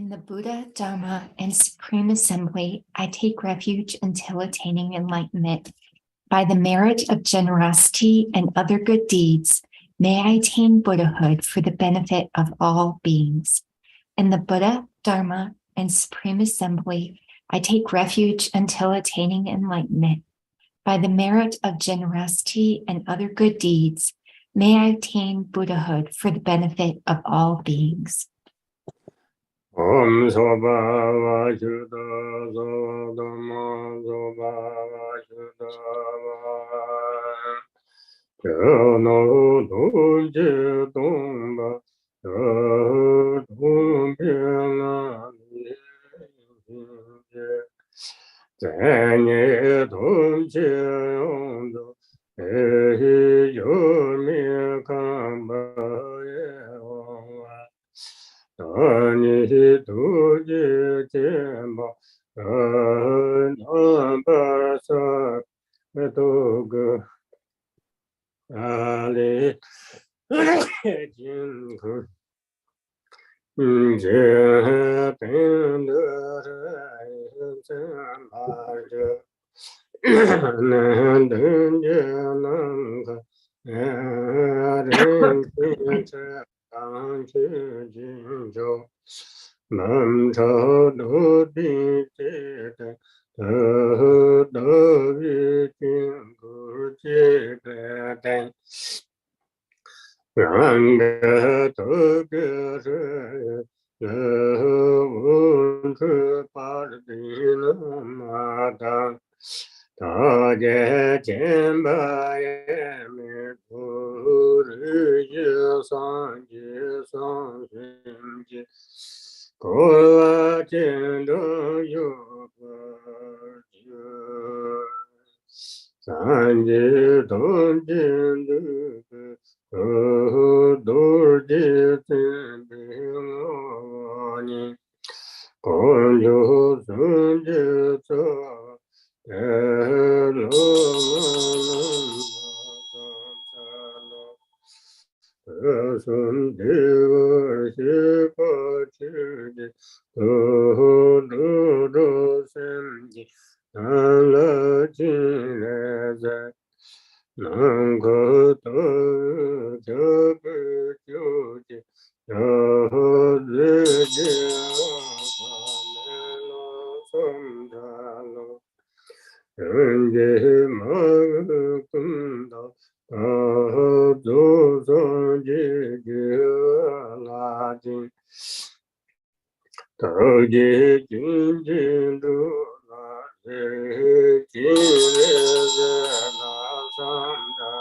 the Buddha, Dharma, and Supreme Assembly, I take refuge until attaining enlightenment. By the merit of generosity and other good deeds, may I attain Buddhahood for the benefit of all beings. In the Buddha, Dharma, and Supreme Assembly, I take refuge until attaining enlightenment. By the merit of generosity and other good deeds, may I attain Buddhahood for the benefit of all beings. Om Soba Vashuddha Soba Dhamma Soba Vashuddha Jano Dungje Dongba Dungpila Nijje Zanye Dungje Yongdo Ehi Yomi Kamba Yewa Ani Tuji Jemba Nambasa Toga Ali Jinku Nam Cha Do Di Te Do Vi Jin Gu Ji Be Den Rang Ge Do Ge Re Wun Chu Pa Di Na Ma Da Da Je Jian Ba Ye Mi Tu Ri Ji San Ji San Xin Ji Kola Jendo Yoga Sanji Don Jendo Dor Jiten Bingani Konjo Sunji Sa Elo Sun Deva Shiva Chudi Do Senji Nala Jineza Nanga To Jabu Chudi Yahudri Pamela Sandalo Rangi Magakunda Do Sanji Giladi Toji Jin Jin Do La Jin La Sanda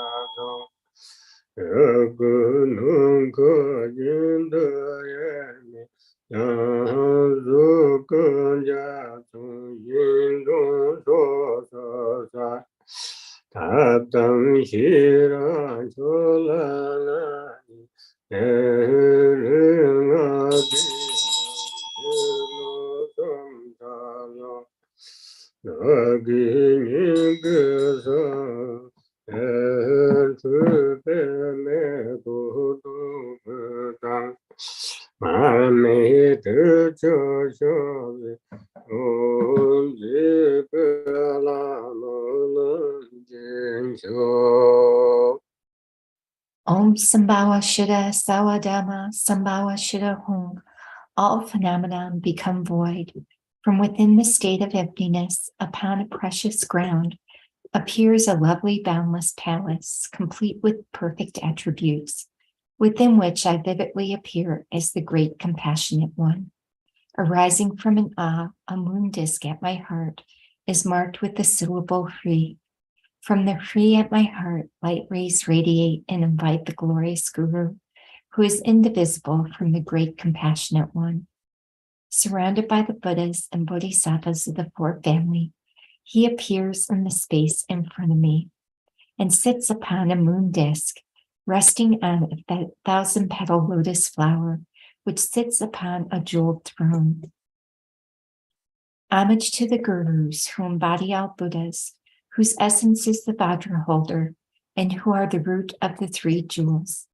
Yagunung Kajin Dayani Yazu Kanja Yin Do So Sa Tabdang Shira Cholalani Eringadi Samtalo Nagi Nigasa Tupe Me Kudu Putang Mami Tucho Shovi Unji Pela Om Sambhawa Shuddha Sawadama Sambhawa Shuddha Hum. All phenomena become void. From within the state of emptiness, upon a precious ground, appears a lovely boundless palace, complete with perfect attributes, within which I vividly appear as the great compassionate one. Arising from an ah, a moon disk at my heart is marked with the syllable Hri. From the Hri at my heart, light rays radiate and invite the glorious Guru, who is indivisible from the great compassionate one. Surrounded by the Buddhas and Bodhisattvas of the fourth family, he appears in the space in front of me and sits upon a moon disk, resting on a 1,000-petal lotus flower, which sits upon a jeweled throne. Homage to the gurus who embody all Buddhas, whose essence is the Vajra holder, and who are the root of the three jewels.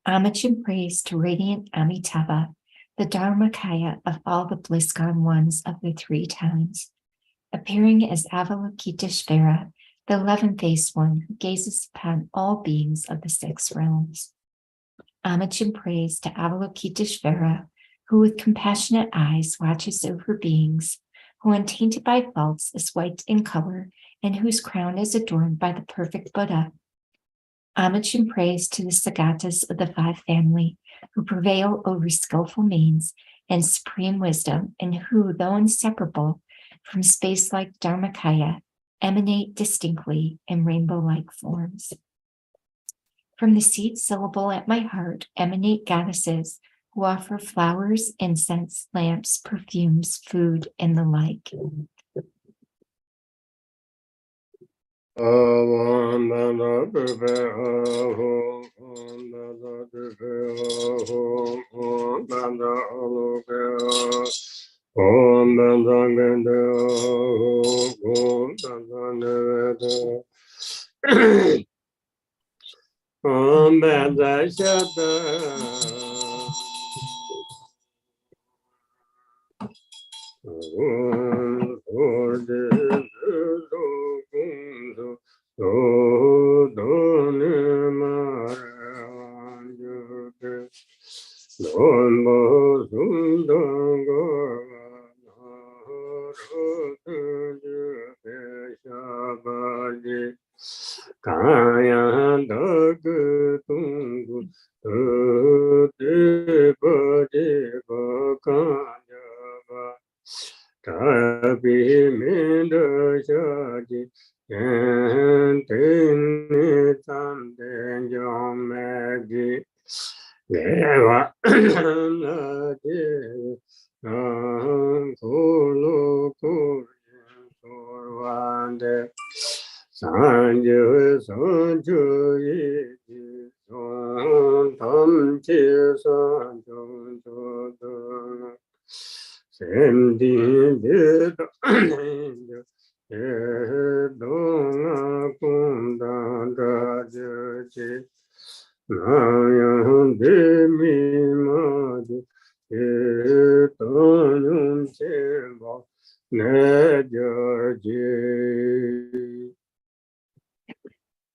Homage and praise to radiant Amitabha, the Dharmakaya of all the bliss-gone ones of the three times, appearing as Avalokiteshvara, the 11-faced one who gazes upon all beings of the 6 realms. Homage and praise to Avalokiteshvara, who with compassionate eyes watches over beings, who untainted by faults is white in color, and whose crown is adorned by the perfect Buddha. Homage and praise to the Sagatas of the 5 family, who prevail over skillful means and supreme wisdom, and who, though inseparable from space-like Dharmakaya, emanate distinctly in rainbow-like forms. From the seed syllable at my heart emanate goddesses who offer flowers, incense, lamps, perfumes, food, and the like.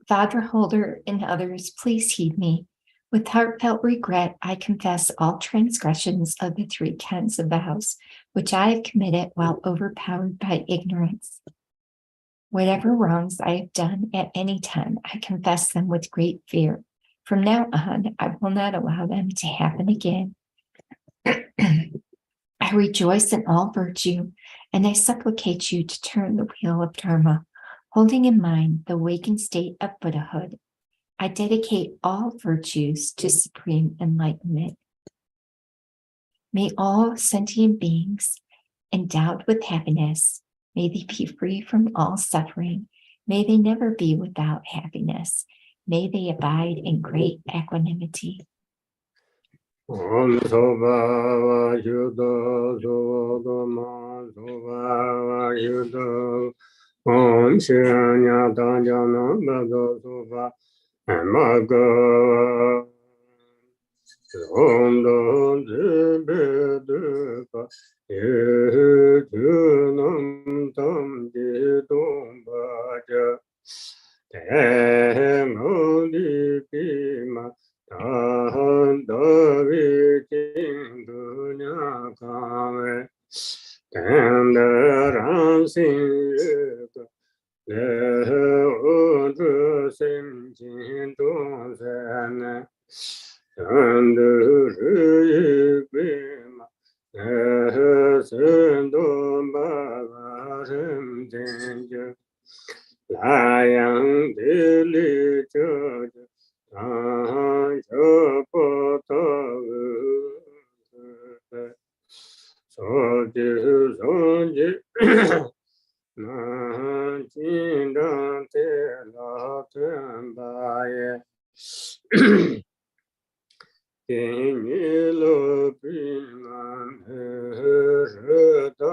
Vajra holder and others, please heed me. With heartfelt regret, I confess all transgressions of the 3 kinds of vows, which I have committed while overpowered by ignorance. Whatever wrongs I have done at any time, I confess them with great fear. From now on, I will not allow them to happen again. I rejoice in all virtue, and I supplicate you to turn the wheel of Dharma, holding in mind the awakened state of Buddhahood. I dedicate all virtues to supreme enlightenment. May all sentient beings endowed with happiness, may they be free from all suffering. May they never be without happiness. May they abide in great equanimity.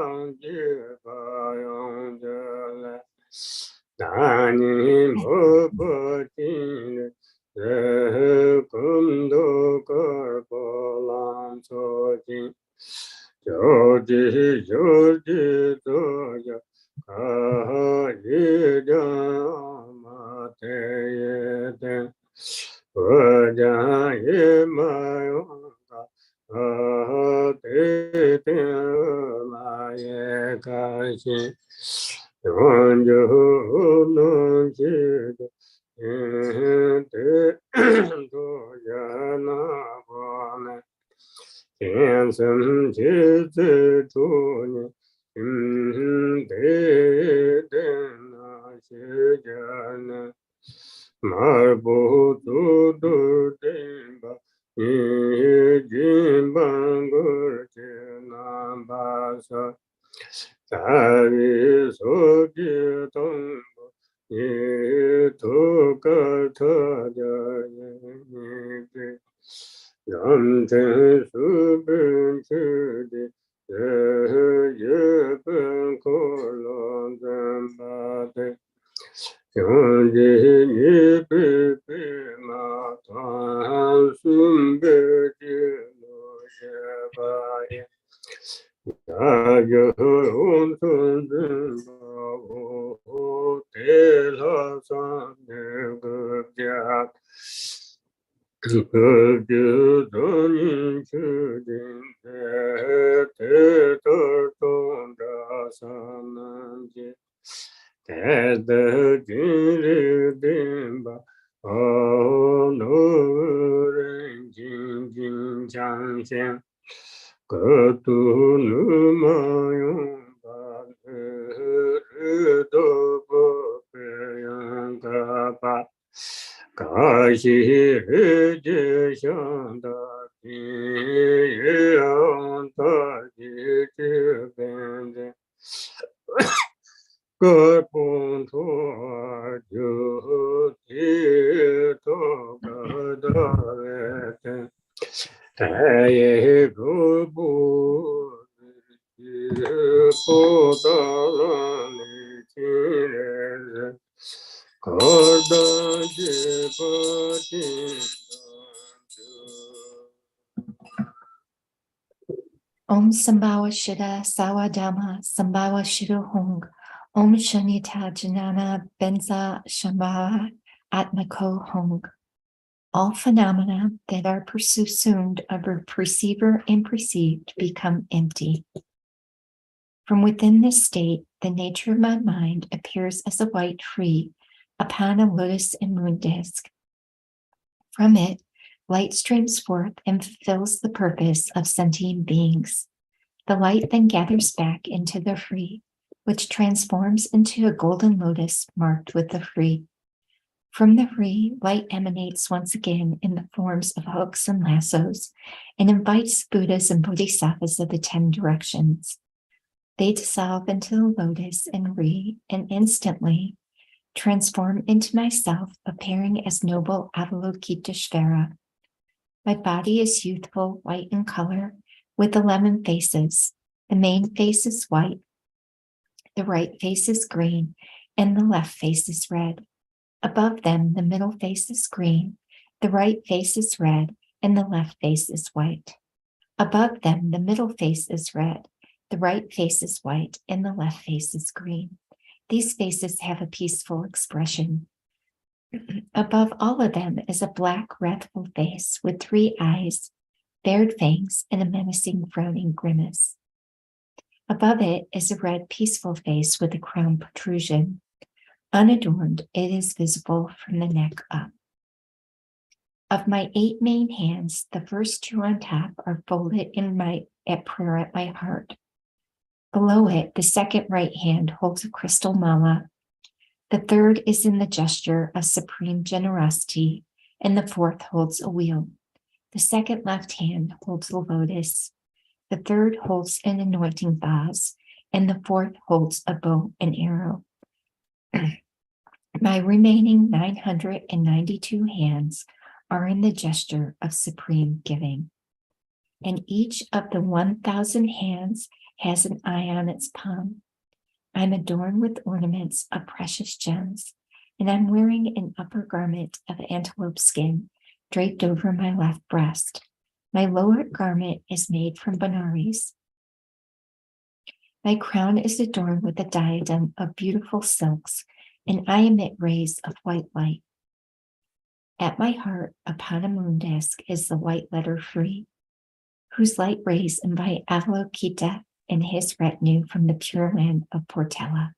yang ji ba yang de le dan ni mo bo tin le kum do kar po lan so jin jiu ji do ya ka yi da ma te ye de wo ja ye ma yong ka te te ma ye ka shi yuan ju nu ji de te do ya na bo ne天生气质主你得那些人呢马不足都定吧你金半个艰难把手在于所的动你图个特的你的让真实本质的也本可能真把的兄弟你别马团顺别的路也把也那有红尘真把我得了上那个家个就做你决定的，得中的三难解，得的今日定吧。哦，路人静静相见，各度路马用把日都不别样个把。卡西日节相的平阳大地之边的各本土就地多个的人太也不不到了你亲人可当结不尽Om Sambhava Shida Sawadama Sambhava Shido Hong Om Shanita Janana Benza Shambhava Atmako Hong. All phenomena that are subsumed of a perceiver and perceived become empty. From within this state, the nature of my mind appears as a white tree upon a lotus and moon disk. From it, light streams forth and fulfills the purpose of sentient beings. The light then gathers back into the free, which transforms into a golden lotus marked with the free. From the free, light emanates once again in the forms of hooks and lassos and invites Buddhas and Bodhisattvas of the 10 directions. They dissolve into the lotus and instantly transform into myself, appearing as noble Avalokiteshvara. My body is youthful, white in color, with 11 faces. The main face is white, the right face is green, and the left face is red. Above them, the middle face is green, the right face is red, and the left face is white. Above them, the middle face is red, the right face is white, and the left face is green. These faces have a peaceful expression. Above all of them is a black, wrathful face with 3 eyes, bared fangs, and a menacing, frowning grimace. Above it is a red, peaceful face with a crown protrusion. Unadorned, it is visible from the neck up. Of my 8 main hands, the first 2 on top are folded at prayer at my heart. Below it, the second right hand holds a crystal mala. The third is in the gesture of supreme generosity, and the fourth holds a wheel. The second left hand holds a lotus. The third holds an anointing vase, and the fourth holds a bow and arrow. My remaining 992 hands are in the gesture of supreme giving, and each of the 1,000 hands has an eye on its palm. I'm adorned with ornaments of precious gems, and I'm wearing an upper garment of antelope skin draped over my left breast. My lower garment is made from Benares. My crown is adorned with a diadem of beautiful silks, and I emit rays of white light. At my heart, upon a moon disk, is the white letter free, whose light rays invite Avalokita and his retinue from the pure land of Portela.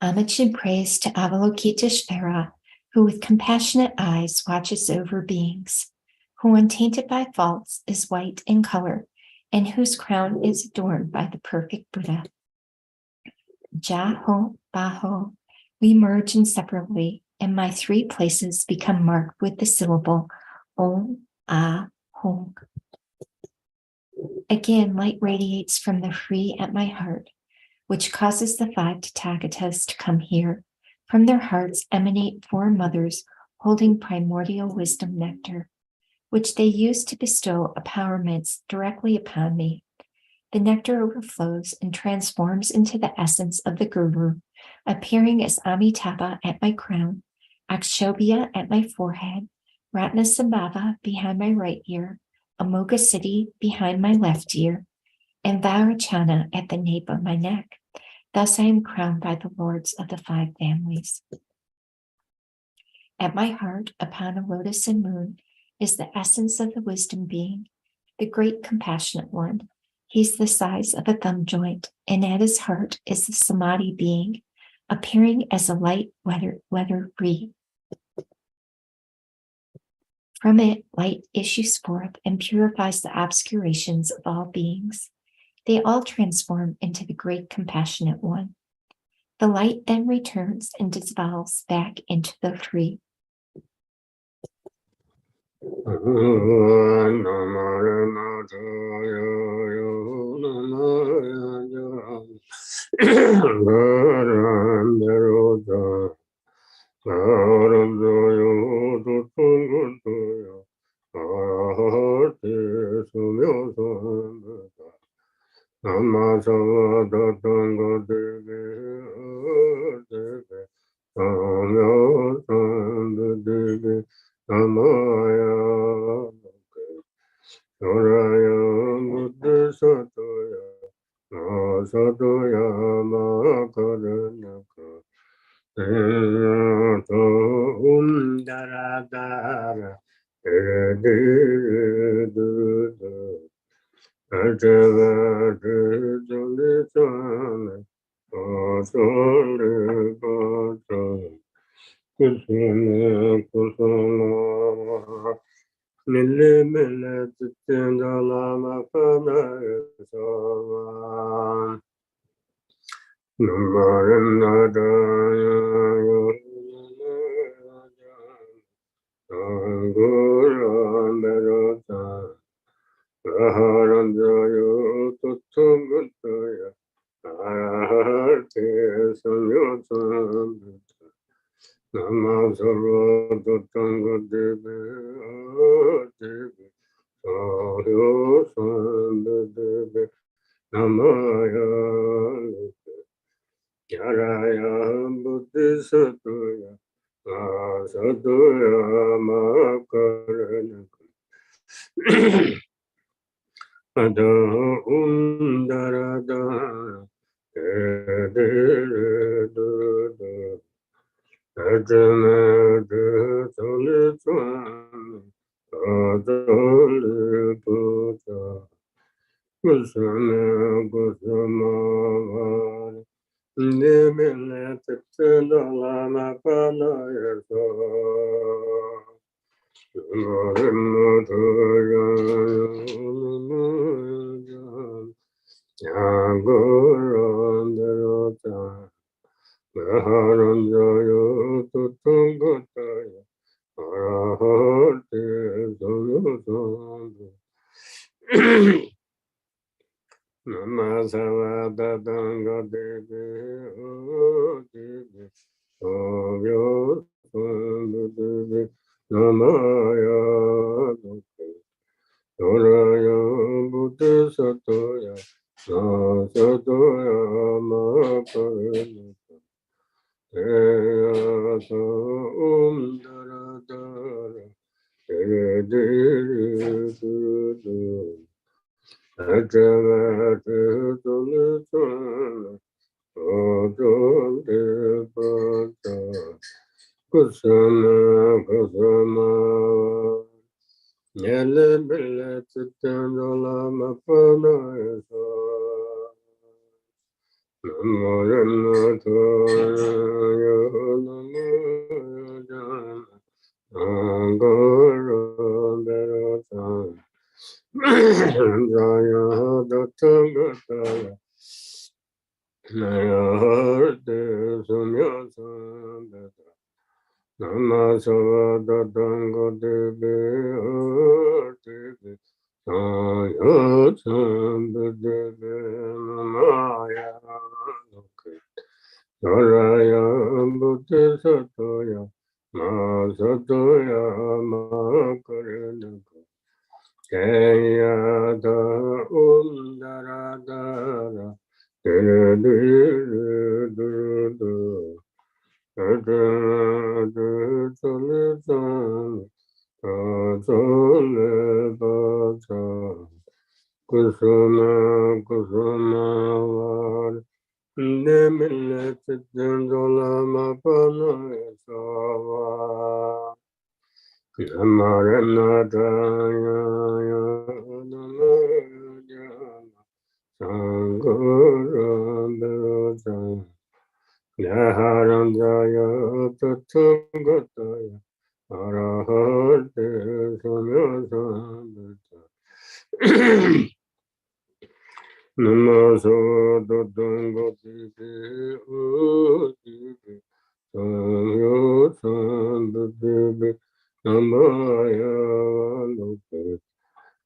Homage and praise to Avalokiteshvara, who with compassionate eyes watches over beings, who untainted by faults is white in color, and whose crown is adorned by the perfect Buddha. Jaho, Baho, we merge inseparably, and my three places become marked with the syllable Om, Ah, Hong. Again, light radiates from the free at my heart, which causes the 5 Tathagatas to come here. From their hearts emanate 4 mothers holding primordial wisdom nectar, which they use to bestow empowerments directly upon me. The nectar overflows and transforms into the essence of the Guru, appearing as Amitabha at my crown, Akshobhya at my forehead, Ratnasambhava behind my right ear, Amoga Siddhi behind my left ear, and Vairocana at the nape of my neck. Thus I am crowned by the lords of the 5 families. At my heart, upon a lotus and moon, is the essence of the wisdom being, the great compassionate one. He's the size of a thumb joint, and at his heart is the samadhi being, appearing as a light weather reed. From it, light issues forth and purifies the obscurations of all beings. They all transform into the great compassionate one. The light then returns and dissolves back into the three.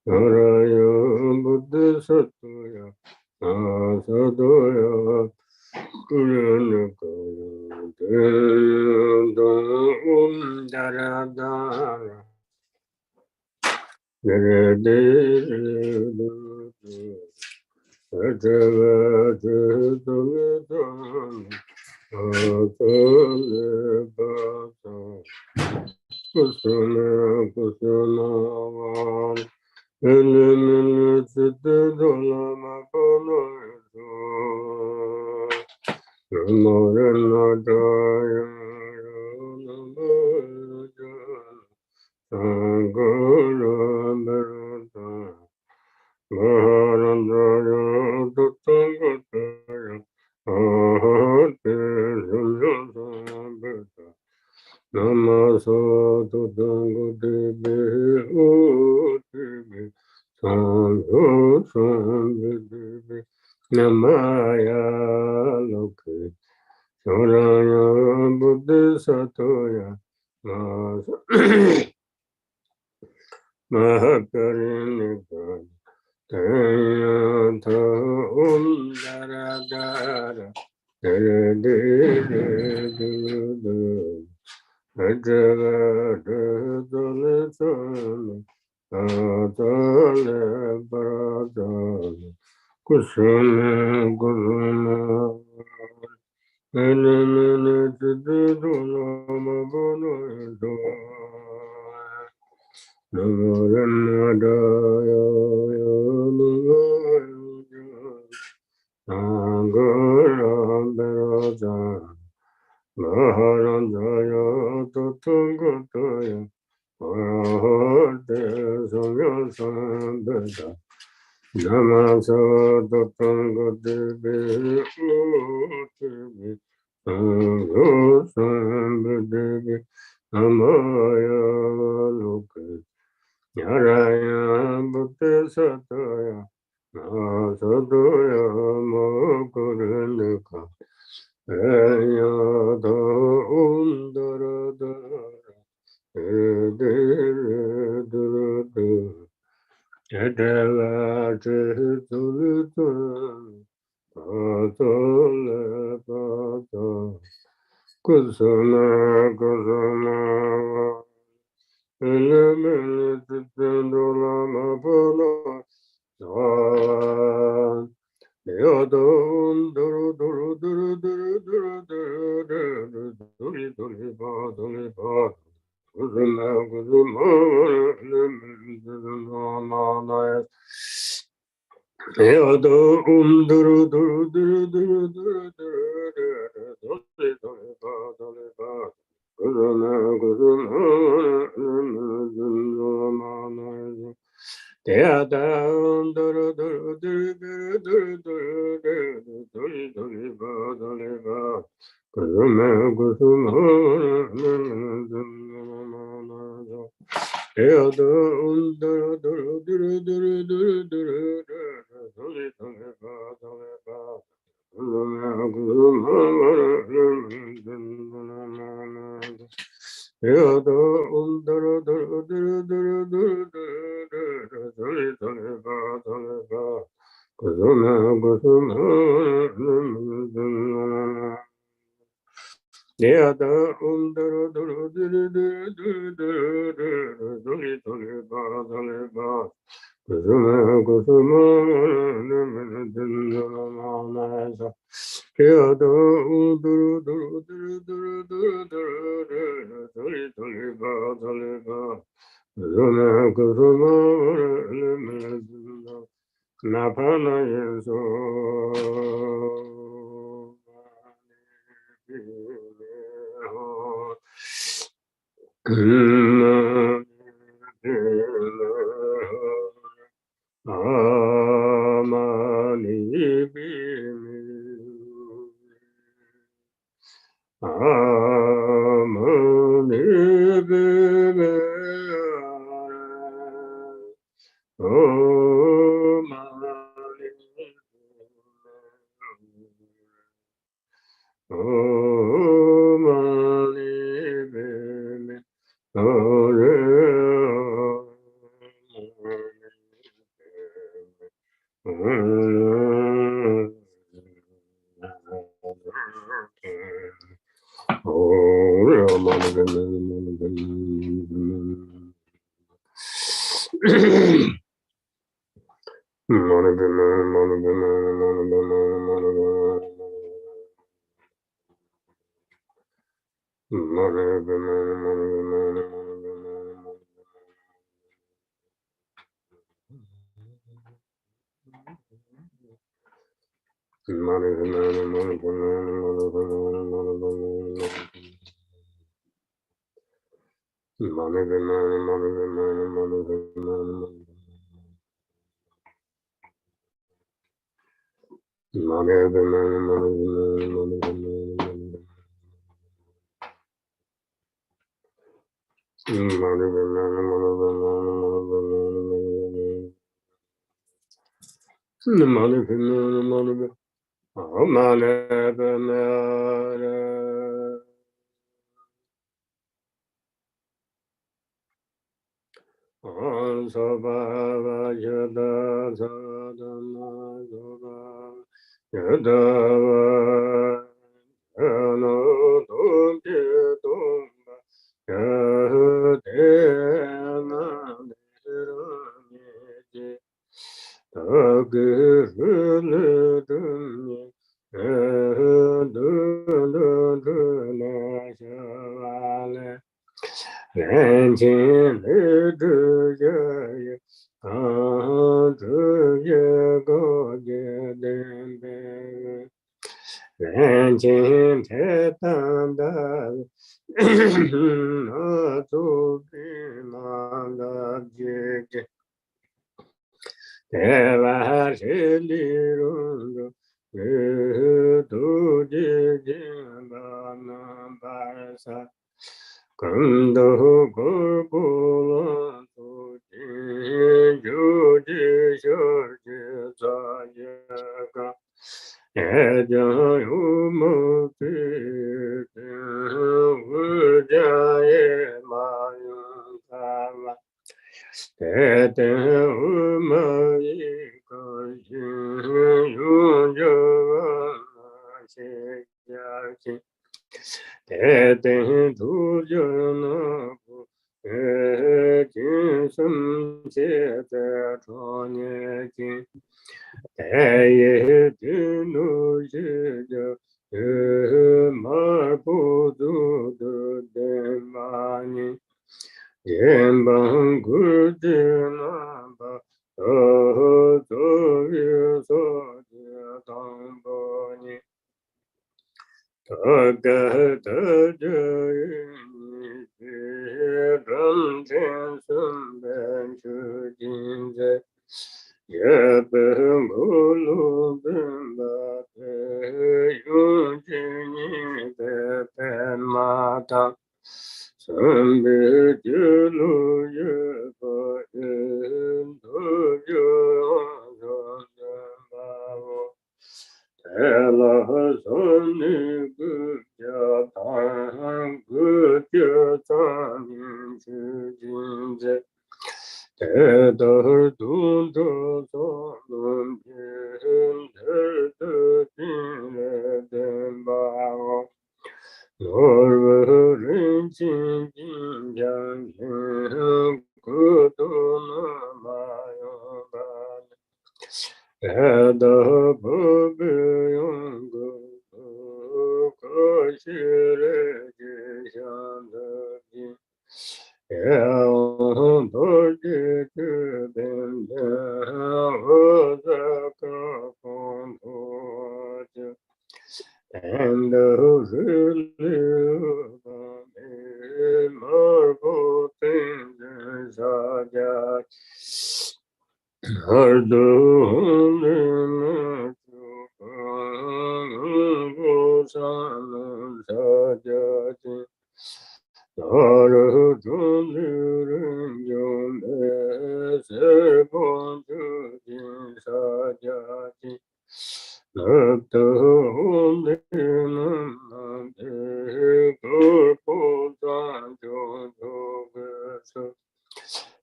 Araya Buddhisatoya Asadoya Kuranakaya Dendam Daradara Derededu Atavadidam Atalebata Kusana Kusana Lama Namaya Loke Soraya Buddhisatoya Mahakarinika Tayata Daradara Derededu Ajavadadalitana Ataleparadana Kusana Kusana Enamene Chididula Mabunuido Namaranadaya Namaranadaya Maharandaya Tatangataya Arahate Samya Sambhata Namasa Tatangatepe Utipi Sangho Sambhadevi Namaya Loke Nyaraya Bhutisataya Nasadaya Makarindika Ayada Undaradara Ediredurudu Edela Chitulutu Patale Pata Kusana Kusana Elemene Titendula Mapana Savan Yadam Duru Duru Duru Duru Duru Duru Duri Duri Ba Duri Ba Kuzuma Kuzuma Kuzuma Yadam Duru Duru Duru Duru Duru Duri Duri Ba Duri Ba Kuzuma Kuzuma Yadam Duru Duru Duru Duru Duri Duri Ba Duri Ba Kuzuma Kuzuma Yadam Duru Duru Duru Duru Duru Duri Duri Ba Duri Ba Kuzuma Kuzuma Yadam Duru Duru Duru Duru Duru Duri Duri Ba Duri Ba Kuzuma Kuzuma Yada Duru Duru Duru Duru Duri Duri Ba Duri Ba Kuzuma Kuzuma Yada Duru Duru Duru Duru Duri Duri Ba Duri Ba Kuzuma Kuzuma Napana Yeso Amani Amani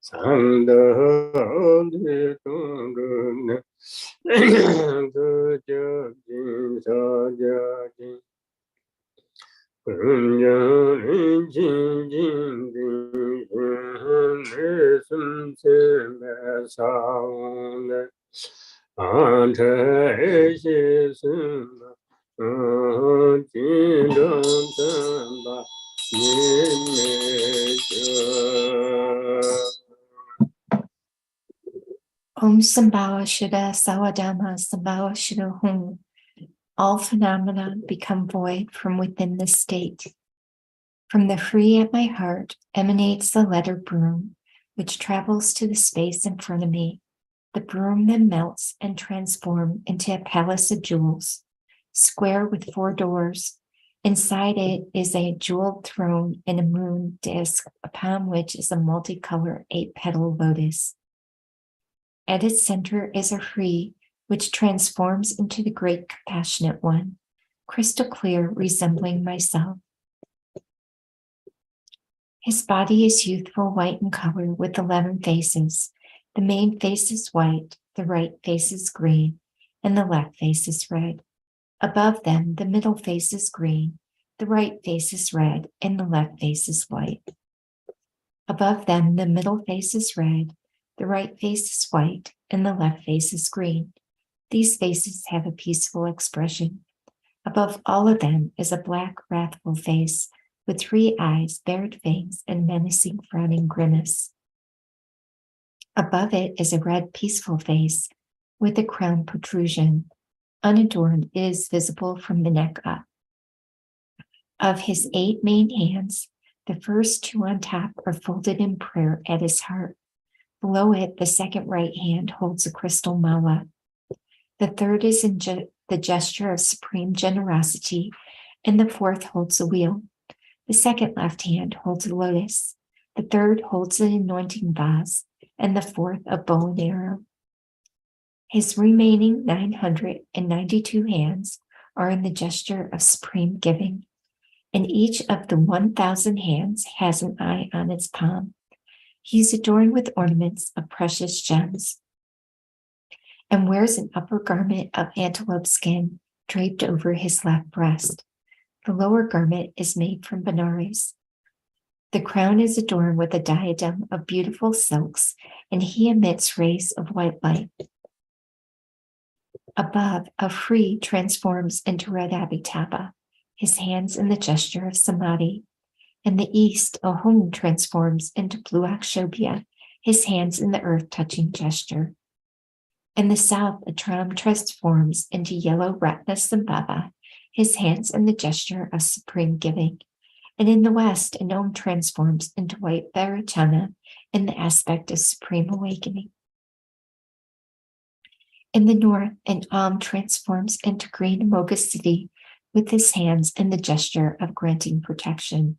Sangha Om Sambhava Shuddha Sawadama Sambhava Shuddha Hum. All phenomena become void from within the state. From the free at my heart emanates the letter broom, which travels to the space in front of me. The broom then melts and transforms into a palace of jewels, square with 4 doors. Inside it is a jeweled throne and a moon disk, upon which is a multicolored 8-petal lotus. At its center is a free, which transforms into the great compassionate one, crystal clear, resembling myself. His body is youthful white in color with 11 faces. The main face is white, the right face is green, and the left face is red. Above them, the middle face is green, the right face is red, and the left face is white. Above them, the middle face is red, the right face is white, and the left face is green. These faces have a peaceful expression. Above all of them is a black, wrathful face with 3 eyes, bared fangs, and menacing, frowning grimace. Above it is a red, peaceful face with a crown protrusion. Unadorned, it is visible from the neck up. Of his 8 main hands, the first 2 on top are folded in prayer at his heart. Below it, the second right hand holds a crystal mala. The third is in the gesture of supreme generosity, and the fourth holds a wheel. The second left hand holds a lotus. The third holds an anointing vase, and the fourth a bow and arrow. His remaining 992 hands are in the gesture of supreme giving, and each of the 1,000 hands has an eye on its palm. He is adorned with ornaments of precious gems and wears an upper garment of antelope skin draped over his left breast. The lower garment is made from Benares. The crown is adorned with a diadem of beautiful silks, and he emits rays of white light. Above, a free transforms into red abhitaba, his hands in the gesture of samadhi. In the east, a home transforms into blue akshobhya, his hands in the earth-touching gesture. In the south, a tram transforms into yellow ratnasambhava, his hands in the gesture of supreme giving. And in the west, an Om transforms into white Vairocana in the aspect of supreme awakening. In the north, an Om transforms into green Moghasiddhi with his hands in the gesture of granting protection.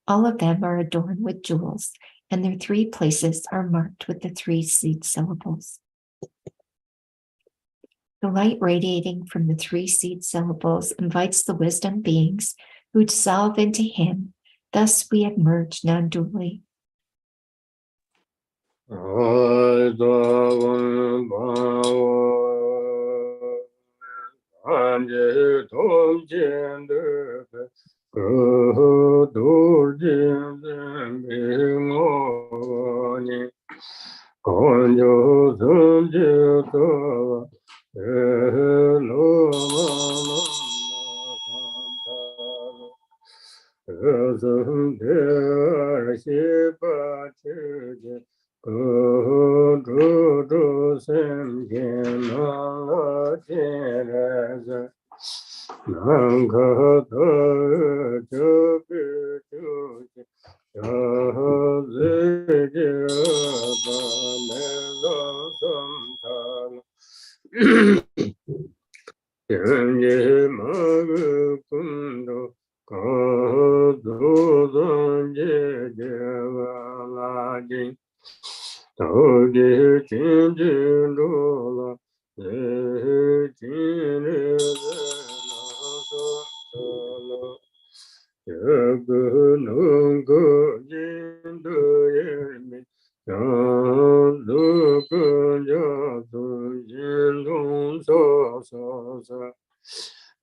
All of them are adorned with jewels, and their 3 places are marked with the 3 seed syllables. The light radiating from the 3 seed syllables invites the wisdom beings who dissolve into him. Thus we have merged non-dually.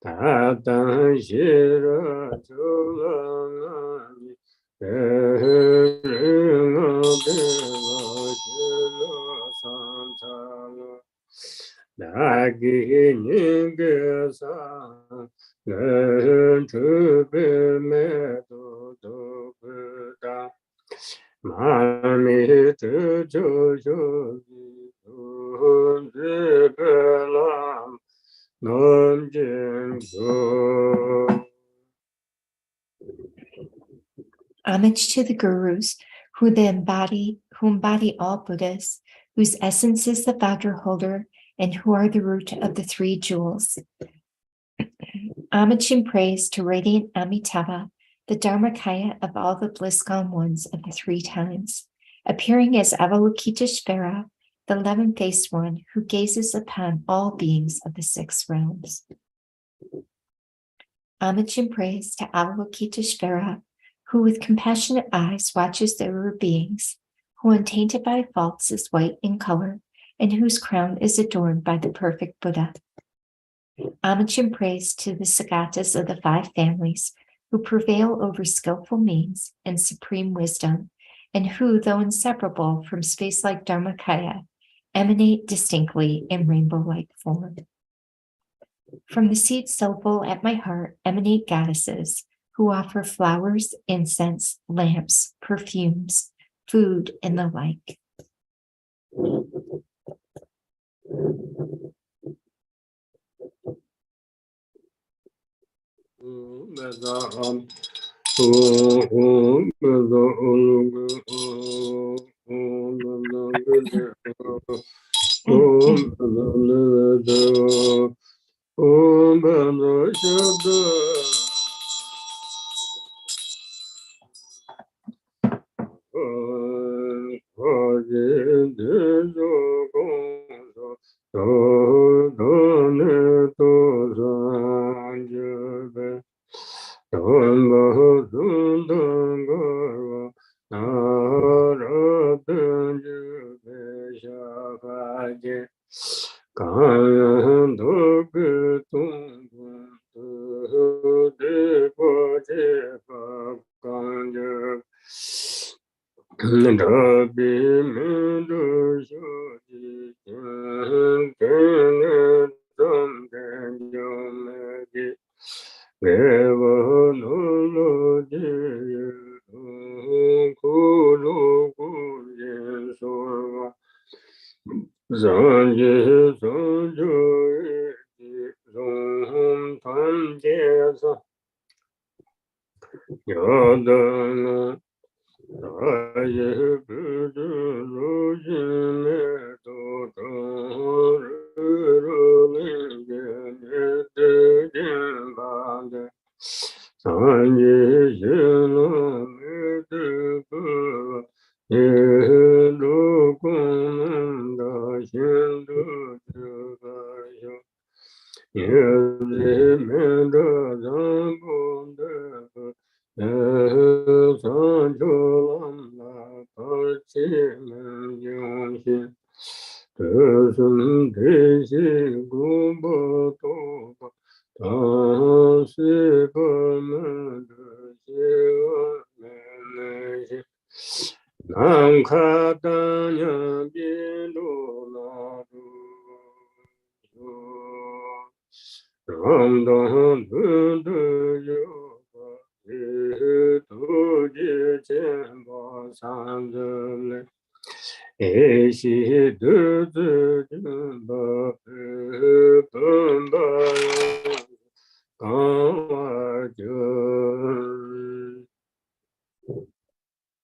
Tatan Shira Chulangani Rina Deva Shila Santala Dagi Ningesa Lenchubi Medo Dopita Mami Chuchubi Unzibelam Homage to the gurus who embody all Buddhas, whose essence is the Vajra holder, and who are the root of the three jewels. Homage and praise to radiant Amitabha, the Dharmakaya of all the bliss-gone ones of the three times, appearing as Avalokiteshvara, the 11-faced one who gazes upon all beings of the 6 realms. Homage and praise to Avalokiteshvara, who with compassionate eyes watches over beings, who untainted by faults is white in color, and whose crown is adorned by the perfect Buddha. Homage and praise to the Sagatas of the 5 families, who prevail over skillful means and supreme wisdom, and who, though inseparable from space-like Dharmakaya, emanate distinctly in rainbow-like form. From the seed syllable at my heart emanate goddesses who offer flowers, incense, lamps, perfumes, food, and the like.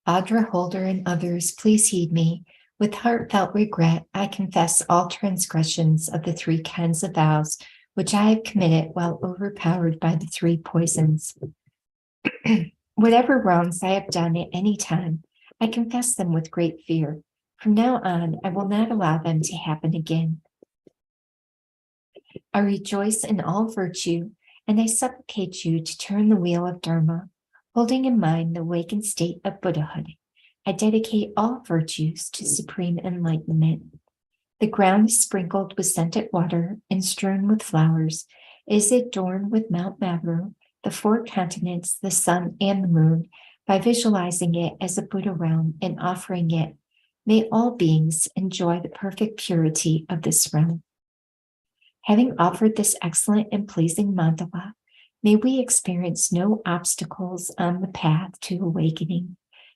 Vajra holder and others, please heed me. With heartfelt regret, I confess all transgressions of the 3 kinds of vows which I have committed while overpowered by the 3 poisons. Whatever wrongs I have done at any time, I confess them with great fear. From now on, I will not allow them to happen again. I rejoice in all virtue, and I supplicate you to turn the wheel of Dharma, holding in mind the awakened state of Buddhahood. I dedicate all virtues to supreme enlightenment. The ground is sprinkled with scented water and strewn with flowers, is adorned with Mount Meru, the four continents, the sun, and the moon. By visualizing it as a Buddha realm and offering it, may all beings enjoy the perfect purity of this realm. Having offered this excellent and pleasing mandala, may we experience no obstacles on the path to awakening.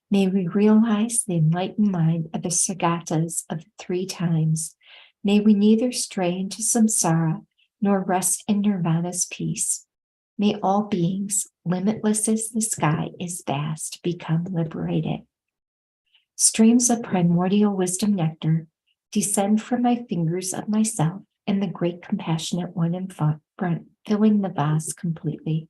May we realize the enlightened mind of the Sagatas of the three times. May we neither stray into samsara nor rest in nirvana's peace. May all beings, limitless as the sky is vast, become liberated. Streams of primordial wisdom nectar descend from my fingers of myself and the great compassionate one in front, filling the vase completely.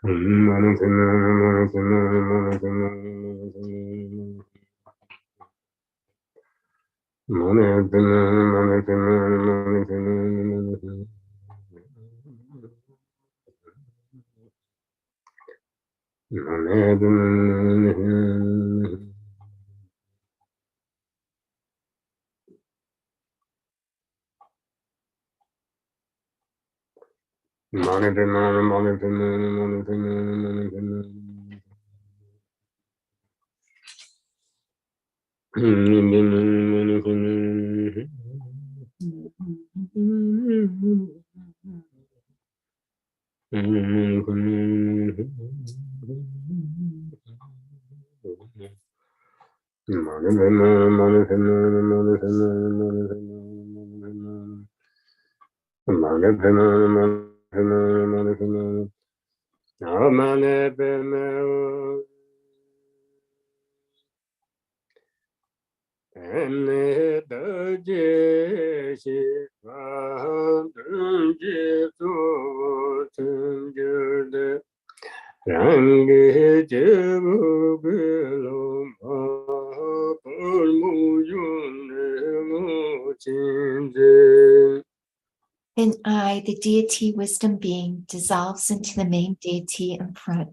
Lama Then I, the deity wisdom being, dissolves into the main deity in front.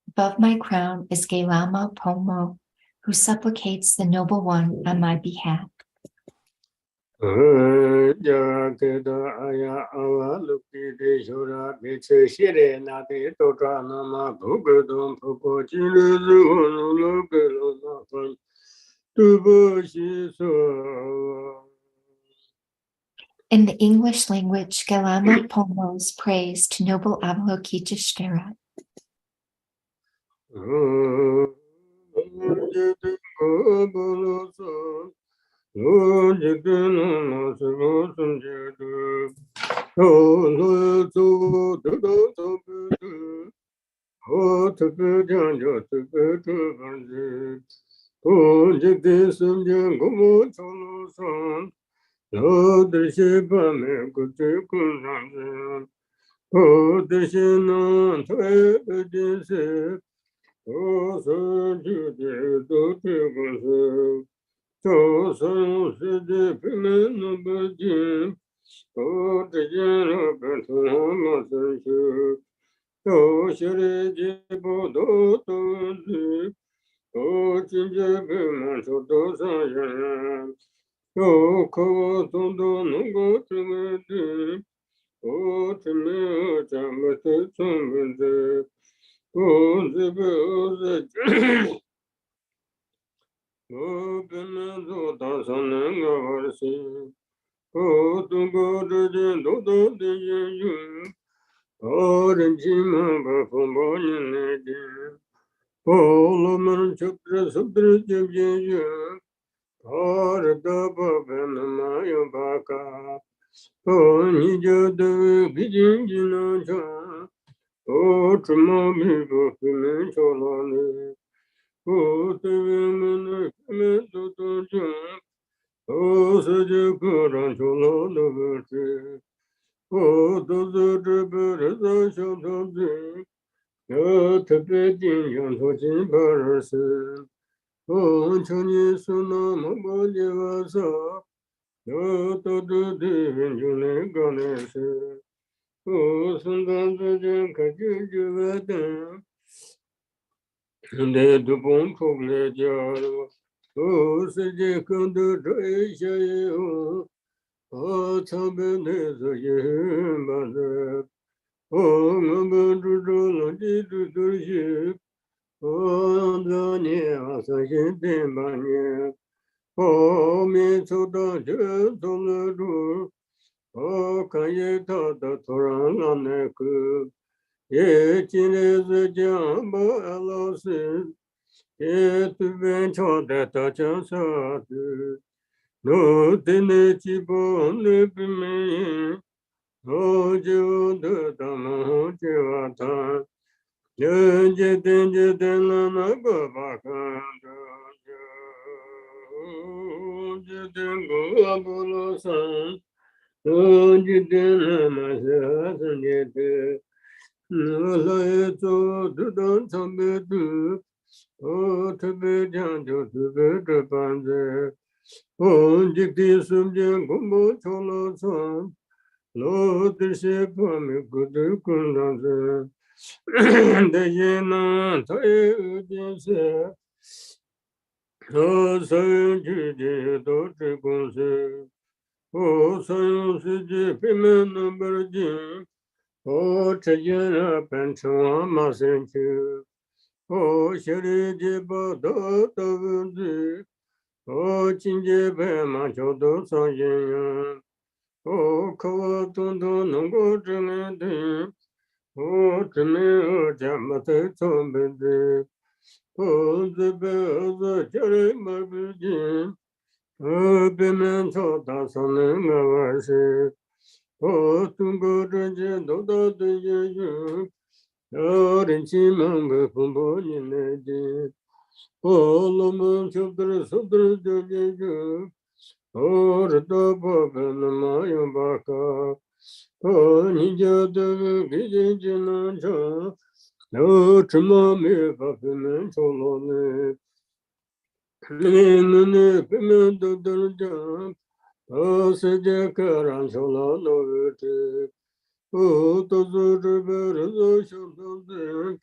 Above my crown is Lama Bu, who supplicates the noble one on my behalf. In the English language, Lama Bu's praise to noble Avalokiteshvara. 来做这当长辈的，特别讲究特别这般子，这个时间公布出了场，老的些方面不得困难子，的也难他也件事，三句的都是公司，三用世界平面能不进。这些人变成马生去，学里的报道的文字，境界白马桥都上阴阳，可我统统能够证明的，证明家没在装本子，这辈子家里没不进，别面朝大上能完事。中国这些都到的也有，人气满个风波你来的，老们就得说的就也有，这大宝贝那么样巴卡，你家的给人家能成，这么没法分门出了呢，你分门都得讲。世界各让求了诺之，都是这个人的小种子，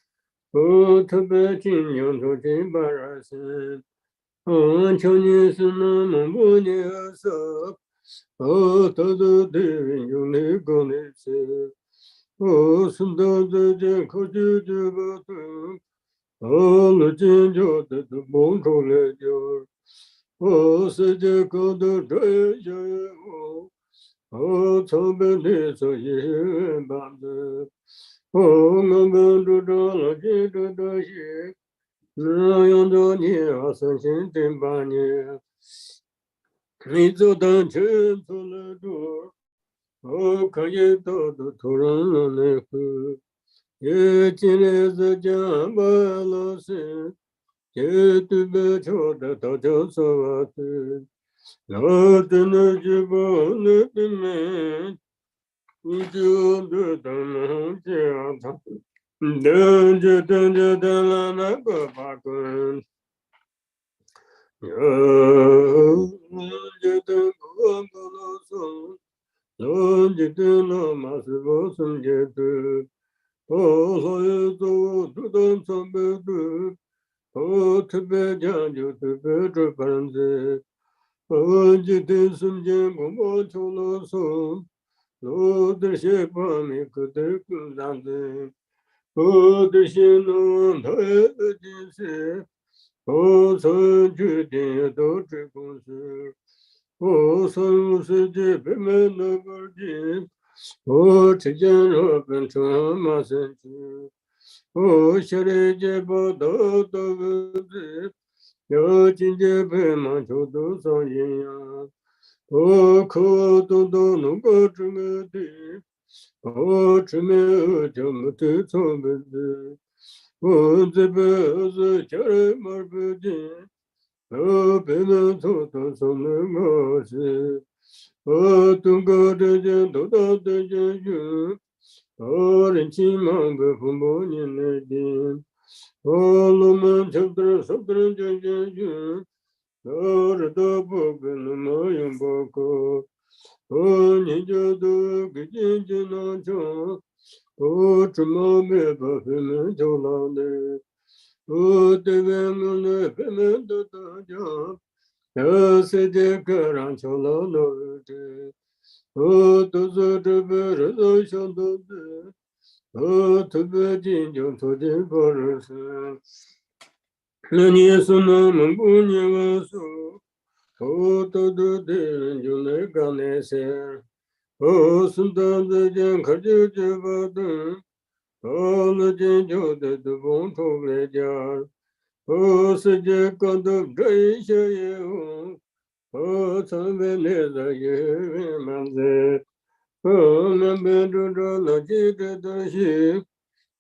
特别敬仰着金巴拉森，求你是那么不念色，都是对人有那个那些，是到这件可就这个的，那今就的都蹦出来就。世界各地这些从本地所以办的，我们这了解这些，用着你三心真把你，你走到前做了主，可以到突然来回，也进来是讲不老实。对不起的大家说话的，那真的是不能避免，你就得等人家他，等着等了那个法官，就等不了送，就等了马是不送接的，所以做都当上班的。特别讲究特别这般子，今天瞬间我们出了手，这些方面可得更上子，这些能他也的是，从决定到这公司，从世界北面那边的，之间我变成马上去。学里界报道的文字，有境界白马球都上阴阳，可都能够这么的，这么就没得错本子，这辈子家人没不进，别人错都上那个是，中国这些都到这些人。人气满个风波年来的，我们就得说得这些云，这都不跟那么样不可，你就都给姐姐拿着，这么没把分门就老的，对外我的分门都大家，世界各让求老老的。都是这辈人的相同的，特别敬重昨天发生事。那你是那么不念我说，都对人就那个那些，是当之间可就不等，那天就得都蹦出来家，世界高度这一些也有，从本来的也满载。我们本着这了解的东西，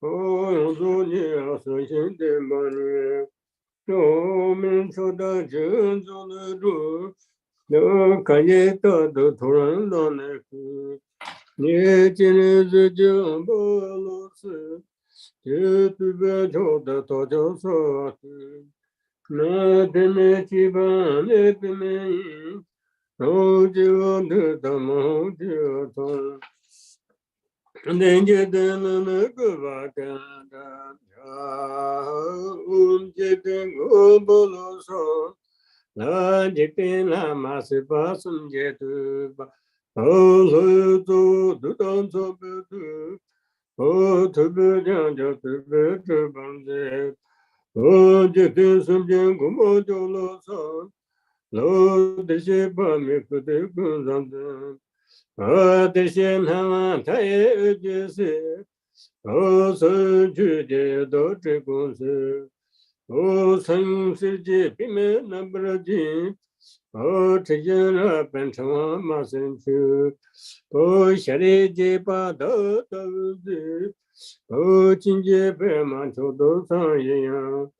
用作你所信的嘛呢？我们说的真做得住，看见到的突然到那个，你今日是将不落实，就对别求的多就说是，那天的基本那天的因，我就得到梦就从。Denje dena na kuva kanda jete ngobolo so la jete la masipa sumje tu ba o so tu don so tu o tu be jang jo tu be tu bande o jete sumje gumo jo lo so lo de she ba me ku de ku zan de de she na ta ye je se o so ju je do zhe gu se o san shi ji bi me na bra ji o che je na ben chang ma sen chu o xia li ji ba do do ji o jin je be ma chou do san yin yang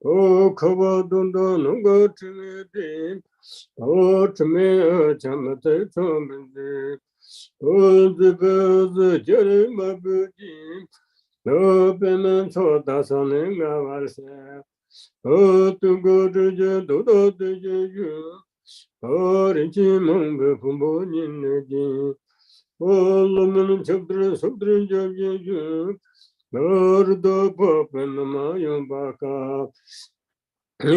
o ko bo dong do nong go zhi me di o zhi me chang me zai chong ben di o zi be zi jie li ma bu ji o be men cho da san ling ga wa se o tu go zhi je do do de je yu o rin chi mong be fu bo nin ne ji o lo men chep dre sup dre je je yu o ru do po pe na ma yong ba ka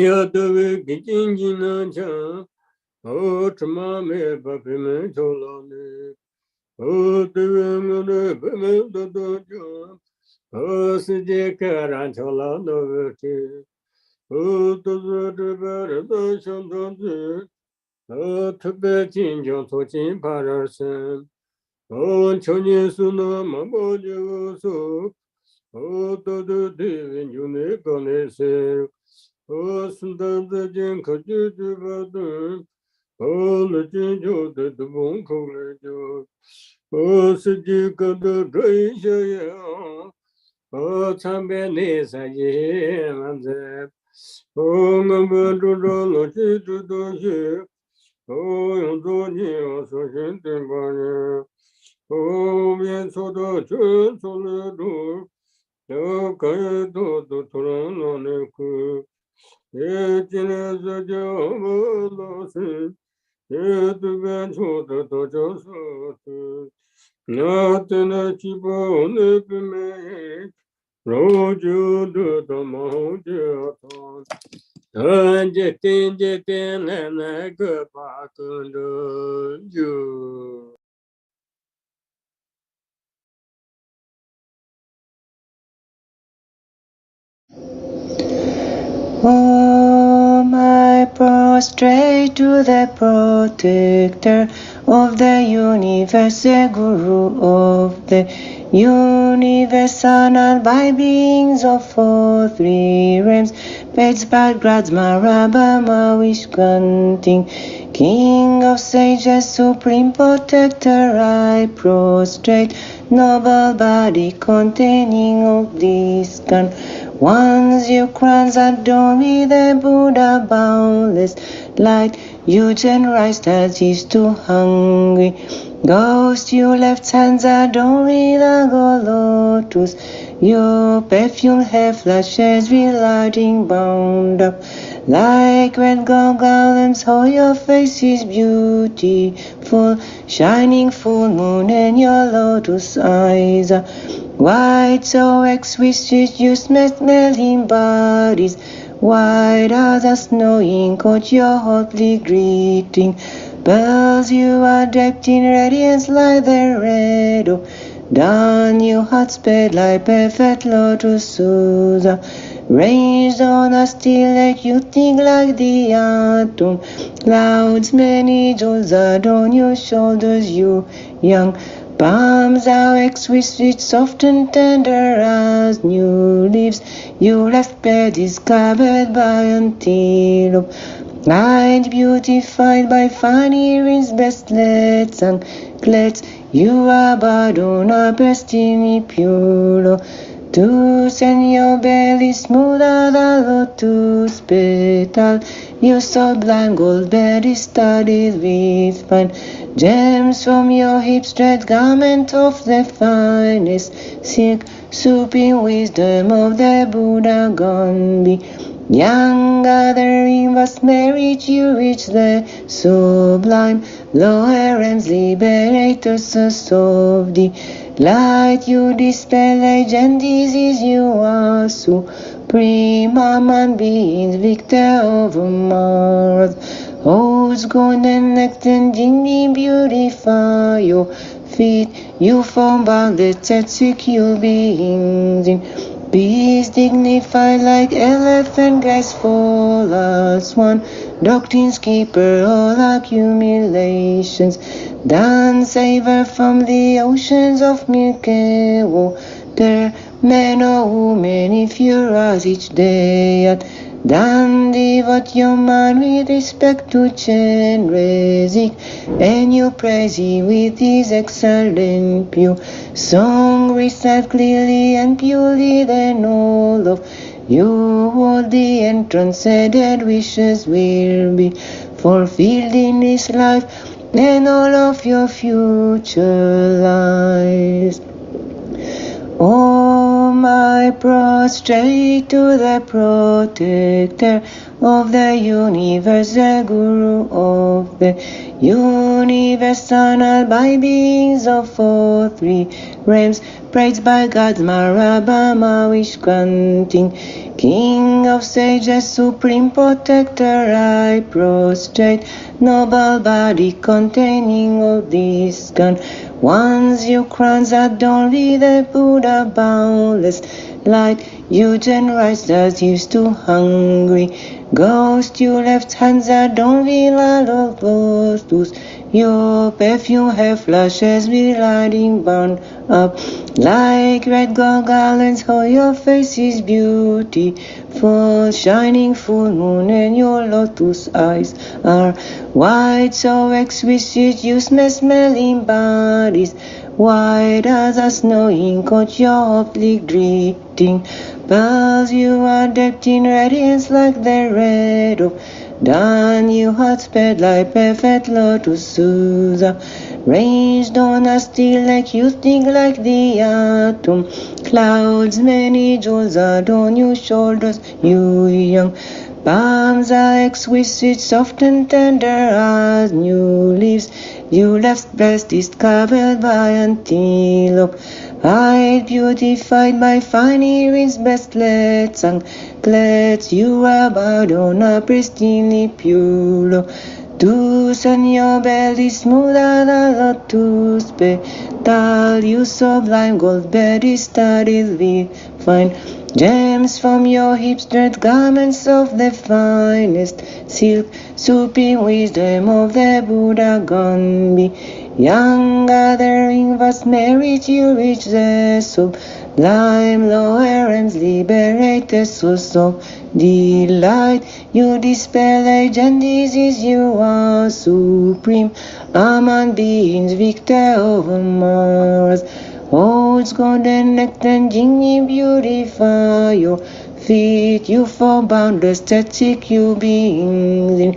ya de we gi jin jin na cha o chma me ba pe me cho la ne o de we me ne pe me do do jo o se je ka ran cho la no ve ti o do do de ba re do shon do de o tu be jin jo to jin pa ra sen o cho ni su na ma bo je wo so o do do de wen ju ne ko ne se o sun da de jin ko ju ju ba de o le jin jo de de bon ko le jo o se ji ka de dai she ye o chang be ne sa ye man ze o ngam bu du do lo ji du do ye o yong do ni o so shin den ba ye o mian so do chun so le du do ka ye do do to lo ne ku ye jin ze jo mo lo se ye du ben cho de do jo so tu na te na chi bo ne pe me ro ju du do mo je to je ten na na ge pa kun do ju. I prostrate to the protector of the universe, the guru of the universe, surrounded by beings of all three realms, Veds, Bhagrads, Marabama, wish granting, King of sages, supreme protector, I prostrate, noble body containing oblivion. Once you crowns adore me, the Buddha boundless light, huge and rise statues too hungry. Ghost, your left hands adore me, the gold lotus. Your perfume hair flashes relighting bound up like red gold garlands. Oh, your face is beautiful, shining full moon, and your lotus eyes are white, so exquisite, you smelling bodies. White as the snow in coat, your hotly greeting. Pearls, you are draped in radiance like the red of dawn. Your heart sped like perfect lotus Susa. Ranged on a still lake, you think like the atom. Clouds, many jewels adorn your shoulders, you young. Palms are exquisite, soft and tender as new leaves. Your left bed is covered by antelope, light beautified by fine earrings, bracelets and glades. You are Badona, Bestini pure. To send your belly smoother than lotus petal. Your sublime gold bed is studded with fine Gems from your hips, thread garment of the finest silk, supreme wisdom of the Buddha gone be. Young gathering vast merit, you reach the sublime lower realms, liberators of the light. You dispel age and disease, you are supreme man beings, victor over Mars. O's golden neck and NyungNe beautify your feet. You form boundless secure beings in peace, dignified like elephant, graceful as one. Doctrine's keeper, all accumulations. Done savor from the oceans of Milky water. Men or women, if you rise each day at dawn, devote your mind with respect to Chenrezig, and you praise Him with His excellent pure song. Recite clearly and purely, then all of your worldly and transcended wishes will be fulfilled in this life and all of your future lives. I prostrate to the protector of the universe, the guru of the universe, honored by beings of all three realms, praised by God's Marabama, wish granting, King of sages, supreme protector. I prostrate, noble body containing all these gone. Once you crowns adorn with the Buddha boundless light, you generous as used to hungry ghost. You left hands adorn with light of those. Your perfume have flashes with lighting bound up like red gold garlands. How your face is beautiful, shining full moon, and your lotus eyes are white, so exquisite you smelling bodies white as a snowing coat. Your oblique greeting pearls, you are dipped in radiance like the red of dawn. You had sped like perfect lotus Susa, ranged on a steel like you think like the atom. Clouds, many jewels adorn your shoulders, you young. Palms are exquisite, soft and tender as new leaves. You left breast is covered by antelope hide, beautified by fine earrings, bracelets and anklets. You are bowed on a pristinely pure lotus, and your belly smooth as a lotus petal. You sublime gold bed is studded with fine gems from your hips, thread garments of the finest silk, supreme wisdom of the Buddha gone be. Young gathering vast merit, you reach the sublime lower realms, liberate souls of delight. You dispel age and disease, you are supreme among beings, victor over Mars. Holds golden neck and NyungNe beautify your feet. You form boundless static, you beings in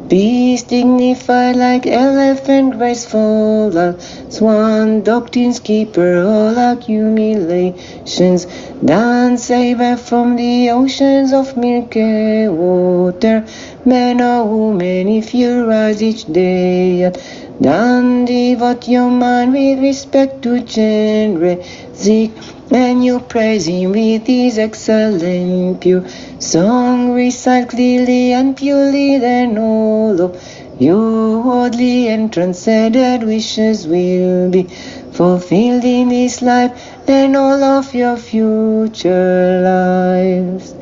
peace, dignified like elephant, graceful as swan. Doctrine's keeper, all accumulations. Done savor from the oceans of Milky water. Men or women, if you rise each day at dawn, devote your mind with respect to Chenrezig, and you praise Him with His excellent pure song. Recite clearly and purely, then all of your worldly and transcended wishes will be fulfilled in this life and all of your future lives.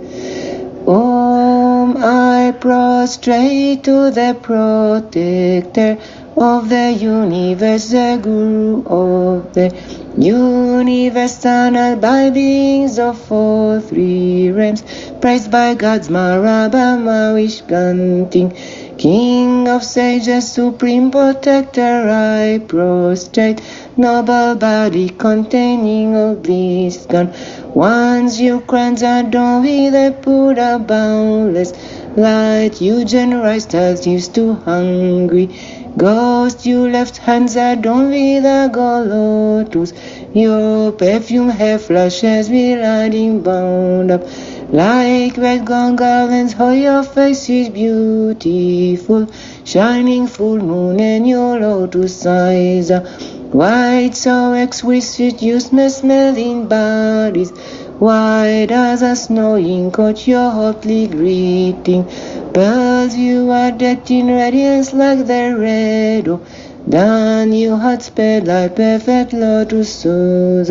I prostrate to the protector of the universe, the guru of the universe, honored by beings of all three realms, praised by God's Marabama, wish granting, King of sages, supreme protector. I prostrate, noble body containing all bliss gone. Once you crowns adorn with the Buddha boundless light, you generous as used to hungry Ghost, your left hands adorned with a gold lotus. Your perfume hair flashes with lightning bound up. Like red gold garlands, how your face is beautiful. Shining full moon and your lotus eyes are white, so exquisite you smell in bodies. White as a snowing coat, your hotly greeting. Pearls you are decked in radiance like the red. Oh, down you had sped like perfect lotuses.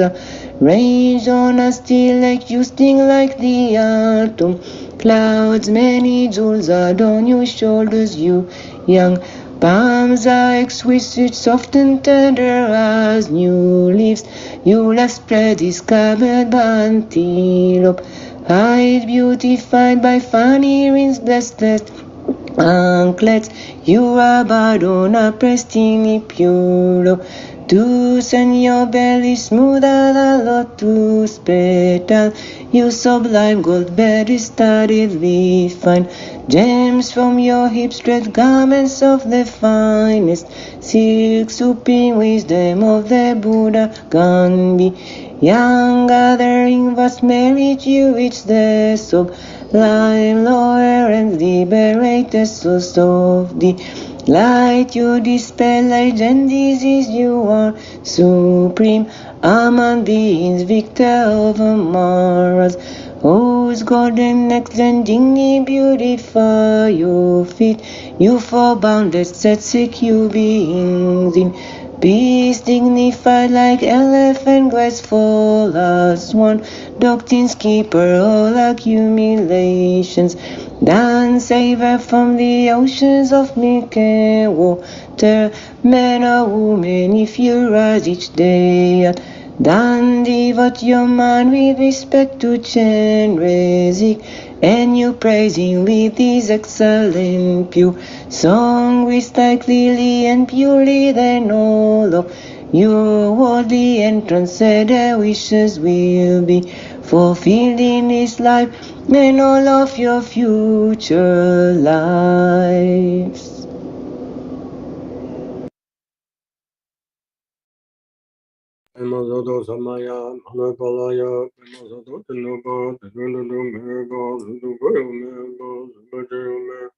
Ranged on a steel lake, you sting like the atom. Clouds, many jewels adorn your shoulders, you young. Palms are exquisite, soft and tender as new leaves. You left spread is covered by antelope. Height beautified by funny rings, blessed anklets. You are bowed on a pristine pure. To send your belly smooth as a lotus petal. Your sublime gold bed is studded with fine gems from your hips, straight garments of the finest silk, souping wisdom of the Buddha Gandhi. Young gathering vast merit you reach the sublime lower and liberated source of the light. You dispel light and disease, you are supreme among beings, victor over Maras, whose golden necks and dignity beautify your feet. You for boundless set secure beings in peace, dignified like elephant, graceful as one. Doctrines keeper all accumulations. Then savor from the oceans of milk and water. Man or woman, if you rise each day, then devote your mind with respect to Chenrezig, and you praising with this excellent pure song, which like clearly and purely then all of your worldly and transcendent wishes will be fulfilled in this life and all of your future lives. Mazodo Samaya, Manapalaya, Mazodo Tinoba, the Dundu Meba, the Goyo Meba, the Bajo Meba,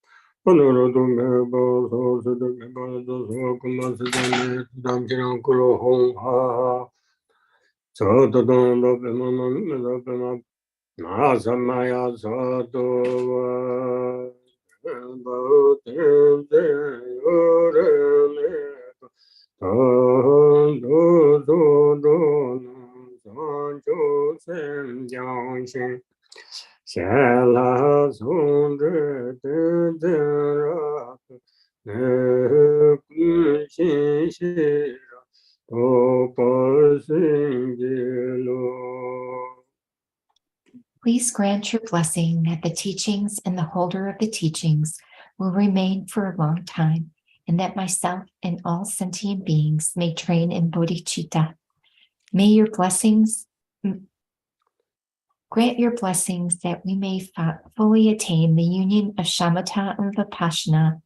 Honorado Meba, so the Meba, the Sokumas, the Damkiran Kuro Hong Ha, so the Don of the Mama, Nasamaya, Sato, about Please grant your blessing that the teachings and the holder of the teachings will remain for a long time, and that myself and all sentient beings may train in bodhicitta. May your blessings grant your blessings that we may fully attain the union of shamatha and vipassana,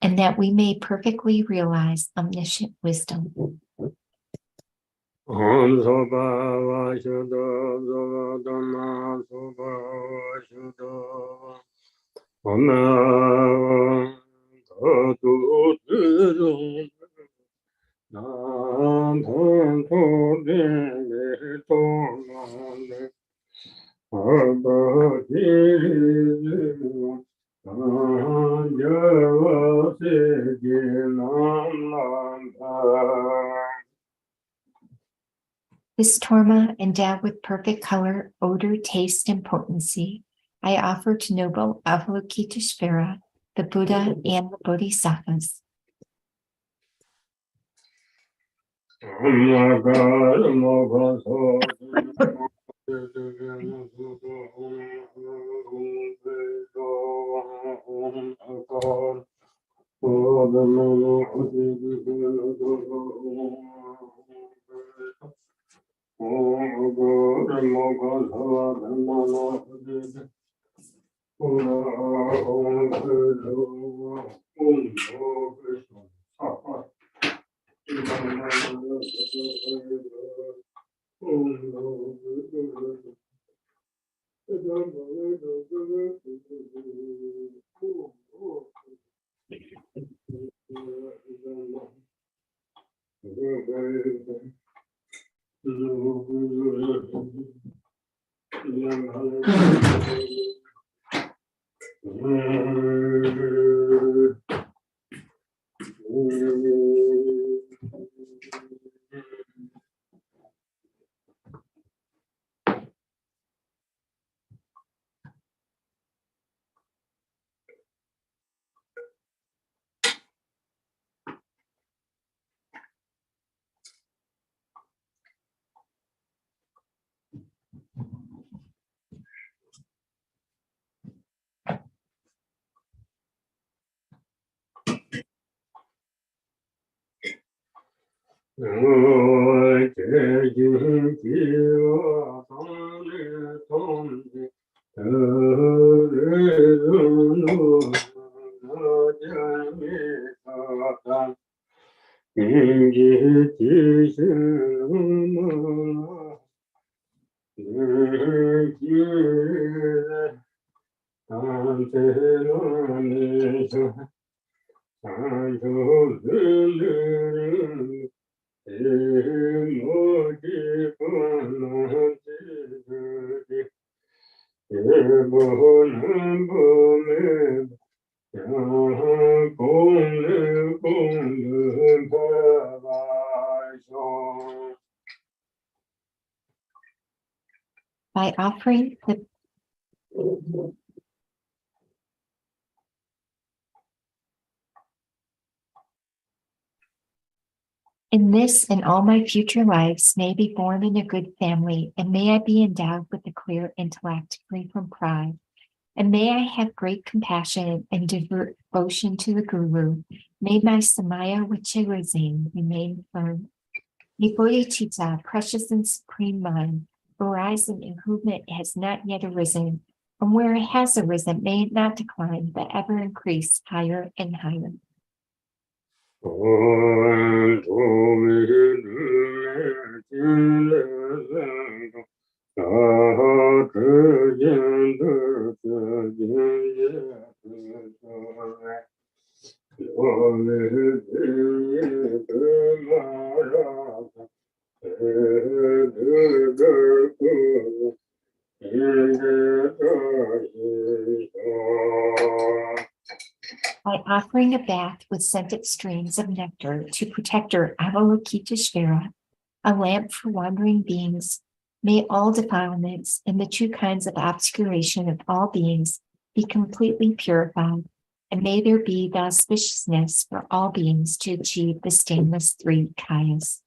and that we may perfectly realize omniscient wisdom. Om Soba Vashuddha Soba Dhamma Soba Vashuddha Om Dhatu Dhidum Nam Tham Tho Dene To Nande Abba Dhiri Nam Java Se Nam Nam This torma, endowed with perfect color, odor, taste, and potency, I offer to noble Avalokiteshvara, the Buddha, and the Bodhisattvas. By offering the In this and all my future lives, may I be born in a good family, and may I be endowed with a clear intellect, free from pride. And may I have great compassion and devotion to the Guru. May my samaya which I retain remain firm. May bodhicitta, precious and supreme mind, arising in whom it has not yet arisen, and where it has arisen, may it not decline, but ever increase higher and higher. By offering a bath with scented streams of nectar to Protector Avalokiteshvara, a lamp for wandering beings, may all defilements and the two kinds of obscuration of all beings be completely purified, and may there be the auspiciousness for all beings to achieve the stainless three kayas.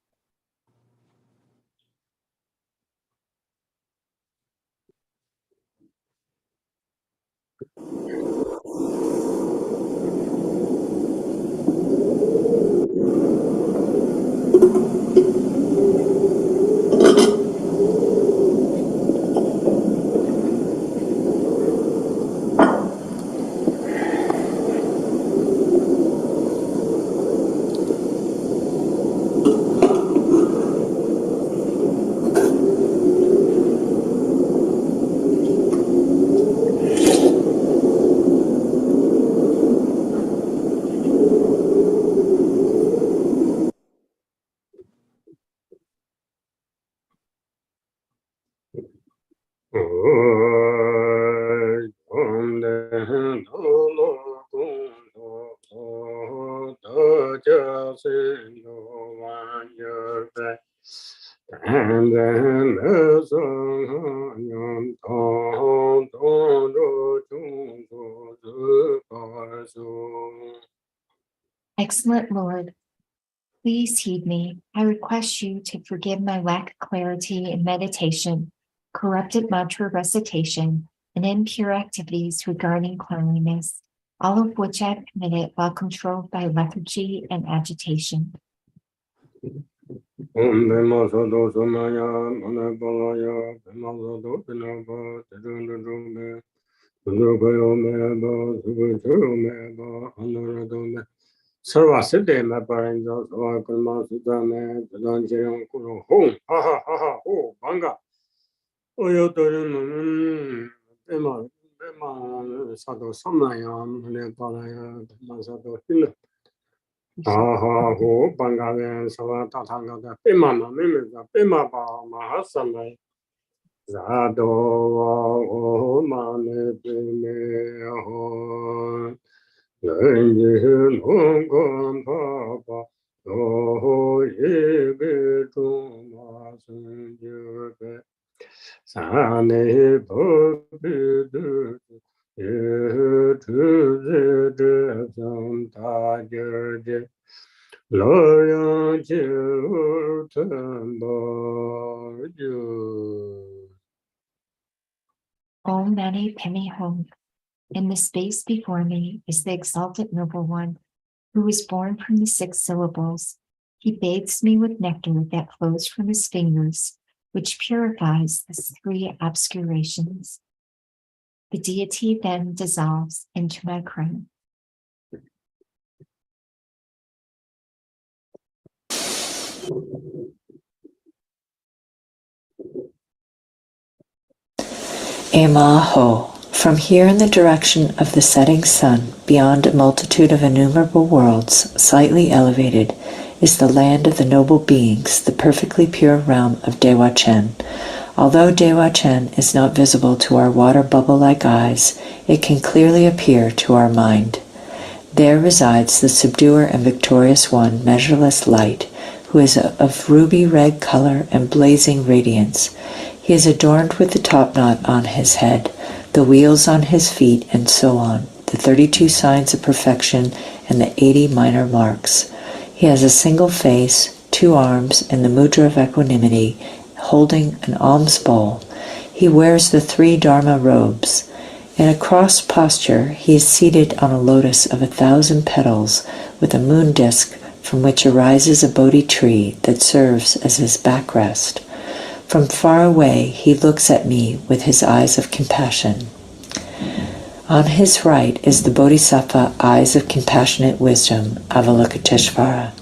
Excellent Lord, please heed me. I request you to forgive my lack of clarity in meditation, corrupted mantra recitation, and impure activities regarding cleanliness, all of which I have committed while controlled by lethargy and agitation. Sarva Siddhe Maparinja Sava Kurma Sudame Dadan Jiran Kuru Hong Ha Ha Ha Ha Ho Banga Oyo Dorin Bema Sato Samayam Nepalaya Masato Hina Ha Ha Ho Banga Sava Tatanga Bema Mimisa Bema Ba Mahasamay Zado Ho Mane Bime Ho Learn Hong Papa Oh Yebe Thomas Yebe Sane Bobidu Yetu Santa Jerde Loyang Chilu Tembo Ju Om Mani Padme Hum. In the space before me is the exalted noble one who was born from the 6 syllables. He bathes me with nectar that flows from his fingers, which purifies the 3 obscurations. The deity then dissolves into my crown. Emaho. From here in the direction of the setting sun, beyond a multitude of innumerable worlds, slightly elevated, is the land of the noble beings, the perfectly pure realm of Dewa Chen. Although Dewa Chen is not visible to our water bubble-like eyes, it can clearly appear to our mind. There resides the subduer and victorious one, measureless light, who is of ruby red color and blazing radiance. He is adorned with the top knot on his head, the wheels on his feet, and so on, the 32 signs of perfection and the 80 minor marks. He has a single face, 2 arms, and the mudra of equanimity, holding an alms bowl. He wears the 3 dharma robes. In a cross posture, he is seated on a lotus of 1,000 petals, with a moon disk from which arises a Bodhi tree that serves as his backrest. From far away, he looks at me with his eyes of compassion. On his right is the Bodhisattva eyes of compassionate wisdom, Avalokiteshvara,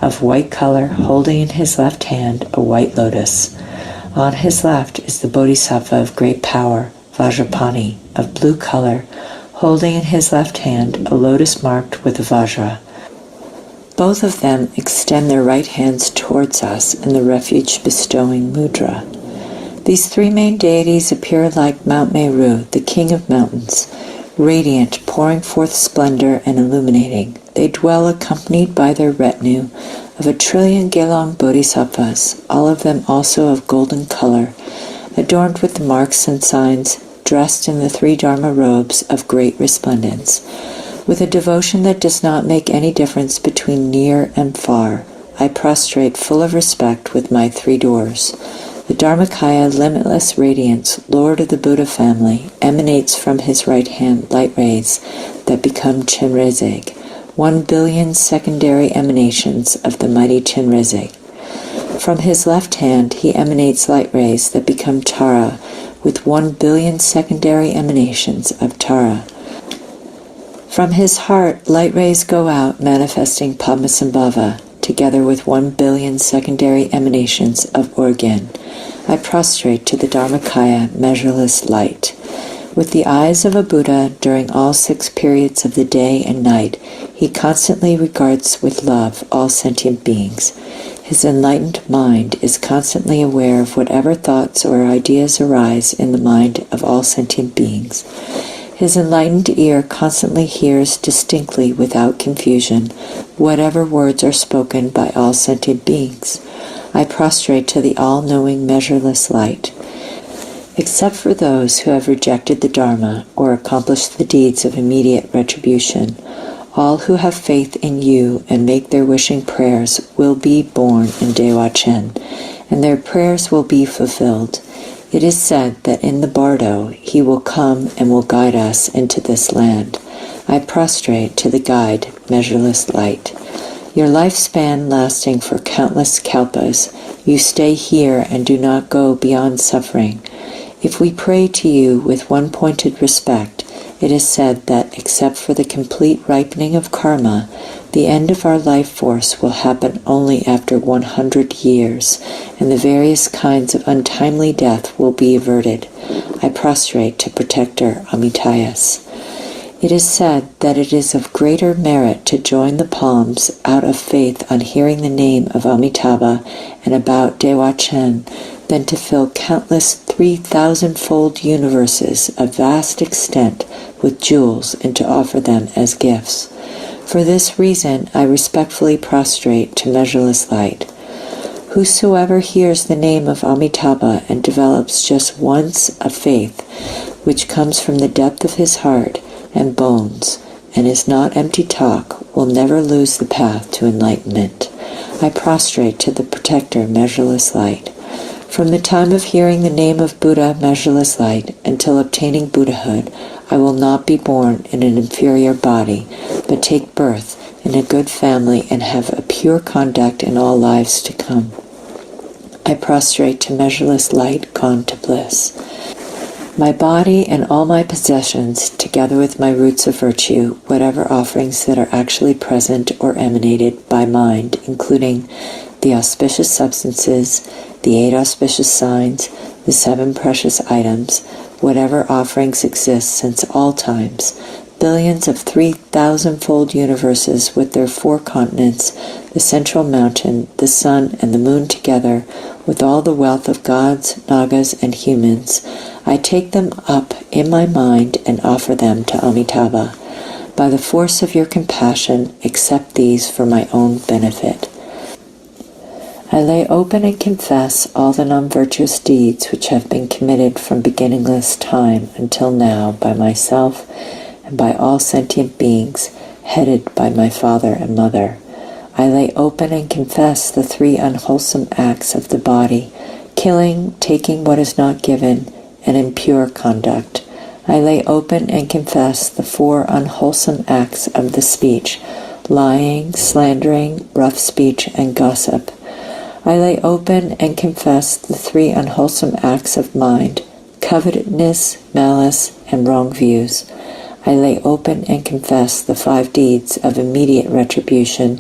of white color, holding in his left hand a white lotus. On his left is the Bodhisattva of great power, Vajrapani, of blue color, holding in his left hand a lotus marked with a Vajra. Both of them extend their right hands towards us in the refuge-bestowing mudra. These 3 main deities appear like Mount Meru, the king of mountains, radiant, pouring forth splendor and illuminating. They dwell accompanied by their retinue of 1 trillion Gelong bodhisattvas, all of them also of golden color, adorned with the marks and signs, dressed in the 3 dharma robes of great resplendence. With a devotion that does not make any difference between near and far, I prostrate full of respect with my 3 doors. The Dharmakaya limitless radiance, Lord of the Buddha family, emanates from his right hand light rays that become Chenrezig, 1 billion secondary emanations of the mighty Chenrezig. From his left hand he emanates light rays that become Tara, with 1 billion secondary emanations of Tara. From his heart, light rays go out, manifesting Padmasambhava, together with 1 billion secondary emanations of Organ. I prostrate to the Dharmakaya, measureless light. With the eyes of a Buddha during all 6 periods of the day and night, he constantly regards with love all sentient beings. His enlightened mind is constantly aware of whatever thoughts or ideas arise in the mind of all sentient beings. His enlightened ear constantly hears distinctly without confusion whatever words are spoken by all sentient beings. I prostrate to the all-knowing measureless light. Except for those who have rejected the Dharma or accomplished the deeds of immediate retribution, all who have faith in you and make their wishing prayers will be born in Dewa Chen, and their prayers will be fulfilled. It is said that in the bardo he will come and will guide us into this land. I prostrate to the guide, measureless light. Your lifespan lasting for countless kalpas, you stay here and do not go beyond suffering. If we pray to you with one-pointed respect, it is said that except for the complete ripening of karma, The end of our life force will happen only after 100 years, and the various kinds of untimely death will be averted. I prostrate to Protector Amitayas. It is said that it is of greater merit to join the palms out of faith on hearing the name of Amitabha and about Dewa Chen than to fill countless 3,000-fold universes of vast extent with jewels and to offer them as gifts. For this reason, I respectfully prostrate to measureless light. Whosoever hears the name of Amitabha and develops just once a faith which comes from the depth of his heart and bones and is not empty talk will never lose the path to enlightenment. I prostrate to the Protector, measureless light. From the time of hearing the name of Buddha, measureless light, until obtaining Buddhahood, I will not be born in an inferior body, but take birth in a good family and have a pure conduct in all lives to come. I prostrate to measureless light, gone to bliss. My body and all my possessions, together with my roots of virtue, whatever offerings that are actually present or emanated by mind, including the auspicious substances, the 8 auspicious signs, the 7 precious items, whatever offerings exist since all times, billions of 3,000-fold universes with their 4 continents, the central mountain, the sun, and the moon together, with all the wealth of gods, nagas, and humans, I take them up in my mind and offer them to Amitabha. By the force of your compassion, accept these for my own benefit. I lay open and confess all the non-virtuous deeds which have been committed from beginningless time until now by myself and by all sentient beings, headed by my father and mother. I lay open and confess the 3 unwholesome acts of the body, killing, taking what is not given, and impure conduct. I lay open and confess the 4 unwholesome acts of the speech, lying, slandering, rough speech, and gossip. I lay open and confess the 3 unwholesome acts of mind, covetousness, malice, and wrong views. I lay open and confess the 5 deeds of immediate retribution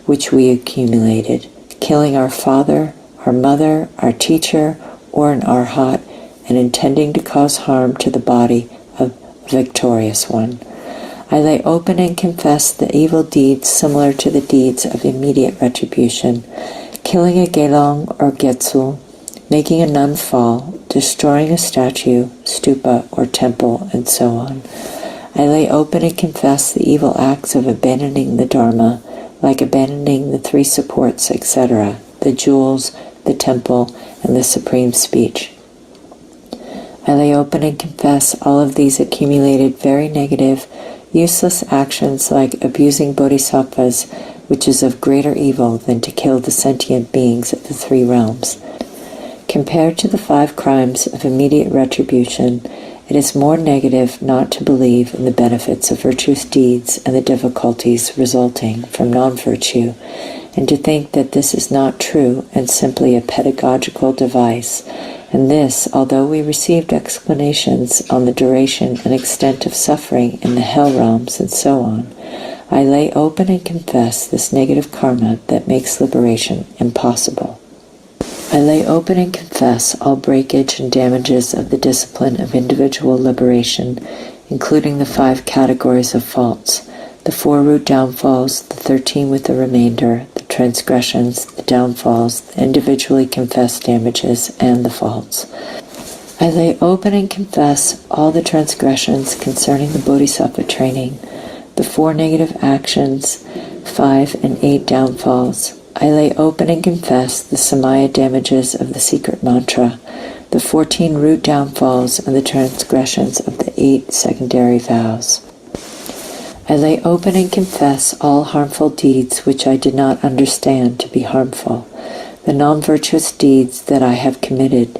which we accumulated, killing our father, our mother, our teacher, or an arhat, and intending to cause harm to the body of the victorious one. I lay open and confess the evil deeds similar to the deeds of immediate retribution, killing a gelong or getsul, making a nun fall, destroying a statue, stupa, or temple, and so on. I lay open and confess the evil acts of abandoning the Dharma, like abandoning the 3 supports, etc., the jewels, the temple, and the supreme speech. I lay open and confess all of these accumulated very negative, useless actions like abusing bodhisattvas, which is of greater evil than to kill the sentient beings of the 3 realms. Compared to the 5 crimes of immediate retribution, it is more negative not to believe in the benefits of virtuous deeds and the difficulties resulting from non-virtue, and to think that this is not true and simply a pedagogical device, and this, although we received explanations on the duration and extent of suffering in the hell realms and so on. I lay open and confess this negative karma that makes liberation impossible. I lay open and confess all breakage and damages of the discipline of individual liberation, including the 5 categories of faults, the 4 root downfalls, the 13 with the remainder, the transgressions, the downfalls, the individually confessed damages, and the faults. I lay open and confess all the transgressions concerning the bodhisattva training, the 4 negative actions, 5 and 8 downfalls. I lay open and confess the samaya damages of the secret mantra, the 14 root downfalls, and the transgressions of the 8 secondary vows. I lay open and confess all harmful deeds which I did not understand to be harmful, the non-virtuous deeds that I have committed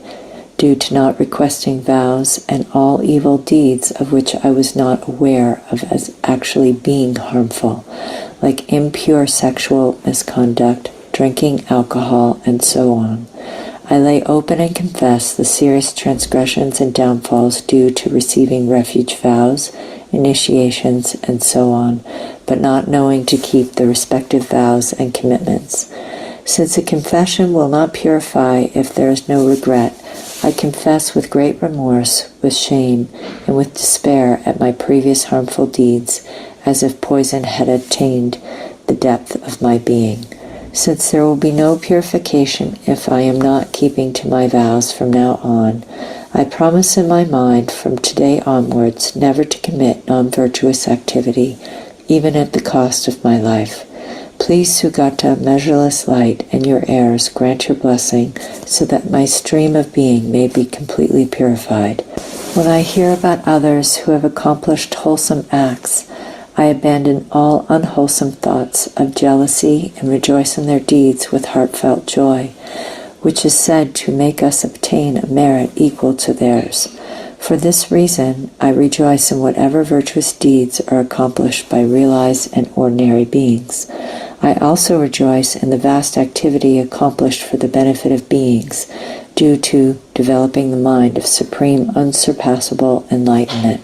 due to not requesting vows, and all evil deeds of which I was not aware of as actually being harmful, like impure sexual misconduct, drinking alcohol, and so on. I lay open and confess the serious transgressions and downfalls due to receiving refuge vows initiations, and so on, but not knowing to keep the respective vows and commitments. Since a confession will not purify if there is no regret, I confess with great remorse, with shame, and with despair at my previous harmful deeds, as if poison had attained the depth of my being. Since there will be no purification if I am not keeping to my vows from now on, I promise in my mind from today onwards never to commit non-virtuous activity, even at the cost of my life. Please, Sugata, measureless light, and your heirs grant your blessing so that my stream of being may be completely purified. When I hear about others who have accomplished wholesome acts, I abandon all unwholesome thoughts of jealousy and rejoice in their deeds with heartfelt joy, which is said to make us obtain a merit equal to theirs. For this reason, I rejoice in whatever virtuous deeds are accomplished by realized and ordinary beings. I also rejoice in the vast activity accomplished for the benefit of beings, due to developing the mind of supreme, unsurpassable enlightenment.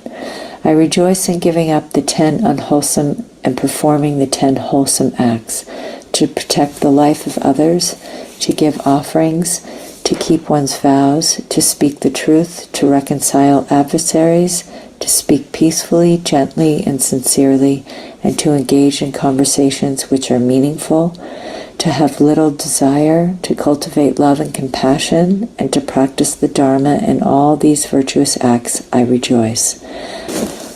I rejoice in giving up the 10 unwholesome and performing the 10 wholesome acts, to protect the life of others, to give offerings, to keep one's vows, to speak the truth, to reconcile adversaries, to speak peacefully, gently, and sincerely, and to engage in conversations which are meaningful, to have little desire, to cultivate love and compassion, and to practice the Dharma in all these virtuous acts. I rejoice.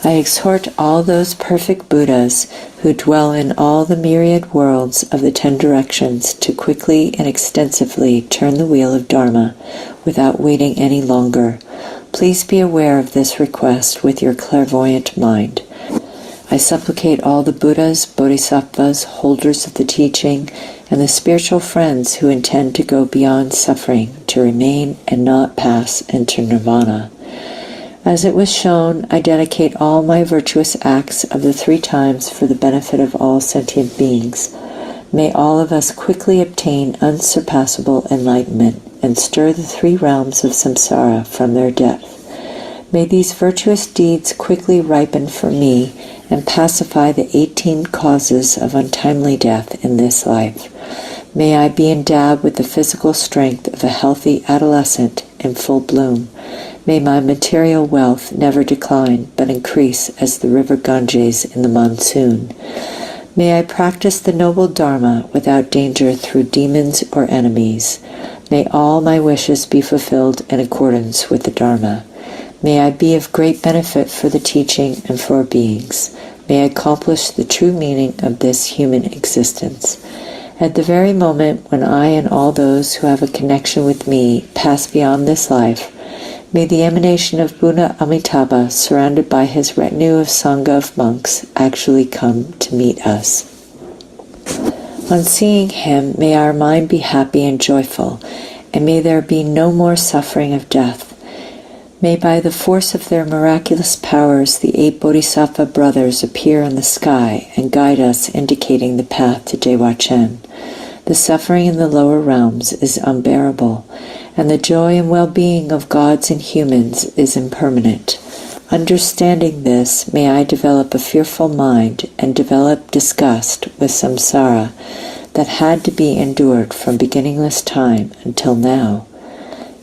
I exhort all those perfect Buddhas who dwell in all the myriad worlds of the 10 directions to quickly and extensively turn the wheel of Dharma without waiting any longer. Please be aware of this request with your clairvoyant mind. I supplicate all the Buddhas, Bodhisattvas, holders of the teaching, and the spiritual friends who intend to go beyond suffering to remain and not pass into nirvana. As it was shown, I dedicate all my virtuous acts of the 3 times for the benefit of all sentient beings. May all of us quickly obtain unsurpassable enlightenment and stir the 3 realms of samsara from their depth. May these virtuous deeds quickly ripen for me and pacify the 18 causes of untimely death in this life. May I be endowed with the physical strength of a healthy adolescent in full bloom. May my material wealth never decline, but increase as the river Ganges in the monsoon. May I practice the noble Dharma without danger through demons or enemies. May all my wishes be fulfilled in accordance with the Dharma. May I be of great benefit for the teaching and for beings. May I accomplish the true meaning of this human existence. At the very moment when I and all those who have a connection with me pass beyond this life, may the emanation of Buddha Amitabha, surrounded by his retinue of Sangha of monks, actually come to meet us. On seeing him, may our mind be happy and joyful, and may there be no more suffering of death. May by the force of their miraculous powers the 8 Bodhisattva brothers appear in the sky and guide us, indicating the path to Dewa-chen. The suffering in the lower realms is unbearable, and the joy and well-being of gods and humans is impermanent. Understanding this, may I develop a fearful mind and develop disgust with samsara that had to be endured from beginningless time until now.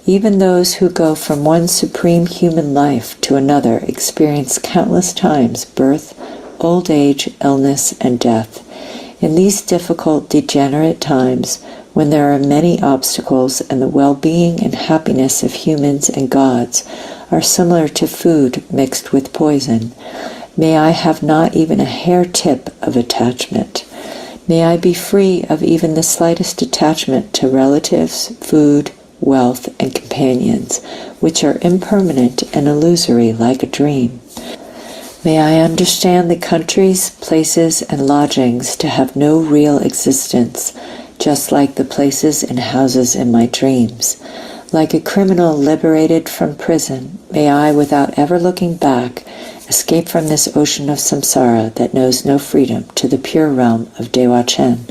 Even those who go from one supreme human life to another experience countless times birth, old age, illness, and death. In these difficult, degenerate times, when there are many obstacles and the well-being and happiness of humans and gods are similar to food mixed with poison, may I have not even a hair tip of attachment. May I be free of even the slightest attachment to relatives, food, wealth, and companions, which are impermanent and illusory like a dream. May I understand the countries, places, and lodgings to have no real existence, just like the places and houses in my dreams. Like a criminal liberated from prison, may I, without ever looking back, escape from this ocean of samsara that knows no freedom to the pure realm of Dewa-chen.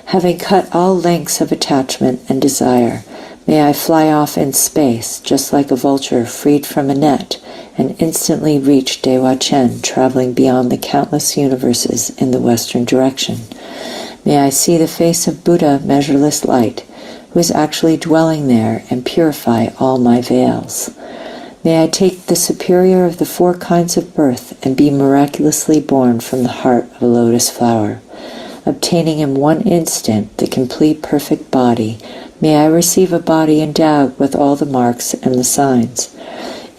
Having cut all links of attachment and desire, May I fly off in space, just like a vulture freed from a net, and instantly reach Dewa Chen, traveling beyond the countless universes in the western direction. May I see the face of Buddha, measureless light, who is actually dwelling there, and purify all my veils. May I take the superior of the 4 kinds of birth and be miraculously born from the heart of a lotus flower. Obtaining in one instant the complete perfect body, may I receive a body endowed with all the marks and the signs.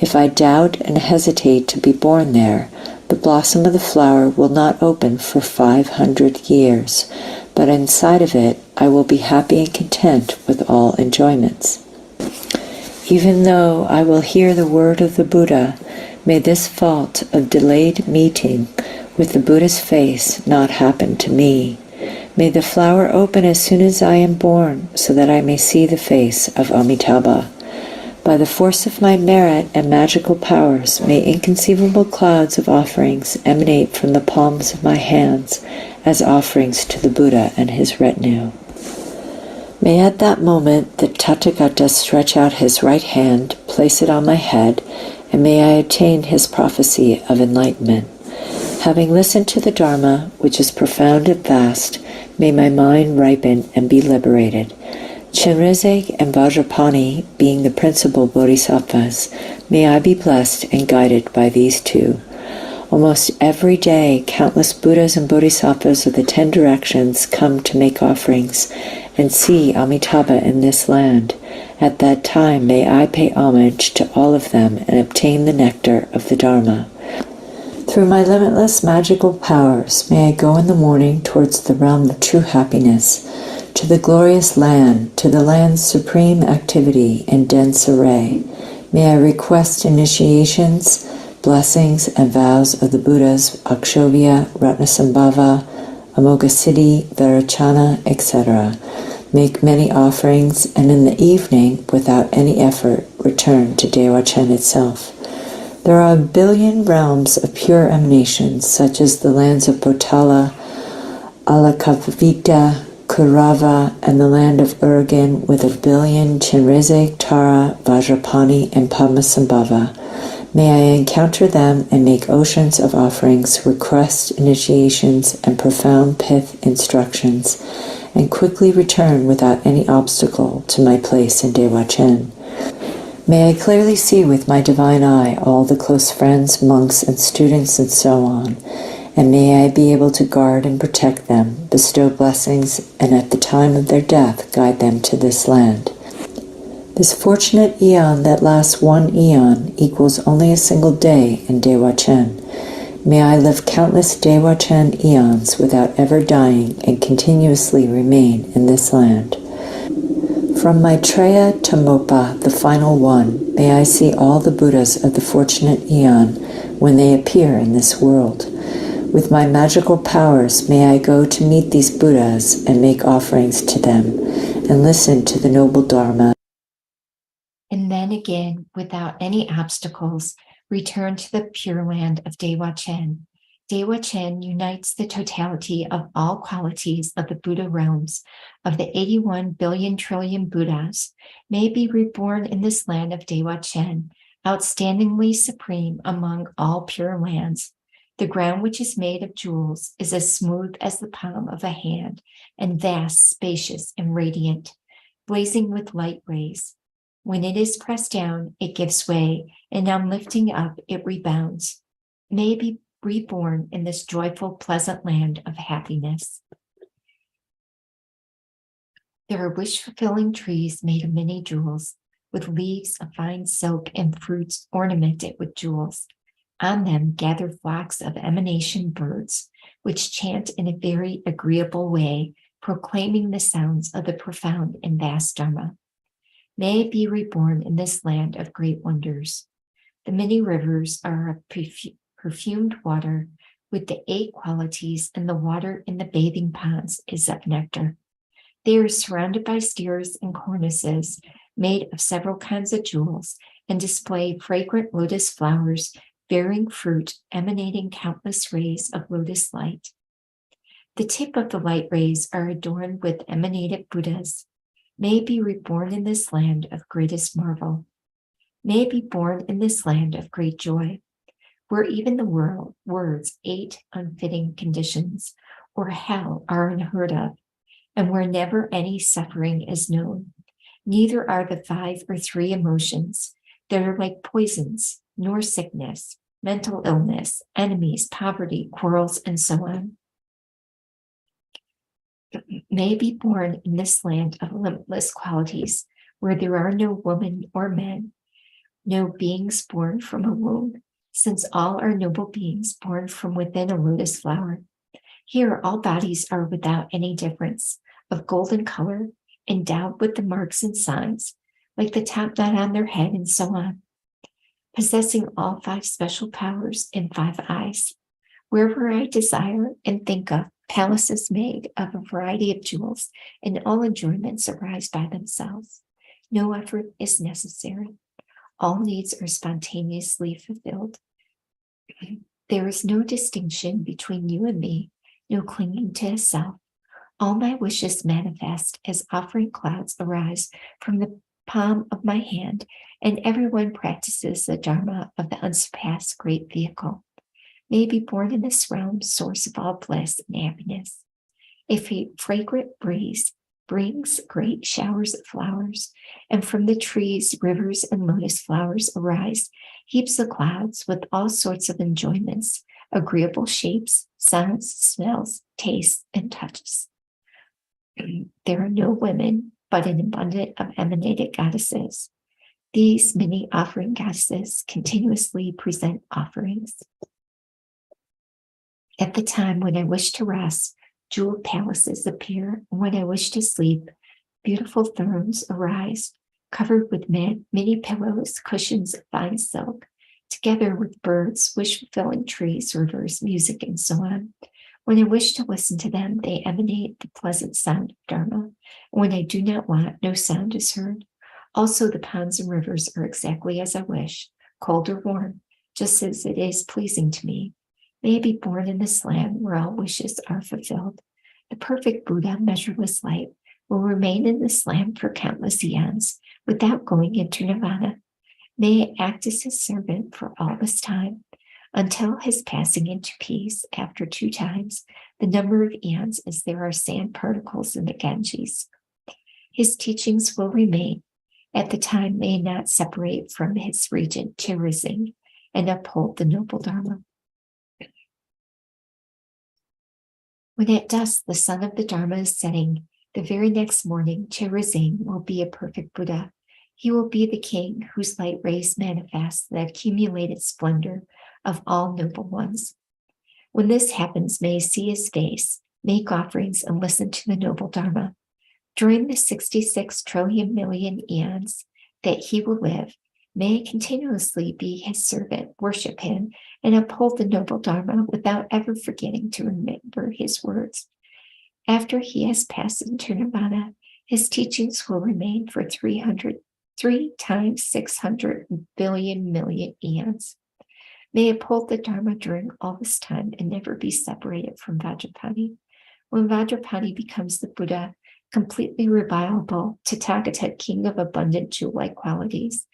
If I doubt and hesitate to be born there, the blossom of the flower will not open for 500 years, but inside of it I will be happy and content with all enjoyments. Even though I will hear the word of the Buddha, may this fault of delayed meeting with the Buddha's face not happen to me. May the flower open as soon as I am born, so that I may see the face of Amitabha. By the force of my merit and magical powers, may inconceivable clouds of offerings emanate from the palms of my hands as offerings to the Buddha and his retinue. May at that moment the Tathagata stretch out his right hand, place it on my head, and may I attain his prophecy of enlightenment. Having listened to the Dharma, which is profound and vast, may my mind ripen and be liberated. Chenrezig and Vajrapani being the principal bodhisattvas, may I be blessed and guided by these 2. Almost every day, countless Buddhas and Bodhisattvas of the 10 directions come to make offerings and see Amitabha in this land. At that time, may I pay homage to all of them and obtain the nectar of the Dharma. Through my limitless magical powers, may I go in the morning towards the realm of true happiness, to the glorious land, to the land's supreme activity and dense array. May I request initiations, blessings, and vows of the Buddhas Akshobhya, Ratnasambhava, Amoghasiddhi, Vairocana, etc. Make many offerings, and in the evening, without any effort, return to Dewa Chen itself. There are 1 billion realms of pure emanations, such as the lands of Potala, Alakavita, Kurava, and the land of Urgan, with 1 billion Chenrezig, Tara, Vajrapani, and Padmasambhava. May I encounter them and make oceans of offerings, request initiations, and profound pith instructions, and quickly return without any obstacle to my place in Dewa Chen. May I clearly see with my divine eye all the close friends, monks, and students, and so on, and may I be able to guard and protect them, bestow blessings, and at the time of their death guide them to this land. This fortunate eon that lasts 1 eon equals only a single day in Dewa Chen. May I live countless Dewa Chen eons without ever dying and continuously remain in this land. From Maitreya to Mopa, the final one, may I see all the Buddhas of the fortunate eon when they appear in this world. With my magical powers, may I go to meet these Buddhas and make offerings to them, and listen to the noble Dharma. And then again, without any obstacles, return to the Pure Land of Dewa Chen. Dewa Chen unites the totality of all qualities of the Buddha realms. Of the 81 billion trillion Buddhas, may be reborn in this land of Dewa Chen, outstandingly supreme among all pure lands. The ground, which is made of jewels, is as smooth as the palm of a hand, and vast, spacious, and radiant, blazing with light rays. When it is pressed down, it gives way, and on lifting up, it rebounds. May be reborn in this joyful, pleasant land of happiness. There are wish-fulfilling trees made of many jewels, with leaves of fine silk and fruits ornamented with jewels. On them gather flocks of emanation birds, which chant in a very agreeable way, proclaiming the sounds of the profound and vast Dharma. May it be reborn in this land of great wonders. The many rivers are of perfumed water, with the 8 qualities, and the water in the bathing ponds is of nectar. They are surrounded by stairs and cornices made of several kinds of jewels, and display fragrant lotus flowers bearing fruit, emanating countless rays of lotus light. The tip of the light rays are adorned with emanated Buddhas. may be reborn in this land of greatest marvel, may be born in this land of great joy, where even the words 8 unfitting conditions or hell are unheard of, and where never any suffering is known. Neither are the 5 or 3 emotions that are like poisons, nor sickness, mental illness, enemies, poverty, quarrels, and so on. May be born in this land of limitless qualities, where there are no women or men, no beings born from a womb, since all are noble beings born from within a lotus flower. Here all bodies are without any difference, of golden color, endowed with the marks and signs, like the top knot on their head and so on, possessing all 5 special powers and 5 eyes. Wherever I desire and think of, palaces made of a variety of jewels, and all enjoyments arise by themselves. No effort is necessary. All needs are spontaneously fulfilled. There is no distinction between you and me, no clinging to a self. All my wishes manifest as offering clouds arise from the palm of my hand, and everyone practices the Dharma of the unsurpassed great vehicle. May be born in this realm, source of all bliss and happiness. A fragrant breeze brings great showers of flowers, and from the trees, rivers, and lotus flowers arise heaps of clouds with all sorts of enjoyments, agreeable shapes, sounds, smells, tastes, and touches. There are no women, but an abundance of emanated goddesses. These many offering goddesses continuously present offerings. At the time when I wish to rest, jeweled palaces appear. When I wish to sleep, beautiful thrones arise, covered with many pillows, cushions of fine silk, together with birds, wish-fulfilling trees, rivers, music, and so on. When I wish to listen to them, they emanate the pleasant sound of Dharma. When I do not want, no sound is heard. Also, the ponds and rivers are exactly as I wish, cold or warm, just as it is pleasing to me. May I be born in this land where all wishes are fulfilled. The perfect Buddha, measureless light, will remain in this land for countless eons without going into nirvana. May I act as his servant for all this time, until his passing into peace after 2 times the number of eons as there are sand particles in the Ganges. His teachings will remain. At the time, may not separate from his regent Cherizing and uphold the noble Dharma. When at dusk the sun of the Dharma is setting, the very next morning Cherizing will be a perfect Buddha. He will be the king whose light rays manifest the accumulated splendor of all noble ones. When this happens, may I see his face, make offerings, and listen to the noble Dharma. During the 66 trillion million eons that he will live, may I continuously be his servant, worship him, and uphold the noble Dharma without ever forgetting to remember his words. After he has passed into nirvana, his teachings will remain for 3 times 600 billion million eons. May I uphold the Dharma during all this time and never be separated from Vajrapani. When Vajrapani becomes the Buddha, completely reviable, Tathagata, king of abundant jewel-like qualities,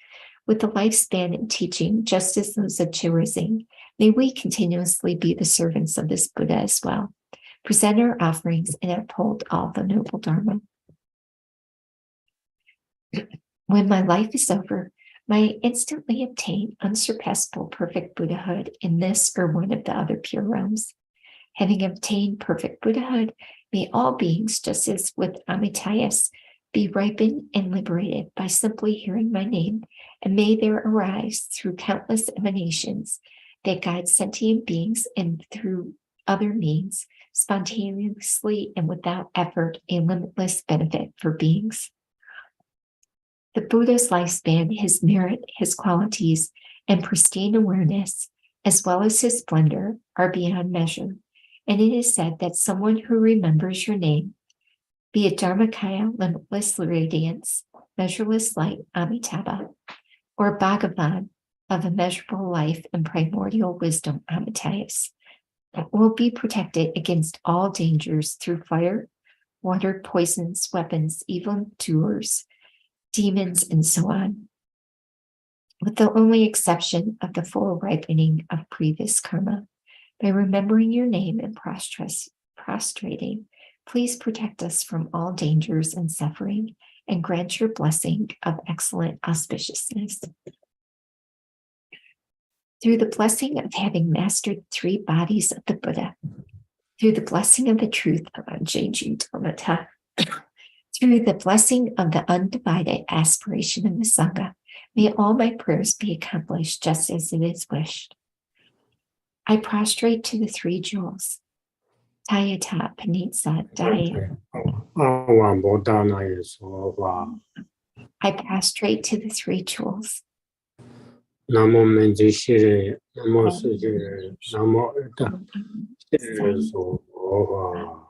with the lifespan and teaching just as those of Cherizing, may we continuously be the servants of this Buddha as well, present our offerings, and uphold all the noble Dharma. When my life is over, may I instantly obtain unsurpassable perfect Buddhahood in this or one of the other pure realms. Having obtained perfect Buddhahood, may all beings, just as with Amitayus, be ripened and liberated by simply hearing my name, and may there arise through countless emanations that guide sentient beings and through other means, spontaneously and without effort, a limitless benefit for beings. The Buddha's lifespan, his merit, his qualities, and pristine awareness, as well as his splendor, are beyond measure. And it is said that someone who remembers your name, be it Dharmakaya, limitless radiance, measureless light, Amitabha, or Bhagavan, of immeasurable life and primordial wisdom, Amitayus, will be protected against all dangers through fire, water, poisons, weapons, evil doers, demons, and so on, with the only exception of the full ripening of previous karma. By remembering your name and prostrating, please protect us from all dangers and suffering, and grant your blessing of excellent auspiciousness. Through the blessing of having mastered 3 bodies of the Buddha, through the blessing of the truth of unchanging Dharmata, through the blessing of the undivided aspiration of the Sangha, may all my prayers be accomplished just as it is wished. I prostrate to the 3 jewels, Tayata, Panitsa, Daya. I prostrate to the 3 jewels. Namo Menji Shire, Namo Sujire, Namo Ita, Shire Soha.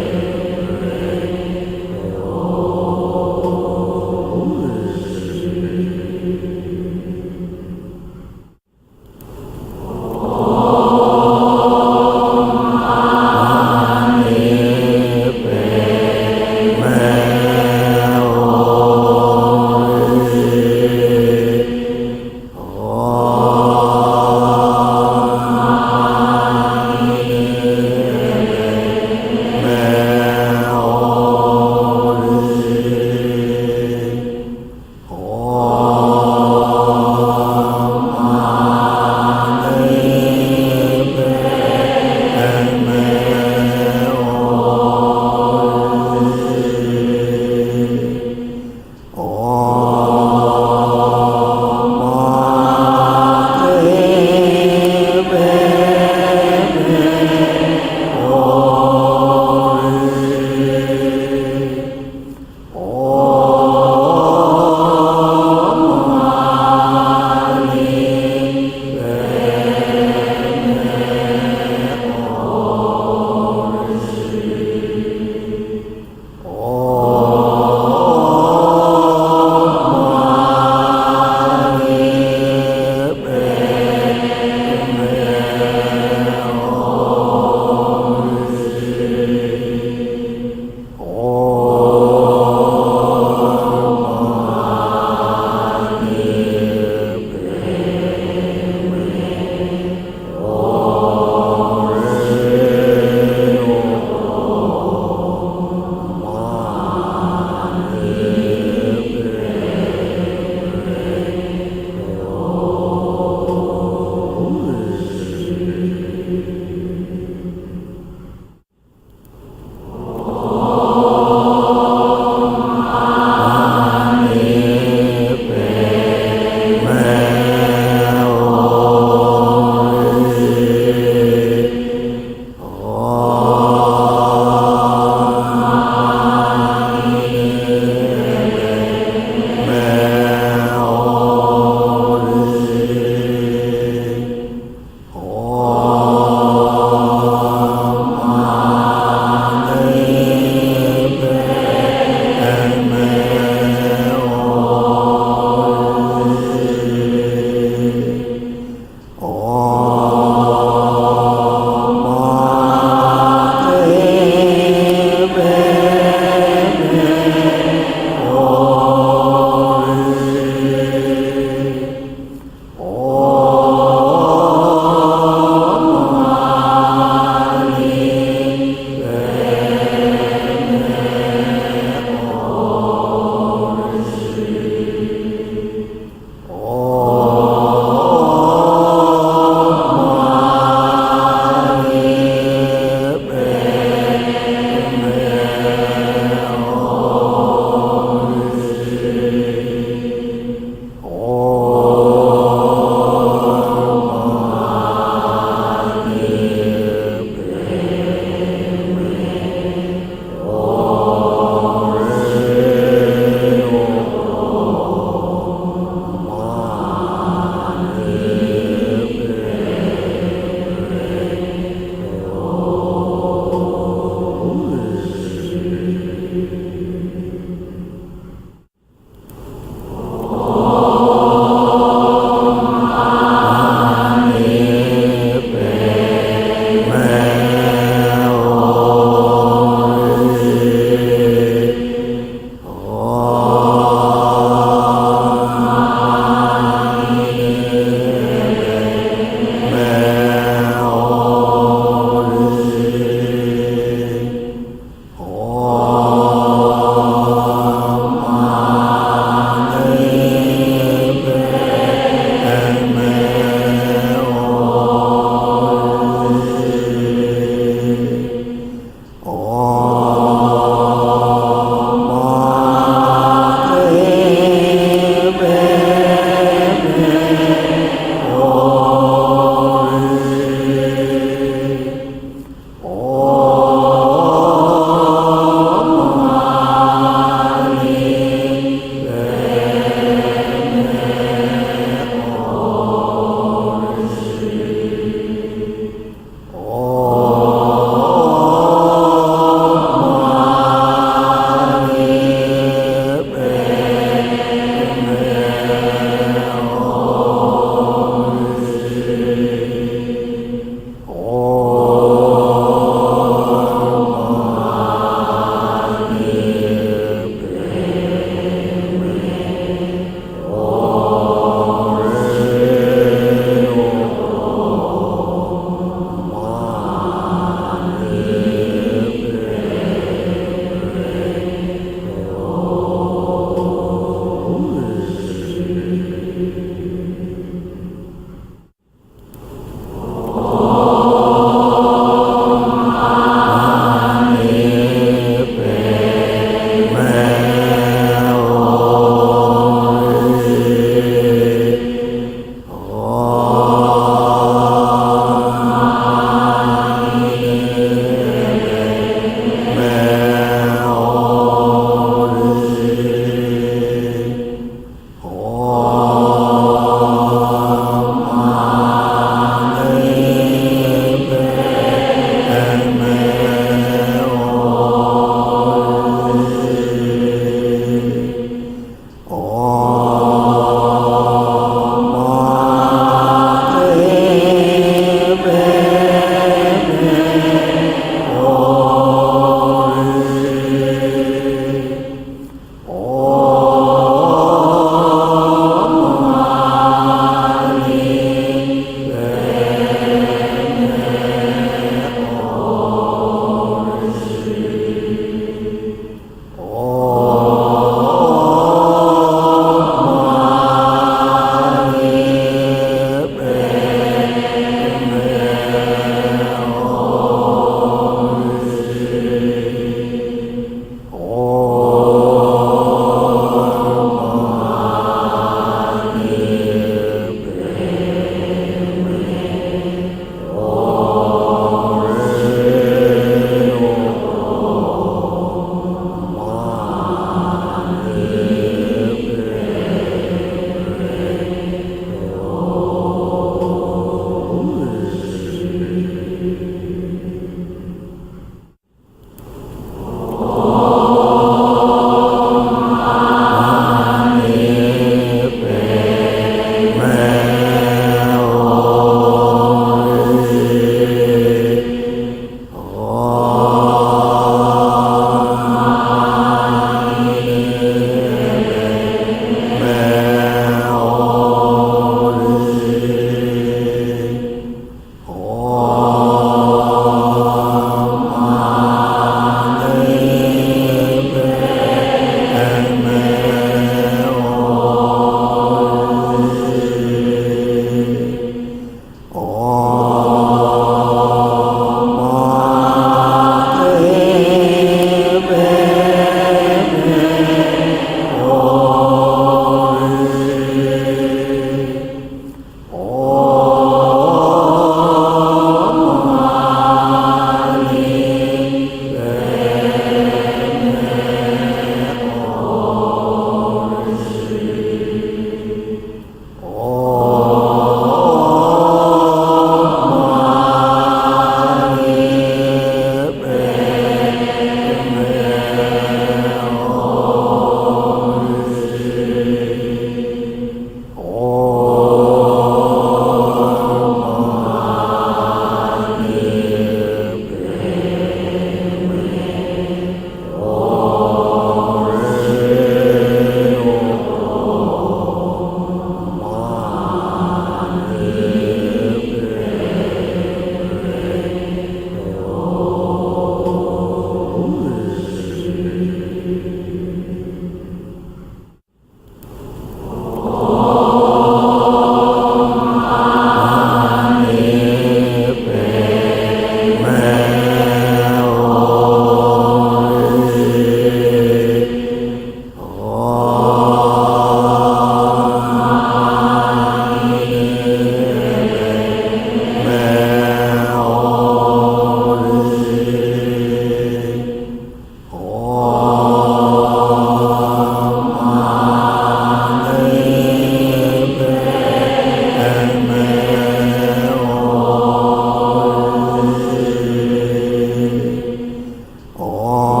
Om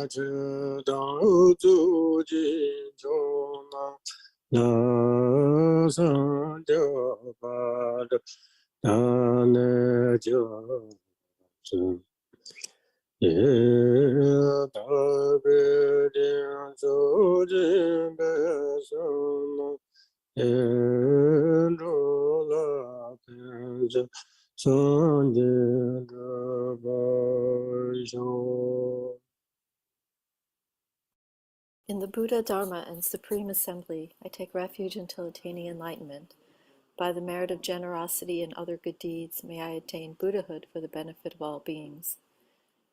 知道自己就能上就把这大内就是也大别定走进北上了，也住了平着上进的白修。 In the Buddha, Dharma, and Supreme Assembly, I take refuge until attaining enlightenment. By the merit of generosity and other good deeds, may I attain Buddhahood for the benefit of all beings.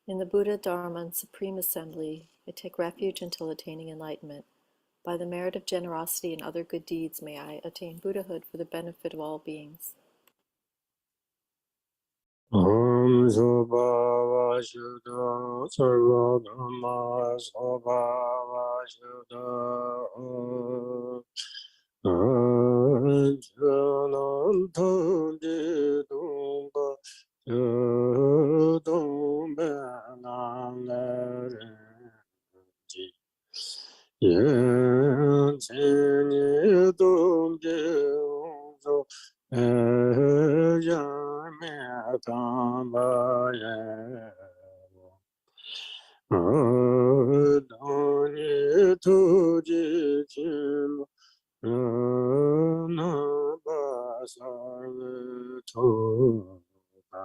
In the Buddha, Dharma, and Supreme Assembly, I take refuge until attaining enlightenment. By the merit of generosity and other good deeds, may I attain Buddhahood for the benefit of all beings. Om Sobhava Shuddha Sarva Dhamma Sobhava Shuddha Om Janam Thandi Dumba Dumba Nalarenji Yen Chini Dumji Umso Yame Tambaye Doni Tuji Kim Nabasar Toba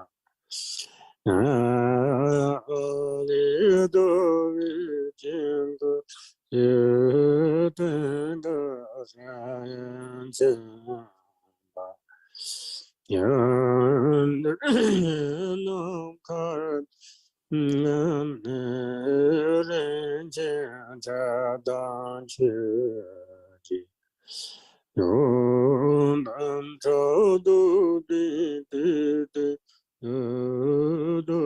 Ali Dovi Jingu Yedenda Sayan Zimba Yan Nam Kar Nam Ren Chen Cha Dan Chi Yom Nam Chao Du Di Di Di Du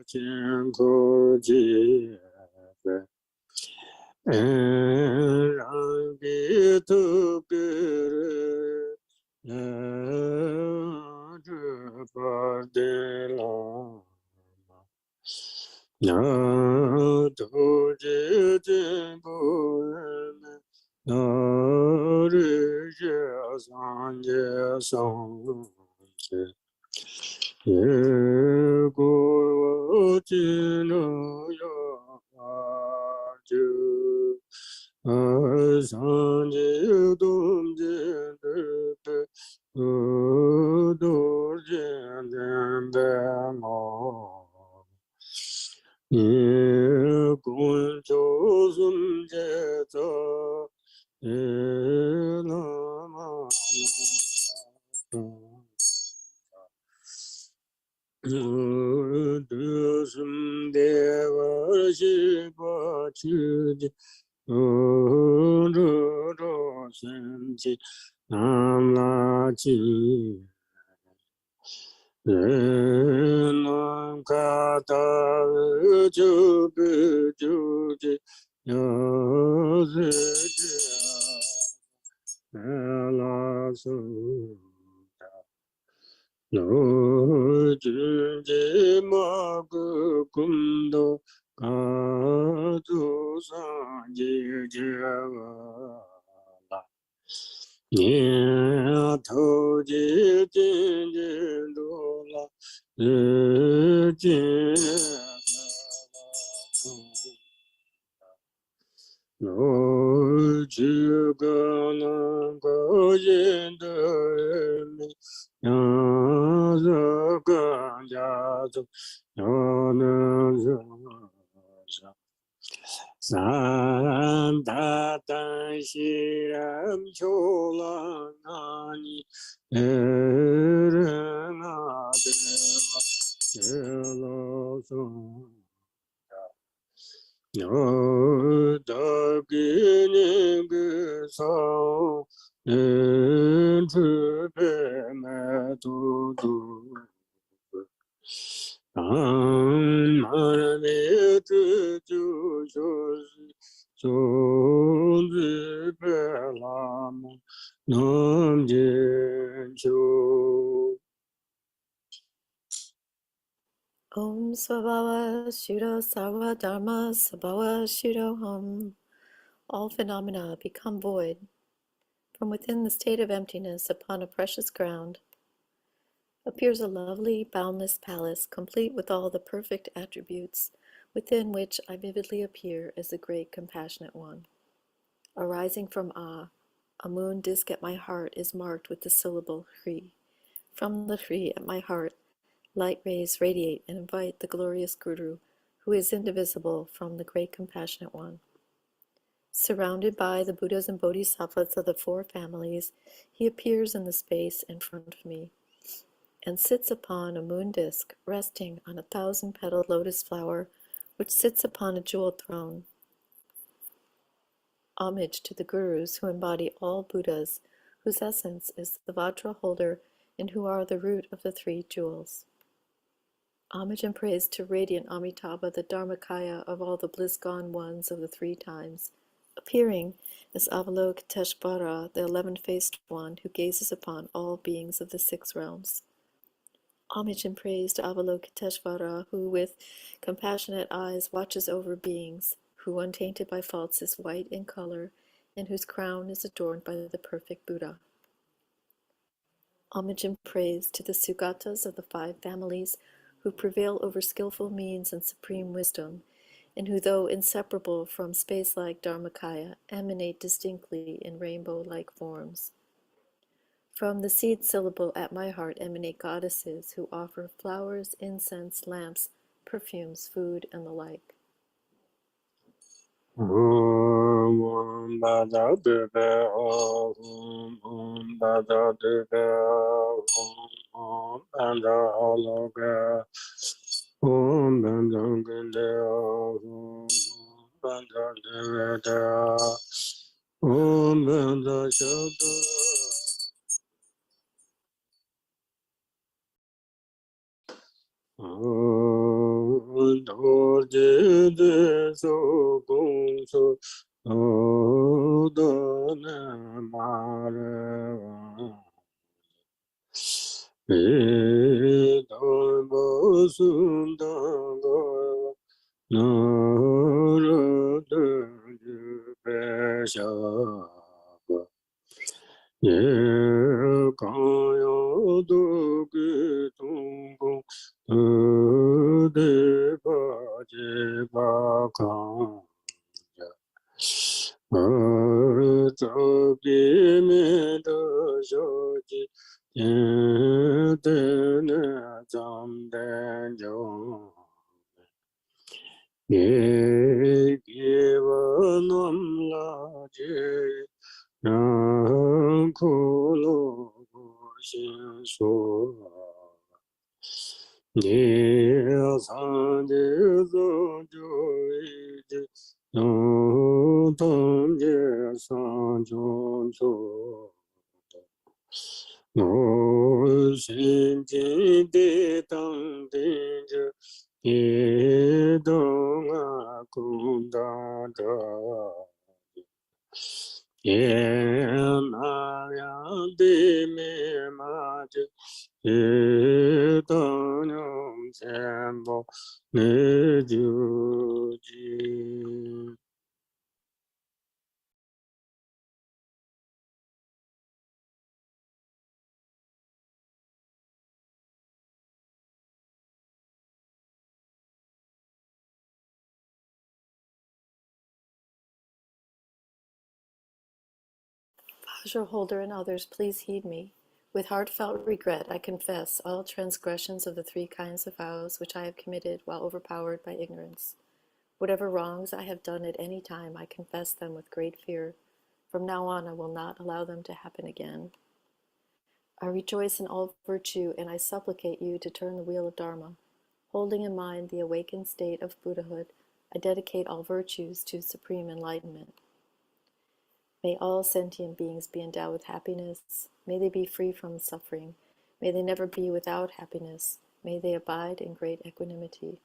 Chen Ko Ji Rang Bi Tu Bi Na tu ji jin bu na ri ye san ye song ji ye gu ji no yo ju san ji dum ji de do ji de mo Ni kun cho sum je cho na ma du sum de wa shi pa chu ji ro ro sen ji nam la chi Nam kata ju bu ju ji yo zi la su lo ju ji ma gu kum do ka tu san ji ji la Nian tou ji jin jin du la jin lo ji ge nan ge yin de mi yang ze ge jia zu yao ne zhe sha San da dan xi ren qiu la na ni ren a de wa ye lo song yo da ge ni ge sao zhi pe me du du me zhi ju xiu zhi pe la mu nam jian qiu Om Svabhava Shuddha Sarva Dharma Sabhava Shuddho Hum. All phenomena become void. From within the state of emptiness upon a precious ground appears a lovely, boundless palace, complete with all the perfect attributes, within which I vividly appear as the great compassionate one. Arising from A moon disk at my heart is marked with the syllable Hri. From the Hri at my heart, light rays radiate and invite the glorious Guru, who is indivisible, from the great compassionate one. Surrounded by the Buddhas and Bodhisattvas of the four families, he appears in the space in front of me and sits upon a moon disk, resting on a 1,000-petaled lotus flower, which sits upon a jeweled throne. Homage to the Gurus who embody all Buddhas, whose essence is the Vajra holder and who are the root of the three jewels. Homage and praise to radiant Amitabha, the Dharmakaya of all the bliss-gone ones of the three times, appearing as Avalokiteshvara, the 11-faced one who gazes upon all beings of the 6 realms. Homage and praise to Avalokiteshvara, who with compassionate eyes watches over beings, who untainted by faults is white in color, and whose crown is adorned by the perfect Buddha. Homage and praise to the Sugatas of the 5 families, who prevail over skillful means and supreme wisdom, and who, though inseparable from space-like Dharmakaya, emanate distinctly in rainbow-like forms. From the seed syllable at my heart emanate goddesses who offer flowers, incense, lamps, perfumes, food, and the like. Om Bada Debe Om Bada Debe Om Bada Hologa Om Bada Gende Om Bada Debe Om Bada Shabda Dorje de so gong so do na ma re e do bo sun da go no ro de ju pe sha ba ye kan yo do ge tong gong de ba je ba kan ja zo bi me de jo ji de ne zam de jo ye ge wa nam la je ran ko lo xin so ye san de zo jo de no ton ye san jo jo no xin ji de tang de je ye dong a kun da da ye na ya de me ma je ye dong nyong chen bo ne ju ji. Vajra holder and others, please heed me. With heartfelt regret, I confess all transgressions of the 3 kinds of vows which I have committed while overpowered by ignorance. Whatever wrongs I have done at any time, I confess them with great fear. From now on, I will not allow them to happen again. I rejoice in all virtue, and I supplicate you to turn the wheel of Dharma. Holding in mind the awakened state of Buddhahood, I dedicate all virtues to supreme enlightenment. May all sentient beings be endowed with happiness. May they be free from suffering. May they never be without happiness. May they abide in great equanimity.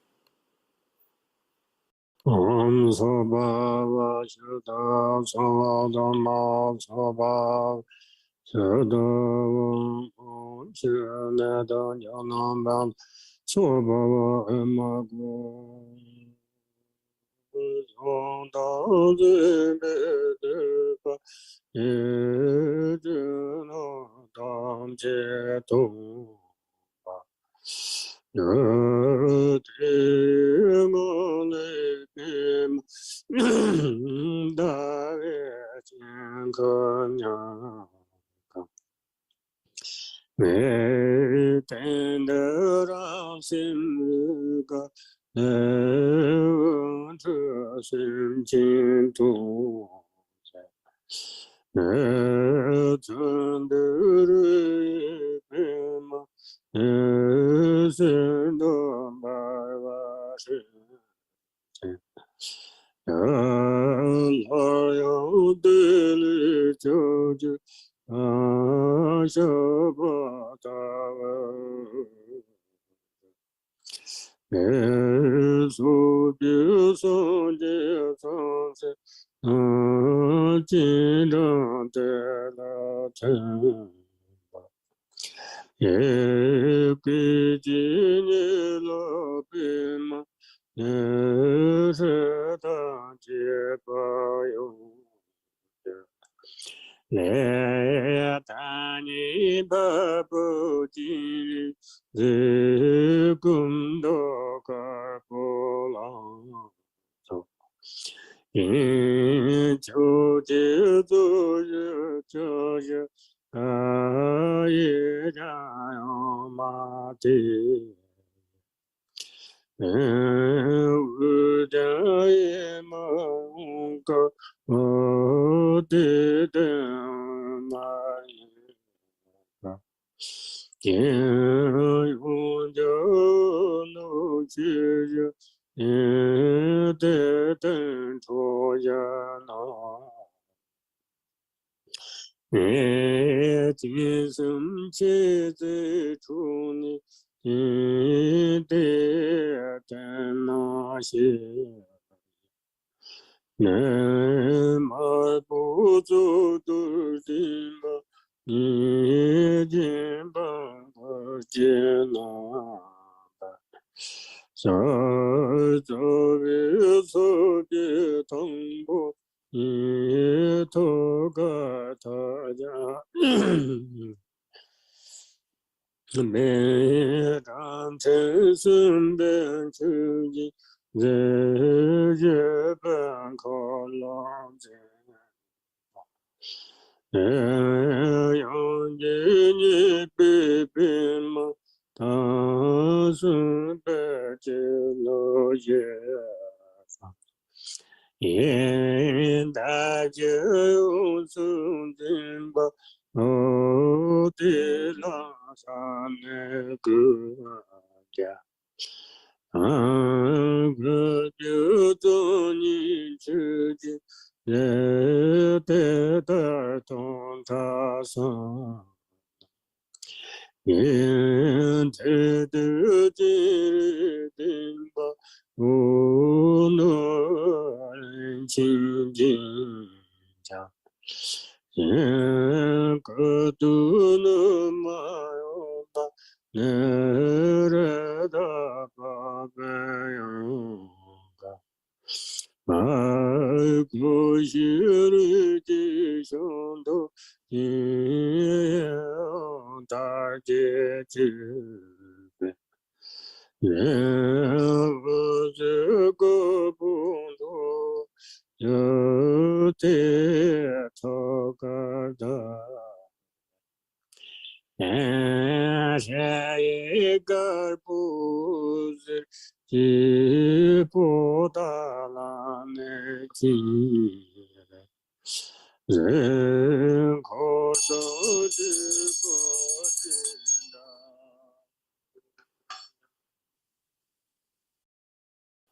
Om Soba Vashuddha Soba Dhamma Soba Shuddha Om Shunada Yanam so baba emago on the bed no dam je to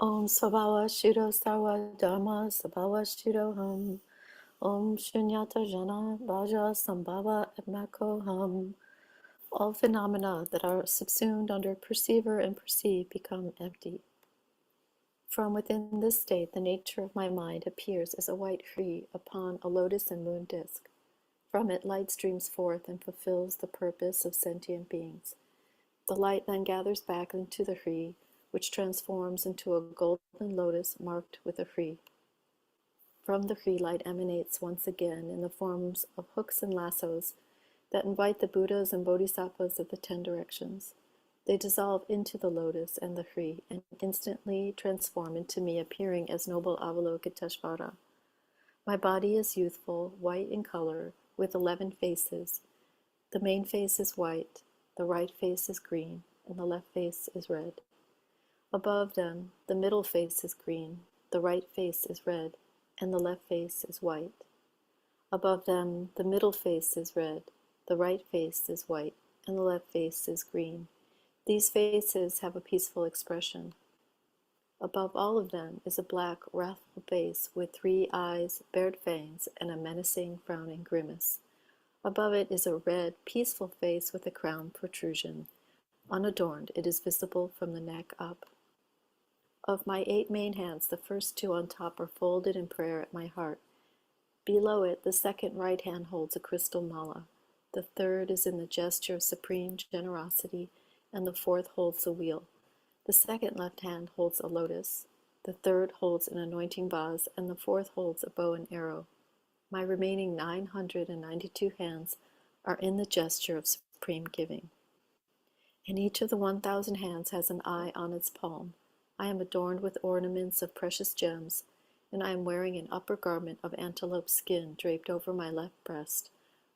Om Sabhava Shiro Sarva Dharma Sabhava Shiro Hum. Om Shunyata Jana Vaja Sambhava Atmako Hum. All phenomena that are subsumed under perceiver and perceive become empty. From within this state, the nature of my mind appears as a white tree upon a lotus and moon disk. From it, light streams forth and fulfills the purpose of sentient beings. The light then gathers back into the Hri, which transforms into a golden lotus marked with a Hri. From the Hri, light emanates once again in the forms of hooks and lassos that invite the Buddhas and Bodhisattvas of the 10 directions. They dissolve into the lotus and the Hri and instantly transform into me, appearing as noble Avalokiteshvara. My body is youthful, white in color, with 11 faces. The main face is white, the right face is green, and the left face is red. Above them, the middle face is green, the right face is red, and the left face is white. Above them, the middle face is red, the right face is white, and the left face is green. These faces have a peaceful expression. Above all of them is a black, wrathful face with 3 eyes, bared fangs, and a menacing, frowning grimace. Above it is a red, peaceful face with a crown protrusion. Unadorned, it is visible from the neck up. Of my 8 main hands, the first 2 on top are folded in prayer at my heart. Below it, the second right hand holds a crystal mala. The third is in the gesture of supreme generosity, and the fourth holds a wheel. The second left hand holds a lotus. The third holds an anointing vase, and the fourth holds a bow and arrow. My remaining 992 hands are in the gesture of supreme giving. And each of the 1,000 hands has an eye on its palm. I am adorned with ornaments of precious gems, and I am wearing an upper garment of antelope skin draped over my left breast.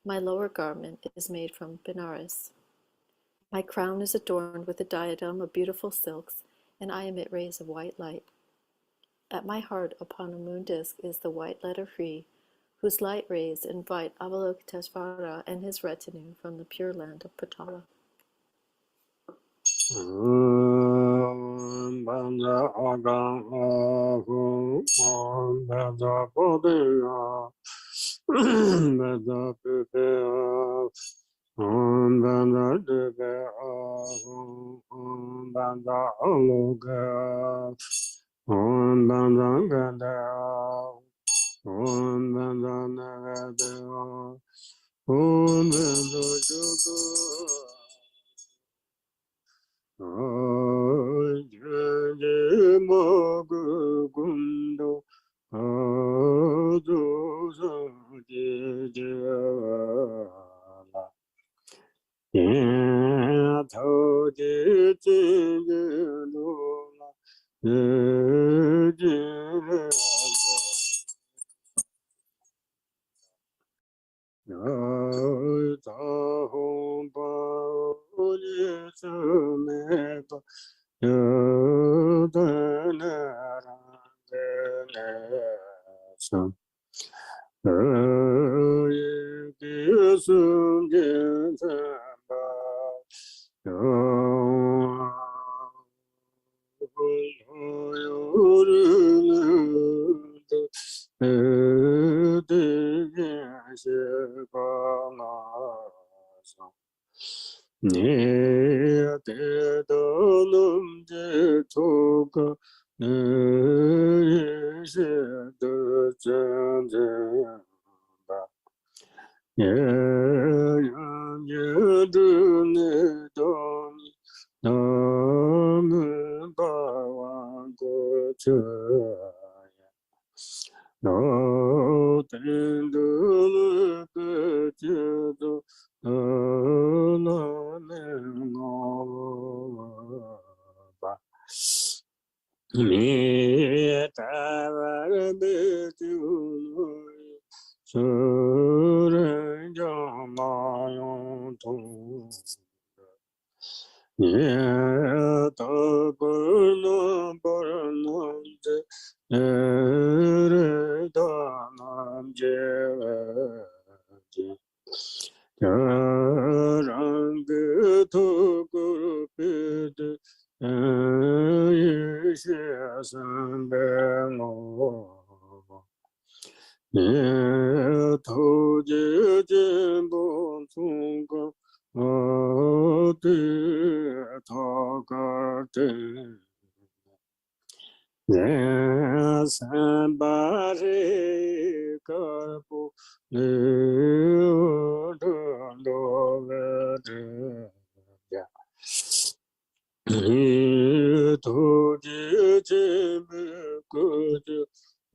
My lower garment is made from Benares. My crown is adorned with a diadem of beautiful silks, and I emit rays of white light. At my heart, upon a moon disk, is the white letter Hri, whose light rays invite Avalokiteshvara and his retinue from the pure land of Patala.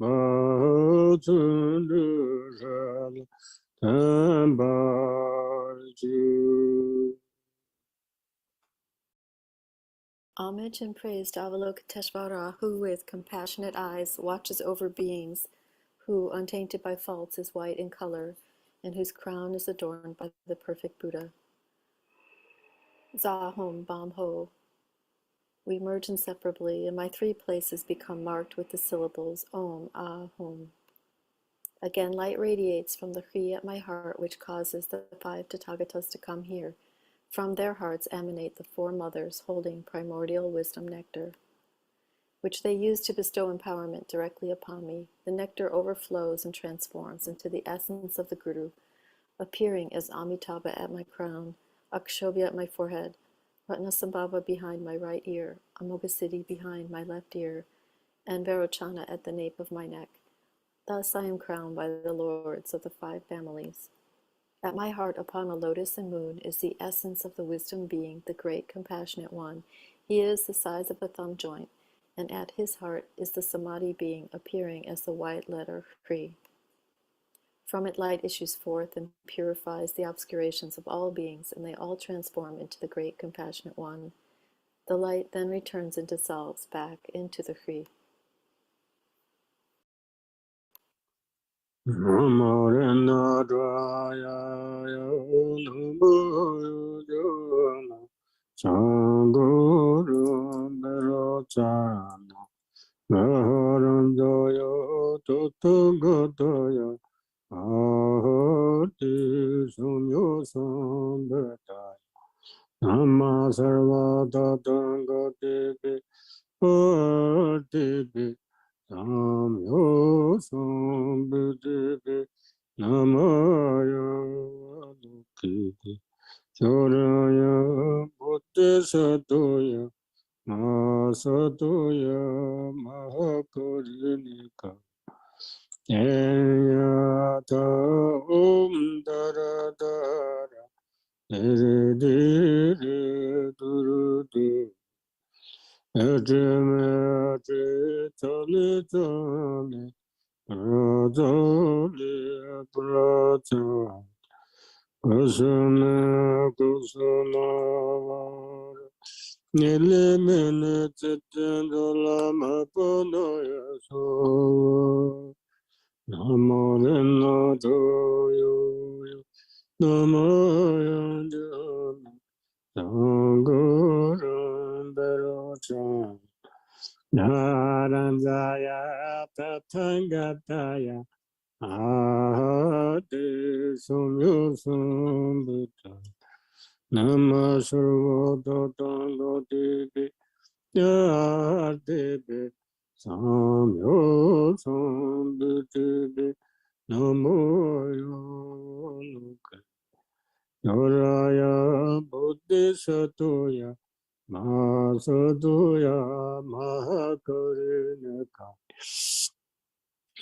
Homage and praise to Avalokiteshvara, who with compassionate eyes watches over beings, who, untainted by faults, is white in color, and whose crown is adorned by the perfect Buddha. Zahom Bam Ho. We merge inseparably, and my three places become marked with the syllables Om, Ah, Hom. Again, light radiates from the Hri at my heart, which causes the 5 Tathagatas to come here. From their hearts emanate the 4 mothers holding primordial wisdom nectar, which they use to bestow empowerment directly upon me. The nectar overflows and transforms into the essence of the Guru, appearing as Amitabha at my crown, Akshobhya at my forehead, Ratnasambhava behind my right ear, Amoghasiddhi behind my left ear, and Varochana at the nape of my neck. Thus I am crowned by the lords of the 5 families. At my heart upon a lotus and moon is the essence of the wisdom being, the great compassionate one. He is the size of a thumb joint, and at his heart is the samadhi being appearing as the white letter Hri. From it light issues forth and purifies the obscurations of all beings, and they all transform into the great compassionate one. The light then returns and dissolves back into the Hri. Choraya Bodhisattva Masatoya Mahakarinika Yata Om Dara Dara Dere Dere Duru Duru Ejime Tali Tali Pratali Pratali Kusuma Kusuma Nilimene Lama Bu Nima Namo Nina Doyo Namo Yandana Sanguram Berochan Naranjaya Tathangataya Adi Sumyo Sambhita Nama Sarvata Tango Devi Yadevi Samyo Sambhiti Namo Yonuka Yoraya Bodhisattoya Masadoya Mahakarinika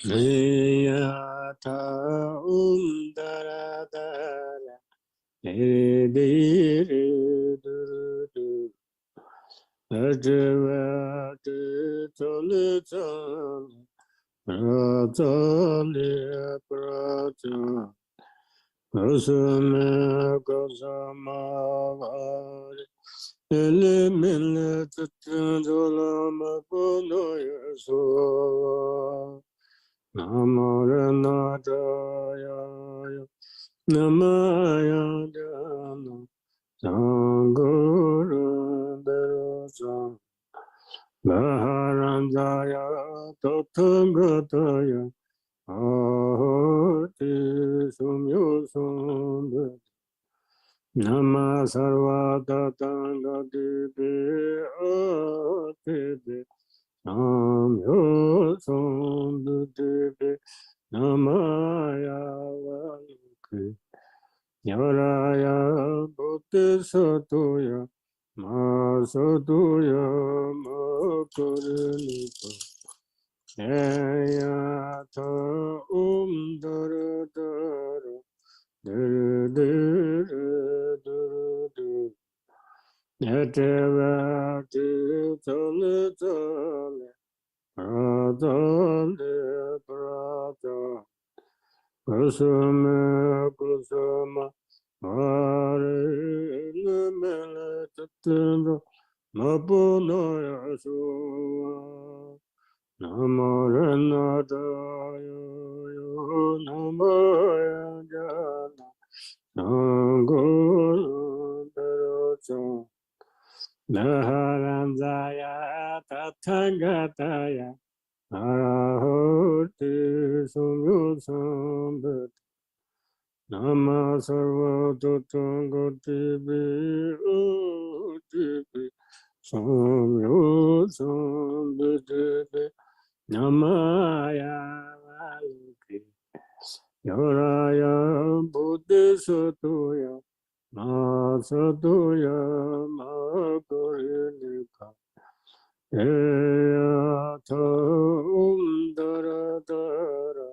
Niyata Undara Dara Diri Diri Duru Duru Ajivati Tali Tali Pratali Pratali Kusame Kusamavali Ilimile Lama Bu Nima Namorana Jaya Namaya Jana Sanguru Derosa Maharanjaya Tathangataya Ahati Sumyo Sambhita Nama Sarvata Tangatiti Atiti Samyo Sambhiti Namaya Valki Yaraya Bodhisattva Masadoya Makarinika Yata Dara Dara Dere Dere Duru Duru Yatevati Tali Tali Pratali Kusuma kusuma Mare Mele Tatendo Mabuno Yasua Namorena Dayo Namaya Jana Nangolo Perocho Naharanzaya Tathagataya Arahoti Sumyusambet Nama Sarva Tatangatibi Utibi Sumyusambetibi Namaya Valuki Yoraya Buddhisatuya Masatuya Makurinika Eyatam Dara Dara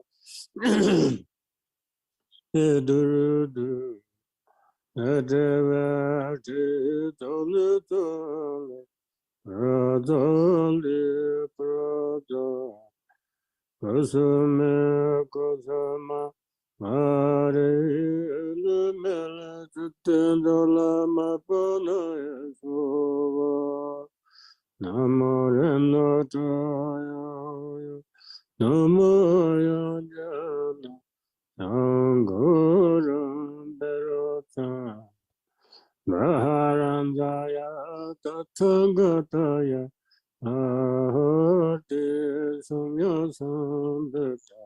Edurudu Edevati Tole Tole Radali Prada Kusume Kusama Mare Lumele Tutendola Mapana Yesova Namorena Taya Namaya Jana Nangoram Berota Maharandaya Tathagataya Ahati Sumya Sambeta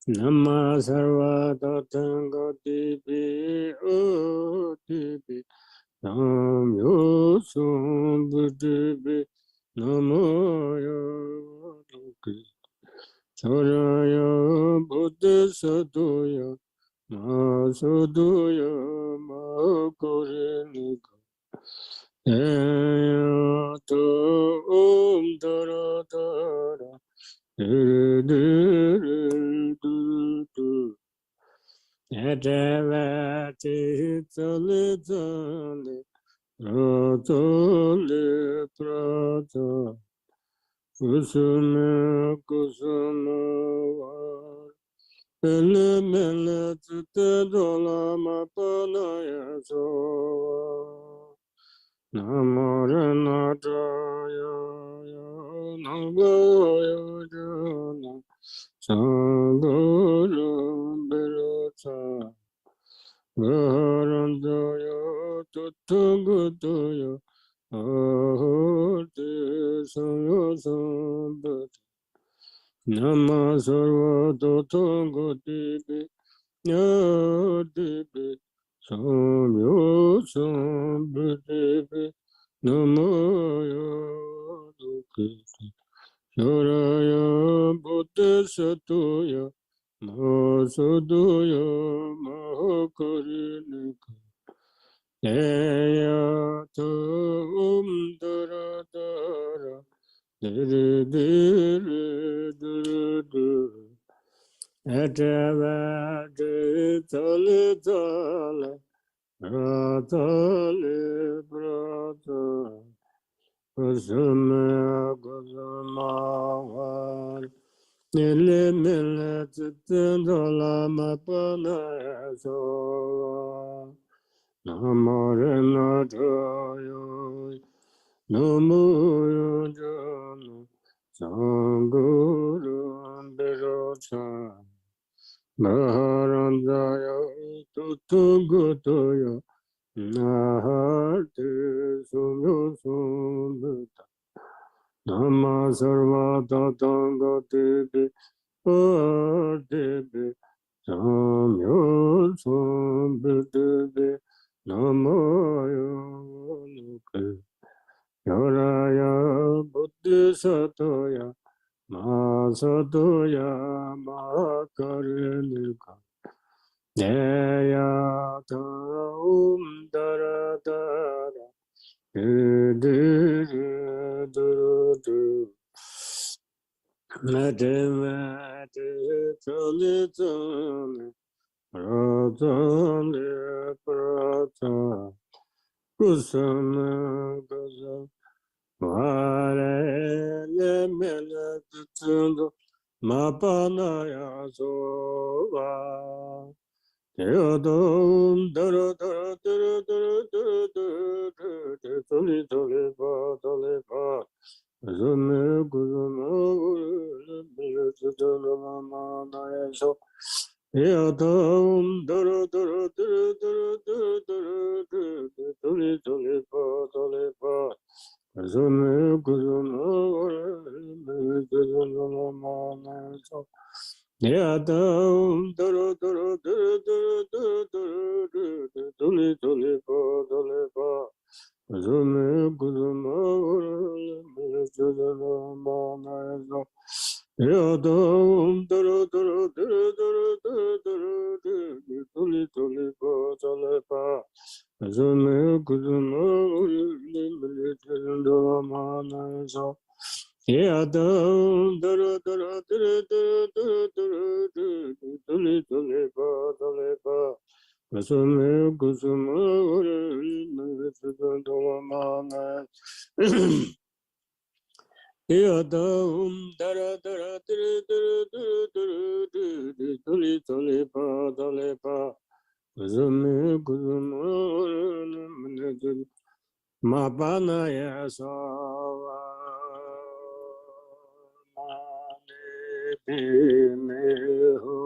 Nama Sarva Tatangatipi Utipi Namyo Sambetipi Namaya Loki Charaya Buddhisatuya Masuduya Makurinika Eyato Dara Dara Diri Diri Diri Diri Edevati Tali Tali Ratali Prata Kusuma Kusuma Mele Mele Titedola Mapana Yasova Namorena Daya Nangaya Jana Sangoro Berata Varandaya Tathagatoya Ahati Samya Sambata Nama Sarva Tathagatipi Yadipi Samya Sambatipi Namaya Dukiti Yoraya Bodhisatuya Masuduya Mahakarinika Eyato Dara Dara Diri Diri Diri Diri Etevati Tali Tali Ratali Prata Kusuma Kusuma Nili Mili Titendola Mapana Yasova Namorena Tayo Namoya Jana Sanguru Berota Maharandaya Tathagatoya Nahati Sumya Sambeta Nama Sarva Tathagatipi Utipi Samya Sambetipi Namaya Loki Yoraya Buddhisatoya Masatoya Makarinika Deyata Dara Dara Diri Diri Nadevati Tali Tali Ratali Prata Kusama Kusama Mare Mele Tutundo Mapanaya Sova Theodom Dara Dara Dara Dara Dara Dara Toli Toli Pa Toli Pa Zume Guzuma Militama Naya So Theodom Dara Dara Dara Dara Dara Dara Toli Toli Pa Toli Pa Zume Guzuma Militama Naya So Yadam dara dara dara dara dara dara doli doli pa doli pa zume guzuma jazana manazo Yadam dara dara dara dara dara dara doli doli pa doli pa zume guzuma jazana manazo Yadam dara dara dara dara dara dara doli doli pa doli pa Kusuma kusuma mana Yadam dara dara dara dara dara dara doli doli pa doli pa Kusuma kusuma Mabana yasawa Meho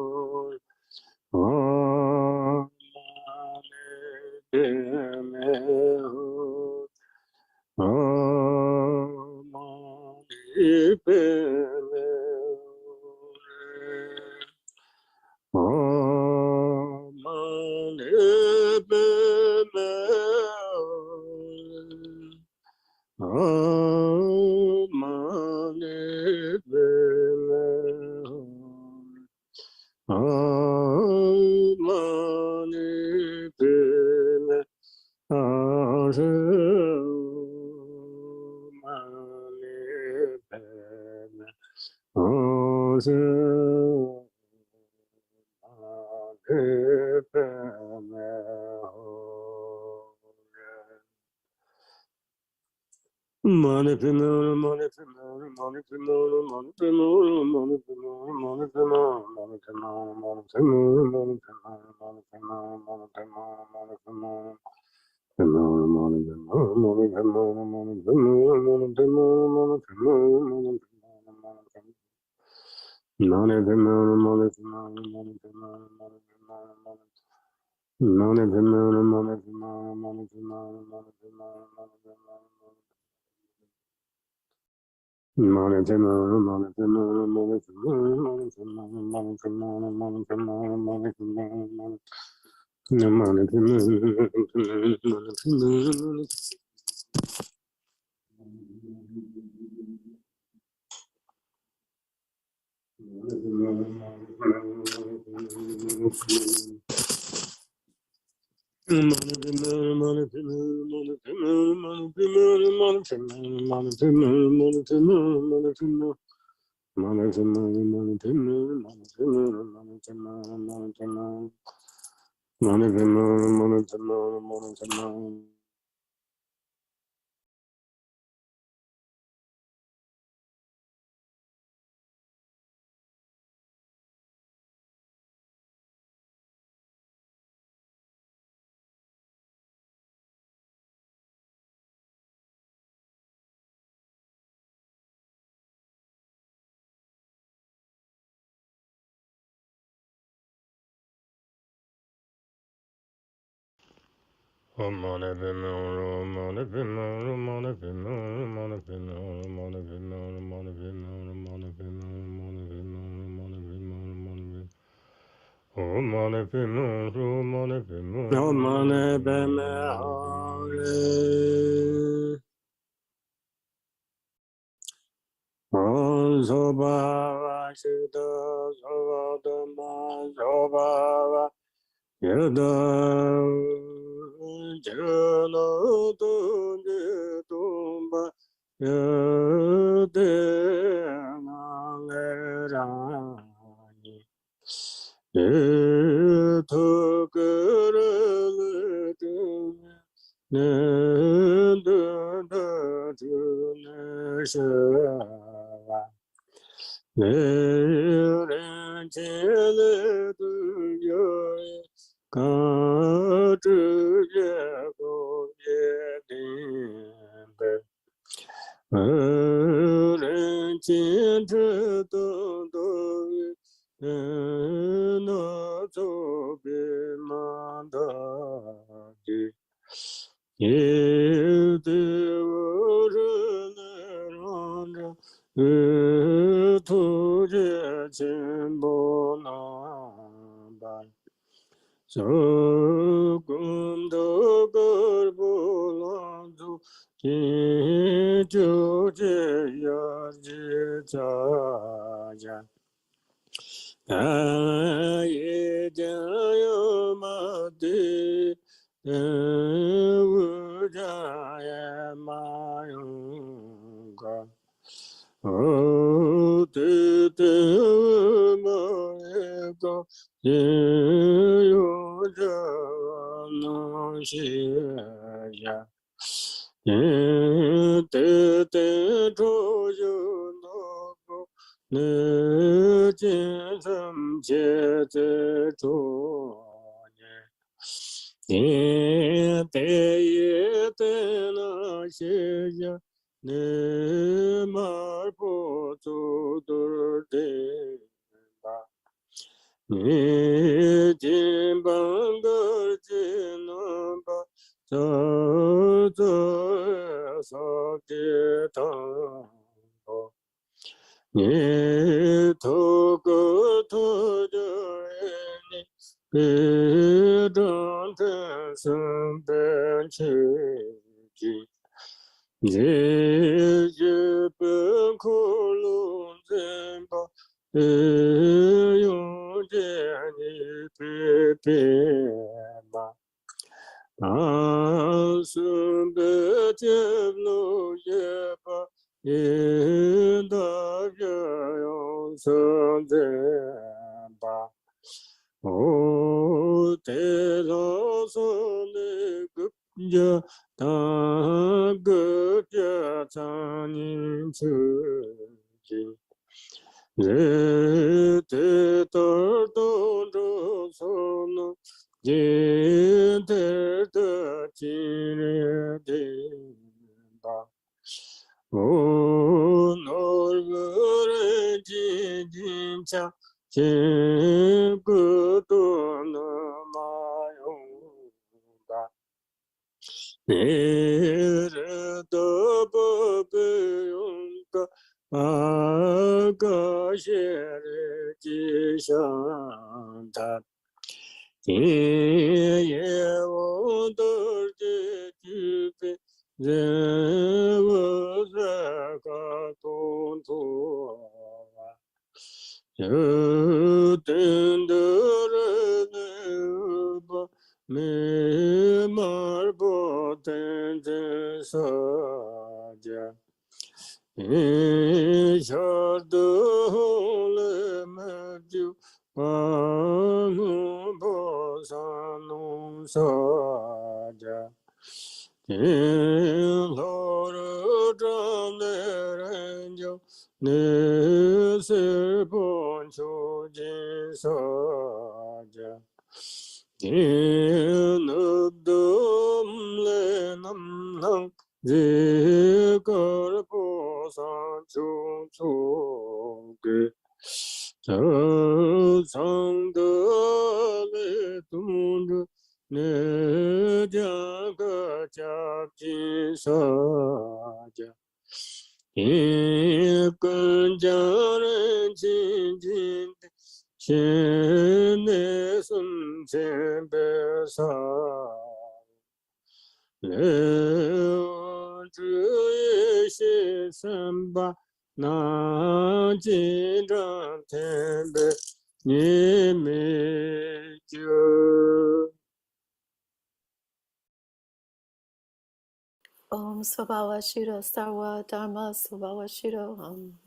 Om Svabhava Shuddha Sarva Dharma Svabhava Shuddha Om.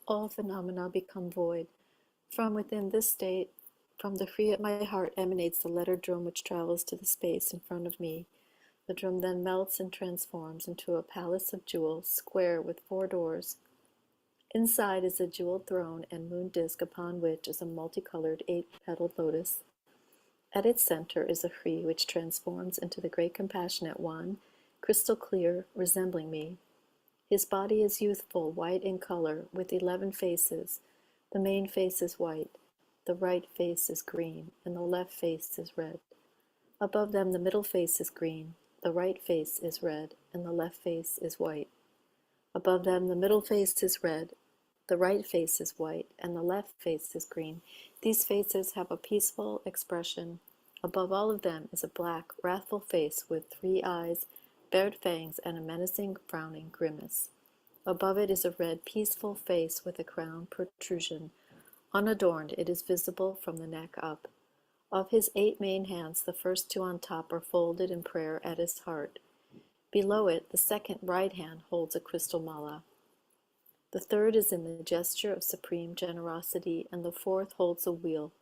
All phenomena become void. From within this state, from the free at my heart emanates the letter drum which travels to the space in front of me. The drum then melts and transforms into a palace of jewels, square with 4 doors. Inside is a jeweled throne and moon disk upon which is a multicolored 8-petaled lotus. At its center is a Hri which transforms into the Great Compassionate One, crystal clear, resembling me. His body is youthful, white in color, with 11 faces. The main face is white, the right face is green, and the left face is red. Above them the middle face is green, the right face is red, and the left face is white. Above them the middle face is red, the right face is white, and the left face is green. These faces have a peaceful expression. Above all of them is a black, wrathful face with 3 eyes, bared fangs, and a menacing, frowning grimace. Above it is a red, peaceful face with a crown protrusion. Unadorned, it is visible from the neck up. Of his 8 main hands, the first 2 on top are folded in prayer at his heart. Below it, the second right hand holds a crystal mala. The third is in the gesture of supreme generosity, and the fourth holds a wheel.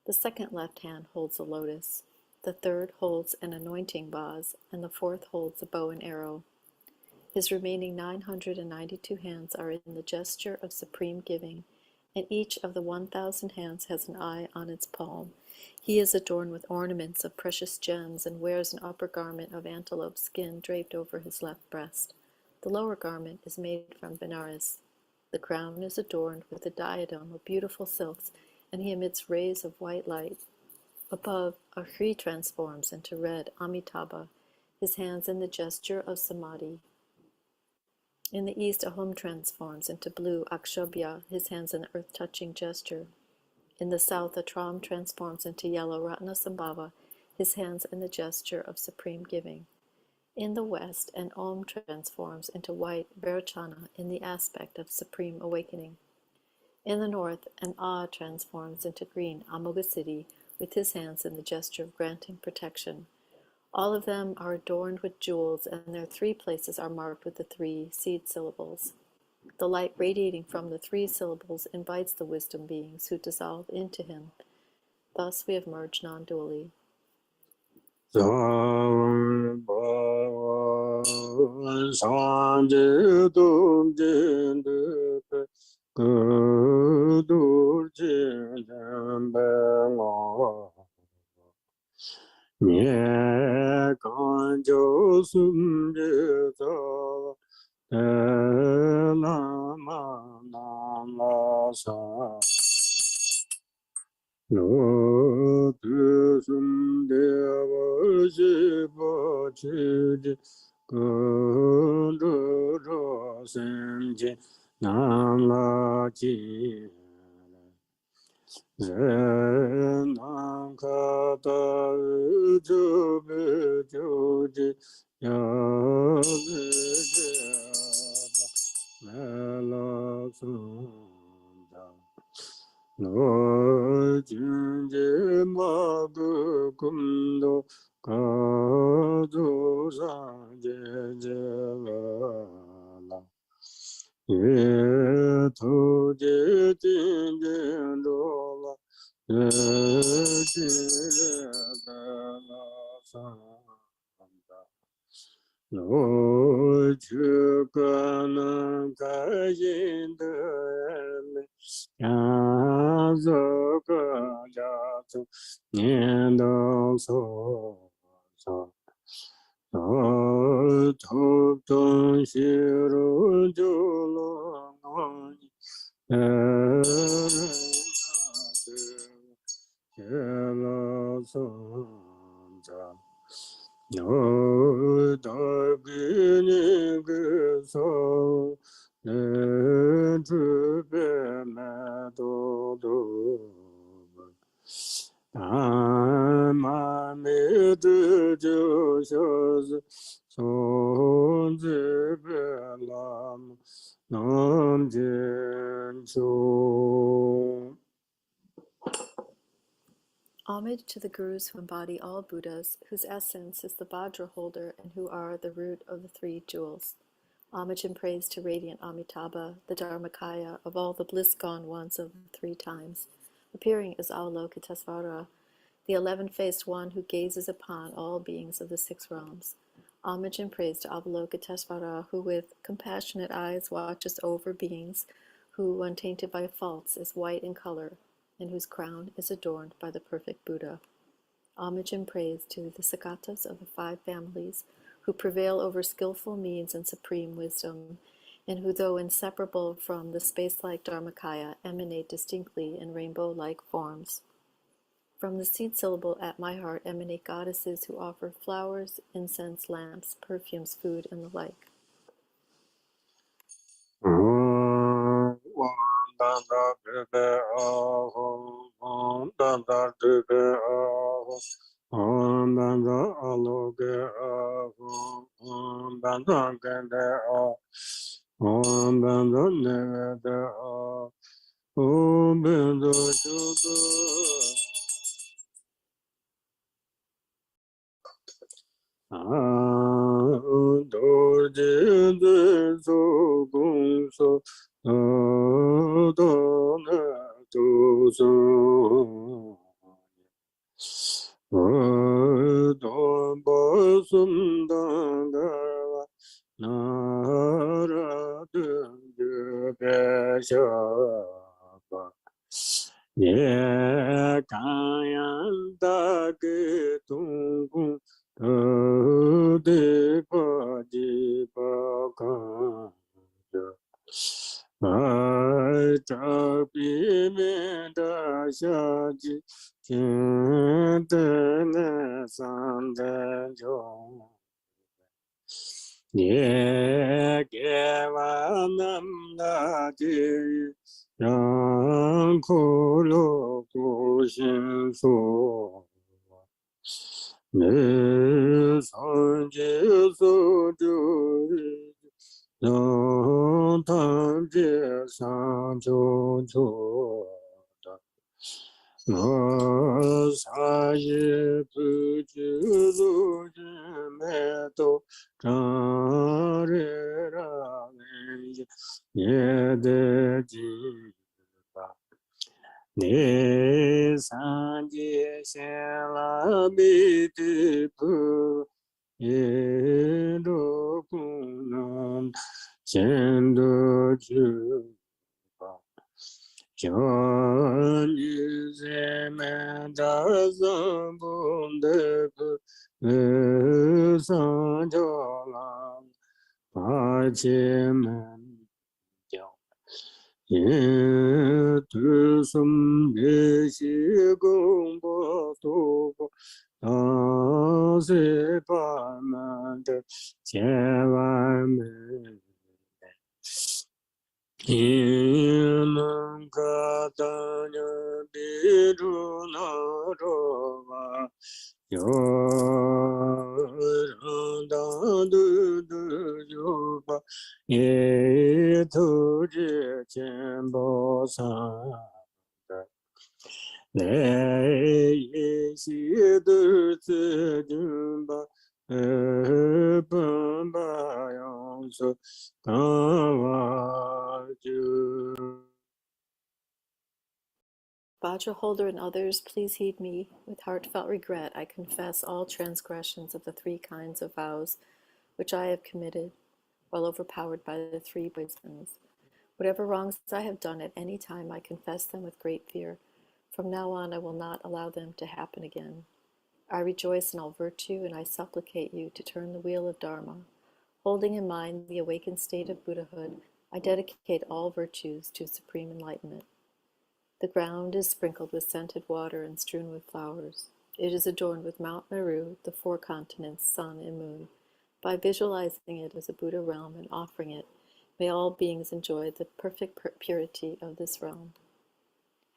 The second left hand holds a lotus. The third holds an anointing vase, and the fourth holds a bow and arrow. His remaining 992 hands are in the gesture of supreme giving, and each of the 1,000 hands has an eye on its palm. He is adorned with ornaments of precious gems and wears an upper garment of antelope skin draped over his left breast. The lower garment is made from Benares. The crown is adorned with a diadem of beautiful silks, and he emits rays of white light. Above, a Hri transforms into red Amitabha, his hands in the gesture of Samadhi. In the east, a Hum transforms into blue Akshobhya, his hands in earth-touching gesture. In the south, a Tram transforms into yellow Ratnasambhava, his hands in the gesture of supreme giving. In the west, an Om transforms into white Vairocana in the aspect of supreme awakening. In the north, an Ah transforms into green Amoghasiddhi, with his hands in the gesture of granting protection. All of them are adorned with jewels, and their 3 places are marked with the 3 seed syllables. The light radiating from the 3 syllables invites the wisdom beings who dissolve into him. Thus we have merged non-dually. Homage to the Gurus who embody all Buddhas, whose essence is the Vajra holder and who are the root of the 3 jewels. Homage and praise to radiant Amitabha, the Dharmakaya of all the bliss-gone ones of 3 times, appearing as Avalokitesvara, the 11-faced one who gazes upon all beings of the 6 realms. Homage and praise to Avalokitesvara, who with compassionate eyes watches over beings who, untainted by faults, is white in color, and whose crown is adorned by the perfect Buddha. Homage and praise to the Sagatas of the 5 families, who prevail over skillful means and supreme wisdom, and who, though inseparable from the space-like Dharmakaya, emanate distinctly in rainbow-like forms. From the seed syllable at my heart emanate goddesses who offer flowers, incense, lamps, perfumes, food, and the like. Vajra holder and others, please heed me. With heartfelt regret, I confess all transgressions of the 3 kinds of vows which I have committed, while overpowered by the 3 poisons. Whatever wrongs I have done at any time, I confess them with great fear. From now on, I will not allow them to happen again. I rejoice in all virtue, and I supplicate you to turn the wheel of Dharma. Holding in mind the awakened state of Buddhahood, I dedicate all virtues to supreme enlightenment. The ground is sprinkled with scented water and strewn with flowers. It is adorned with Mount Meru, the 4 continents, sun and moon. By visualizing it as a Buddha realm and offering it, may all beings enjoy the perfect purity of this realm.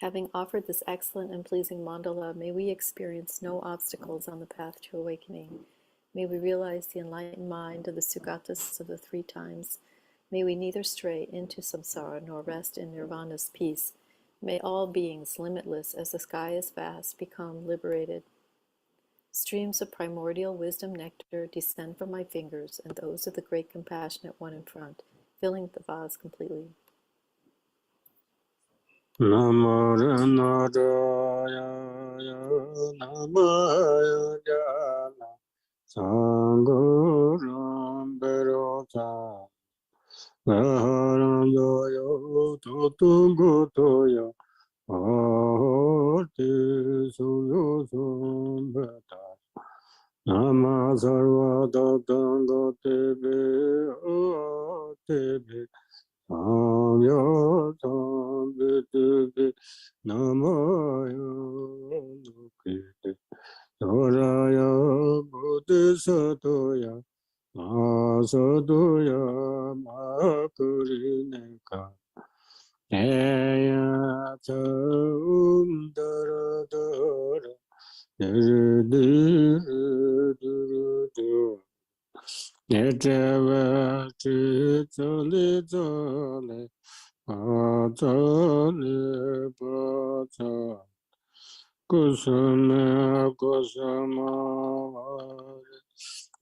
Having offered this excellent and pleasing mandala, may we experience no obstacles on the path to awakening. May we realize the enlightened mind of the Sugatas of the 3 times. May we neither stray into samsara nor rest in nirvana's peace. May all beings, limitless as the sky is vast, become liberated. Streams of primordial wisdom nectar descend from my fingers and those of the great compassionate one in front, filling the vase completely. Namo Renaraya Namaya Jana Sanguram Berota Vaharandoyo Totungutoya Ate Suyo Sumbata Nama Sarva Tatanga Tebe Tebe Samya Sambitebe Namaya Nukite Soraya Bodhisatoya Masadoya Makurineka Eya Dara Dara Duru Neteva Chitali Tali Atali Pata Kusama Kusama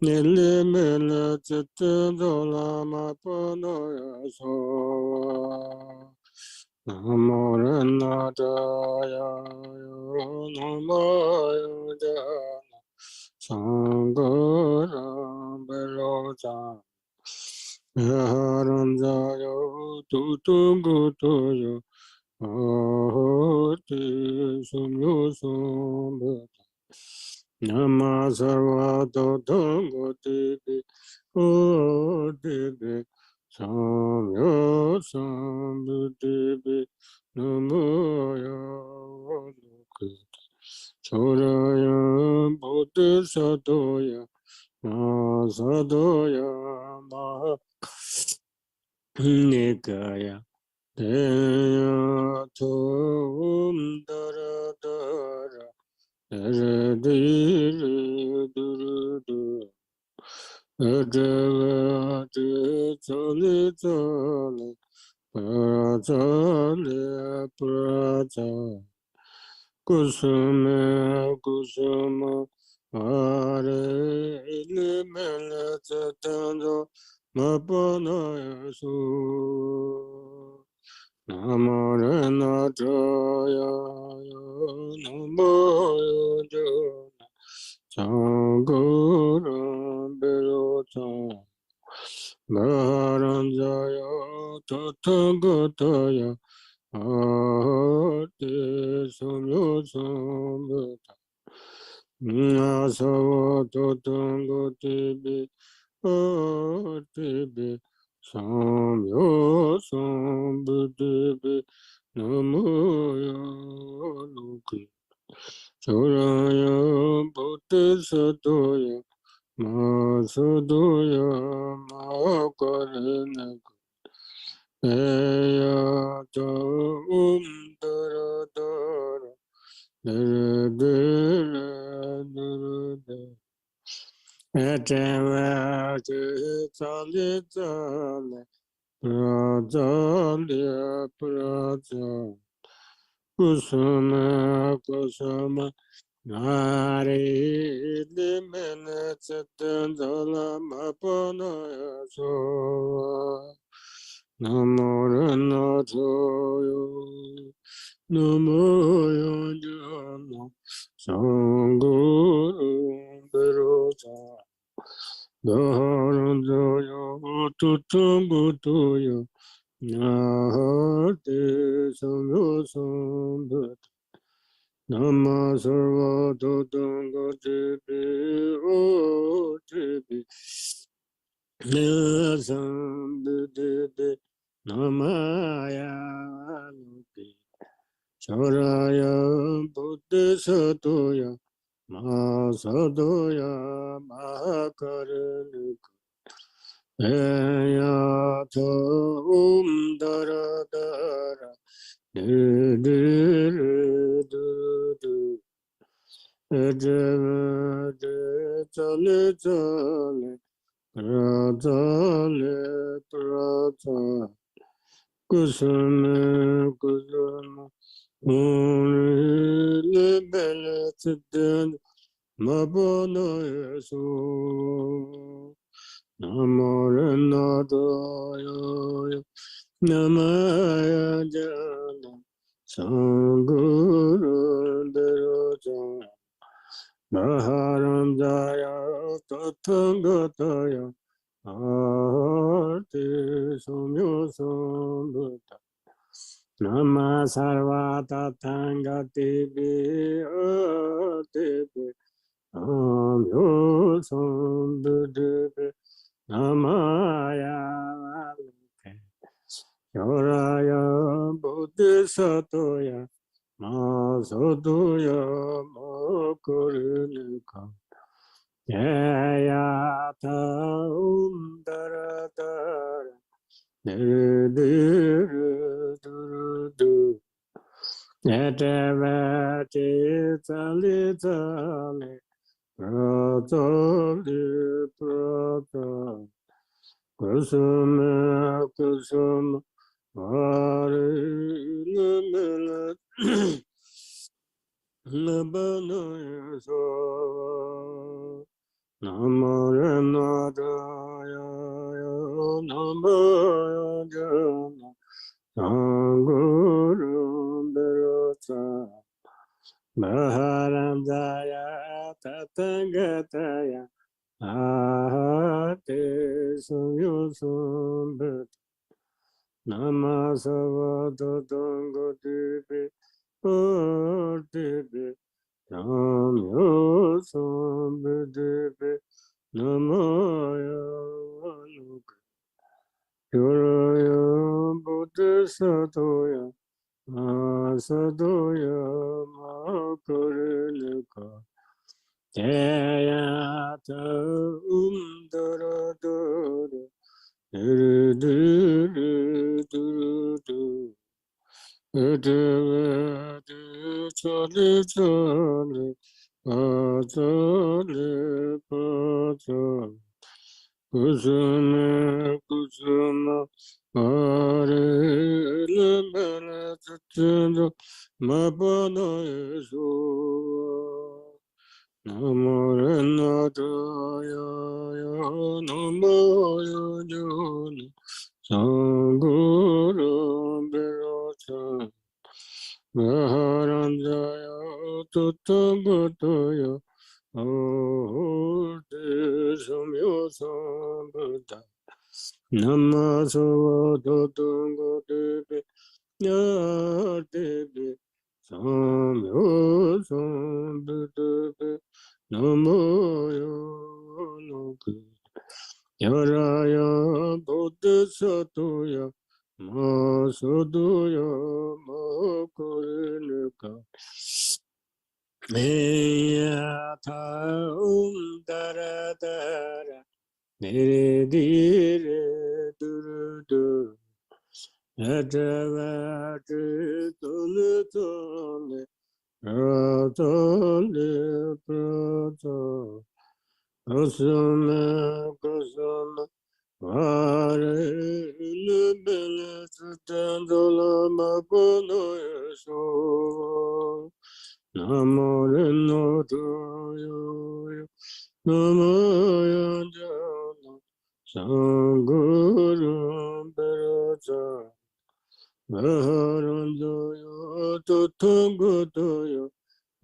Nilimela Lama Bu Nima Namorana Jaya Namaya Jana Sangara Beroja Haram Jaya Tutungutoyo Oti Sumyo Sumbata Nama Sarva Tathangati Oti Samya Sambhutibi Namaya Nukita Choraya Bodhisatoya Masadoya Mahanikaya Deya Tom Dara Dara Dara Duru Adavati Tali Tali Pratali Prata Kusuma Kusuma Are Ilimela Tatando Mapana Yasu Namarana Jaya Namo Jaya Sanguram Berotam Maharanjaya Tathagataya Ate Samyo Sambhata Asava Tathagatebe Atebe Samyo Sambhutebe Namaya Luki Choraya Bodhisatoya Masadoya Makarinaka Eya Dara Dara Dara Dara Dara Eteva Chitali Tali Pratali Prata Kusama Kusama Nari Limena Chetandala Mapana Yaso Namorana Joyo Namo Yojana Sanguru Beroja Dharanjaya Tutungutoya Nahate Samyo Sambhata Nama Sarva Tatanga Tibi O Tibi Nasambhutibi Namaya Luki Choraya Bodhisatoya Masadoya Mahakarnika Eya Tom Dara Dara Du Tali Tali Pratali Prata Kusama Kusama Limela Chitand Mapana Yaso Namorana Jaya Namaya Jana Sanguru Deroja Maharanjaya Tathangataya Ate Samyo Sambhata Nama Sarvata Tanga Tibi Tibi Namyo Sambuddhi Namaya Yoraya Bodhisattoya Masotoya Mokurunika Yayata Daradara Du Netavati Tali Tali Pratali Prata Kusuma Kusuma Vari Limila Nabana Yasava Namaranadaya Namaya Jana Sanguru Berata Maharandaya Tatangataya Ahate Sumyosum Namasava Tatango Tibi Tibi Namyosum Tibi Namaya Yoraya Bodhisattoya Asadoya Makarelika Jayata Daradara Duru Edavati Chali Chali Pachali Pachali Kusuma Kusuma Hare Limana Chindo Mapana Yesu Namorena Daya Namaya Jana Sanguru Birata Maharandaya Tutagutaya Ahurti Samyo Sambuddha Namaso Tatunga Devi Yadevi Samyo Sambuddha Namoyo Loki Yaraya Bodhisattoya Masadoya Makarelika Meyata Daradara Nere Dire Duru Atavati Tole Tole Ratale Prata Asana Kasana Vare Nubele Tandola Mapono Yeso Namoreno Toyo Namaya Jana Sanguru Berata Maharanjaya Tatangataya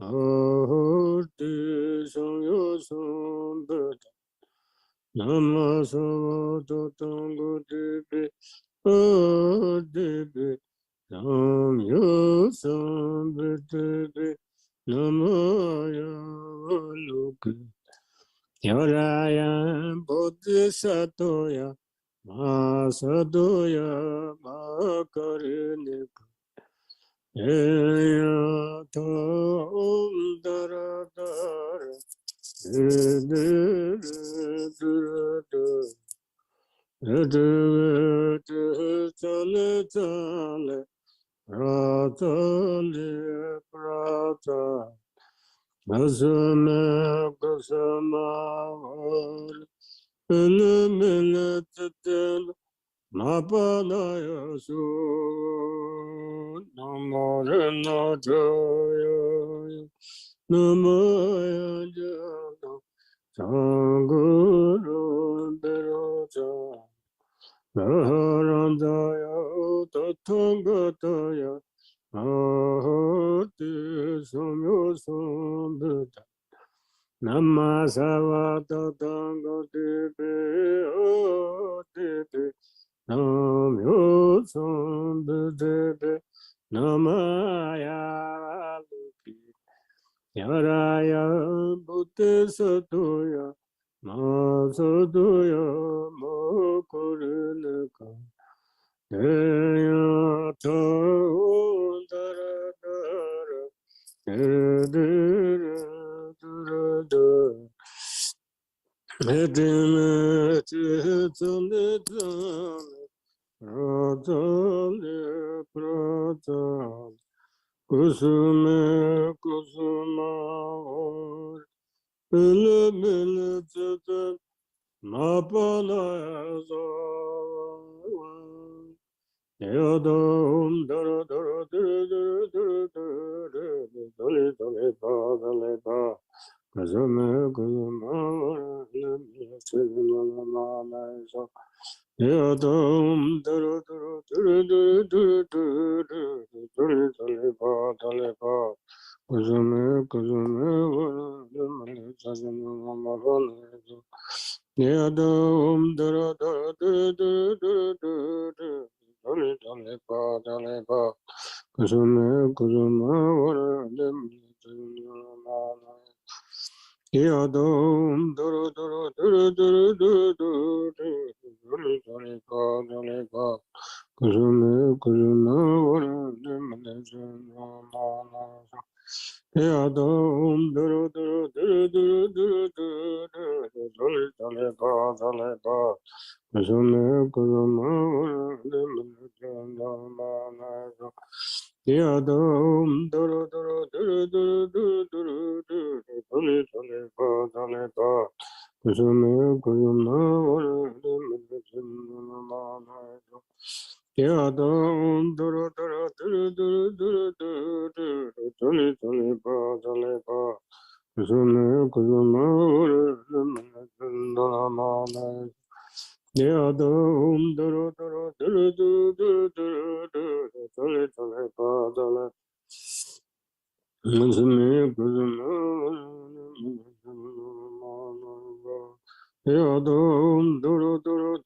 Ahurti Samyo Sambuddha Namasava Tatangataya Adipi Samyo Sambuddha Namaya Loki Yaraya Bodhisattoya Masadoya Makarenika Eyata Daradara Chale Chale Pratale Prata Asana Kasama Eliminated Mapanaya Su Namarena Jaya Namaya Jana Sanguru Berata Maharandaya Tatangataya Ahurti Samyo Sambuddha Namasava Tatangataya Namyo Sambhadebe Namaya Luki Yaraya Buddha Satoya Masatoya Mokurinaka Deya Tondara Dara Dara Edime Chitzame Pratale Pratale Kusume Kusuma Bile Bile Chete Mapana Yadam Dara Dara Dara Dara Dara Dara Dale Pa Dale Pa Kusume Kusuma Kusuma Yadam Dara Dara Dara Dara Dara Dale Pa Dale Pa Kusume Kusume Yadam Dara Dara Dara Dara Dale Pa Dale Pa Kusume Kusume Yadam Dara Dara Dara Dara Dale Pa Kusume Kusume Yadam Dara Dara Dara Dale Pa Dale Pa Kusume Kusume Yadam Dara Dara Dara Dale Pa Dale Pa Kusume Kusume Yadam Dara Dara Dara Dale Pa Dale Pa Kusume Kusume Yadam Dara Dara Dara Dale Pa Dale Kusume Kusume Yadam Dara Dara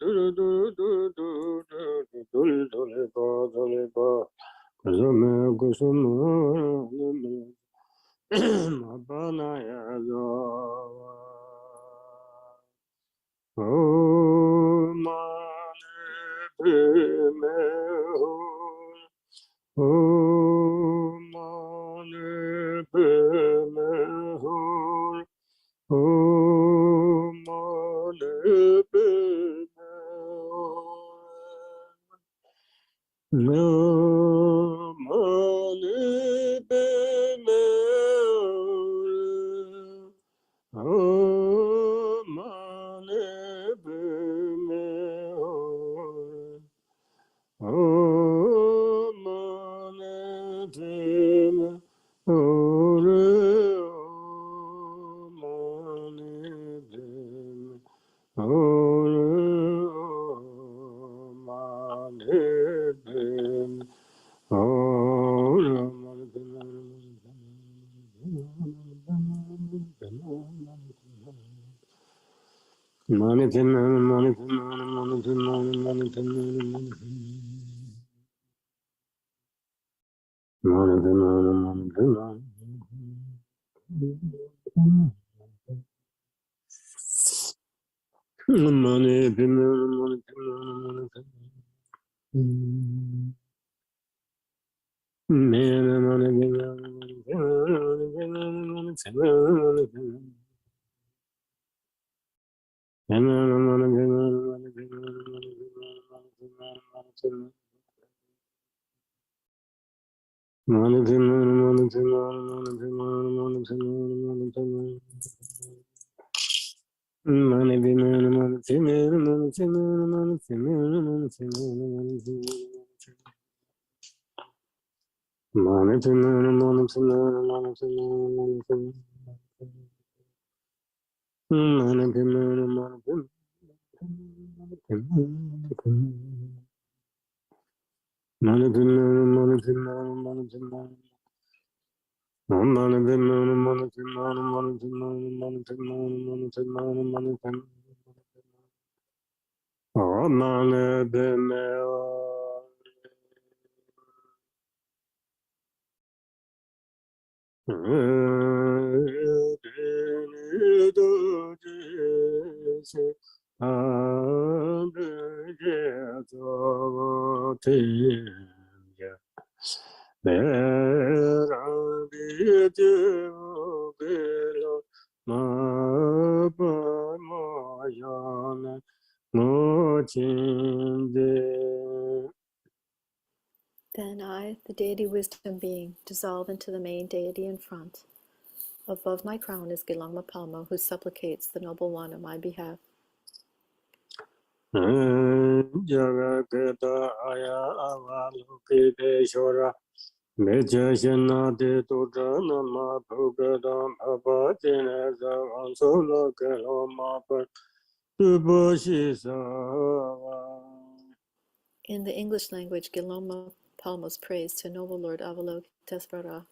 Dara Dale Pa Dale Pa Kusume Kusume Mapana Yazawa Om Mani Padme Om Mani Padme Om Mani Padme Om Mani Padme Om Mani Padme Om Mani Padme Om Mani Padme Omane Beme Then I, the deity wisdom being, dissolve into the main deity in front. Above my crown is Lama Bu Nima, who supplicates the noble one on my behalf. In the English language, Lama Bu Nima's praise to noble Lord Avalokitesvara.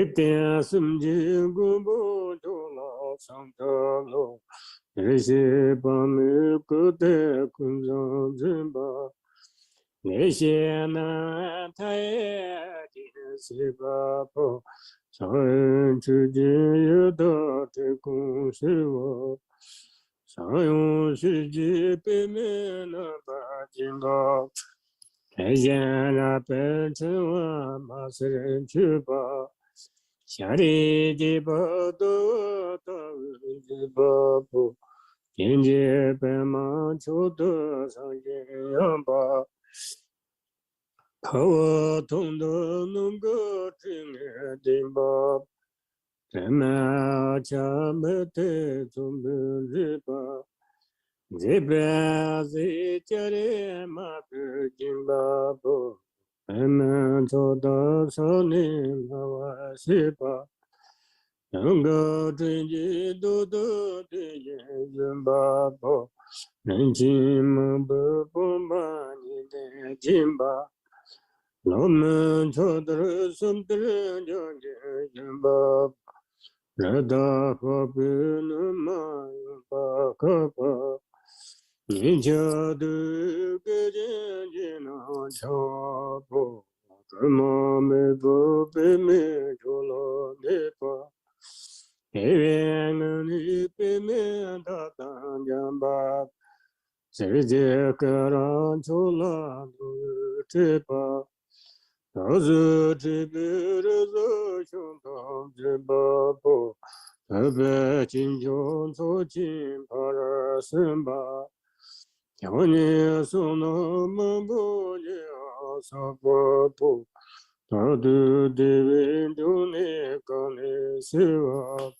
点心经古不多老上的路，那些把每个的困上人吧，那些难太点些吧不，常人之间有道的公是我，常用世界背面那把金刚。太监那本城万马死人去吧，下里的不多到的不不，边界白马求得上天阳吧，可我同都能够真爱的吧，咱们家没得总不日吧。这边是家里马不进巴布，慢慢走到少年那瓦西巴，能够追及多多的演员巴布，人情们不把你的金巴，老们走的什的人叫演巴，热大河不能马巴可巴。你家的个人的那桥坡，怎么没不被没着了那把？北边的你北面的当家吧，直接个人出了路这把，都是这边的走向当这把不，特别金穷出金怕人生吧。有你送那么不你阿不不，他的的人就你刚你是啊，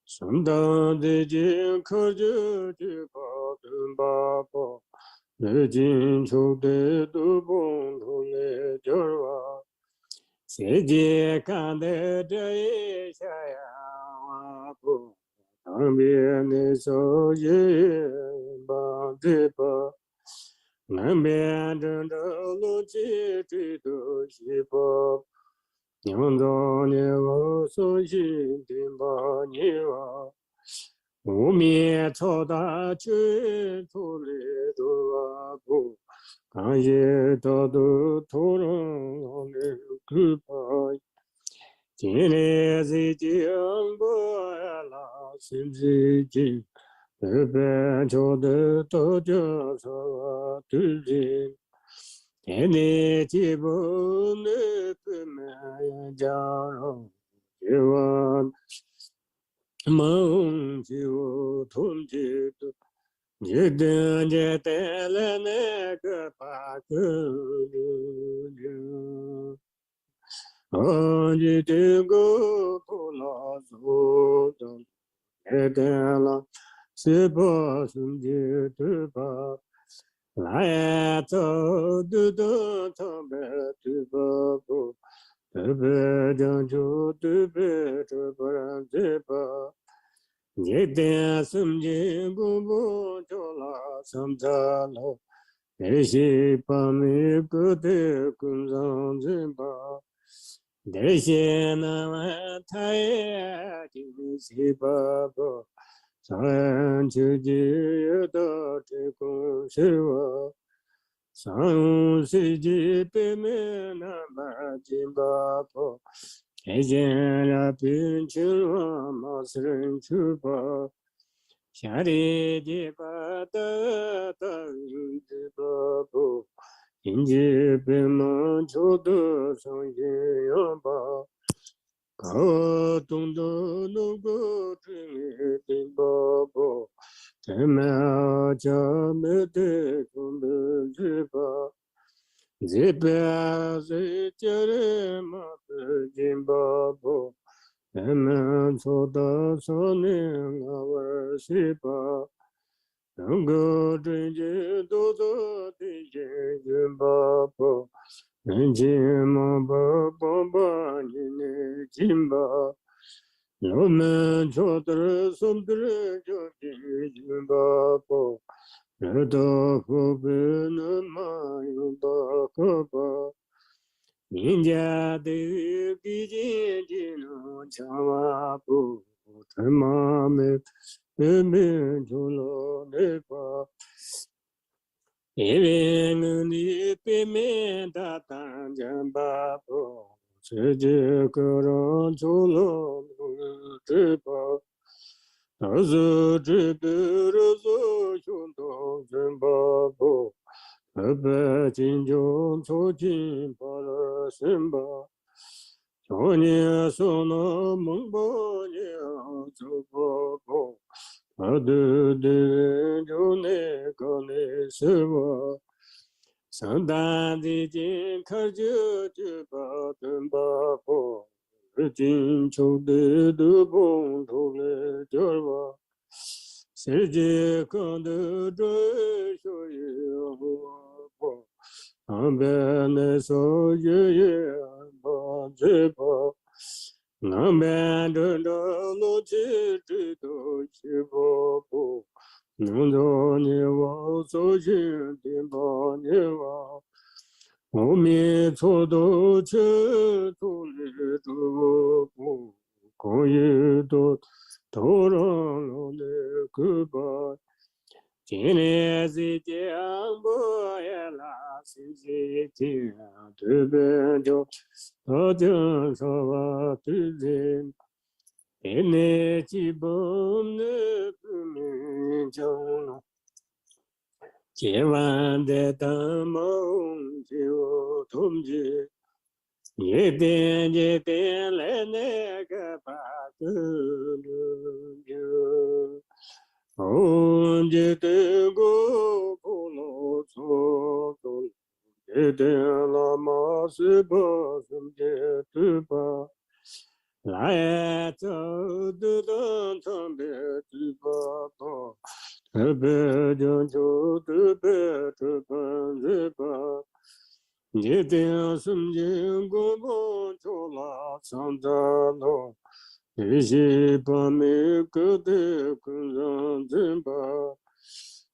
顺当的金可就去把灯把把，如今求的都帮助来叫啊，世界看得这一下呀不。旁边的手也帮着把，南边正着路去追都西巴，娘早年我所心定把你哇，无面朝大去出来都啊不，感谢大都突然我们苦怕。今日是讲过啦，是不经？二班桥的到家上对人，天天节目那个满家人，夜晚梦就同结的，一等就带了那个八个人。你这个不拉走的，爱的了，是把兄弟对吧？来走的都唱白对吧？不，对白讲究对白，这不然对吧？你的心情公布就拉上车了，那些把每个的跟上人吧。那些那晚太阳金西巴巴，山丘间有道这公是我，上世纪北面那把金巴巴，看见了冰清王马死人去吧，下里的巴的的巴巴。迎接白马桥的上天阳吧，高东的那个真爱的爸爸，在马家没得空的日吧，这边是家人马的金爸爸，在马桥的上年我玩是吧。能够追求多做的人吧不，人情嘛把你的金吧，我们做的送的就的人吧不，热到河边那马有吧可吧，人家的毕竟只能讲话不他妈没没就了那个，因为你背面的单肩把不，自己个人就了这个，但是这辈子兄弟真把不。百斤重促进把了身吧，去年说那蒙古年走不过，对就那个那是我，圣诞的金开就把灯把过，金秋的都蹦出来叫我。世界看得这小野花，岸边那首夜把这把，岸边的那路去知道是不不，能着你我走进天把你我，我们错都去做了这不，可以都。头上了那个吧，今年是讲不也拉星期天，对边就到顶上吧，对人，给你基本的不明讲了，今晚的灯梦就通知。一点来那个把子就，的个不老错走，拉玛是不生的对吧？来走的当场的对吧？特别讲究特别这般对吧？一定是经过不出了上大路，一些把每个的跟上真吧，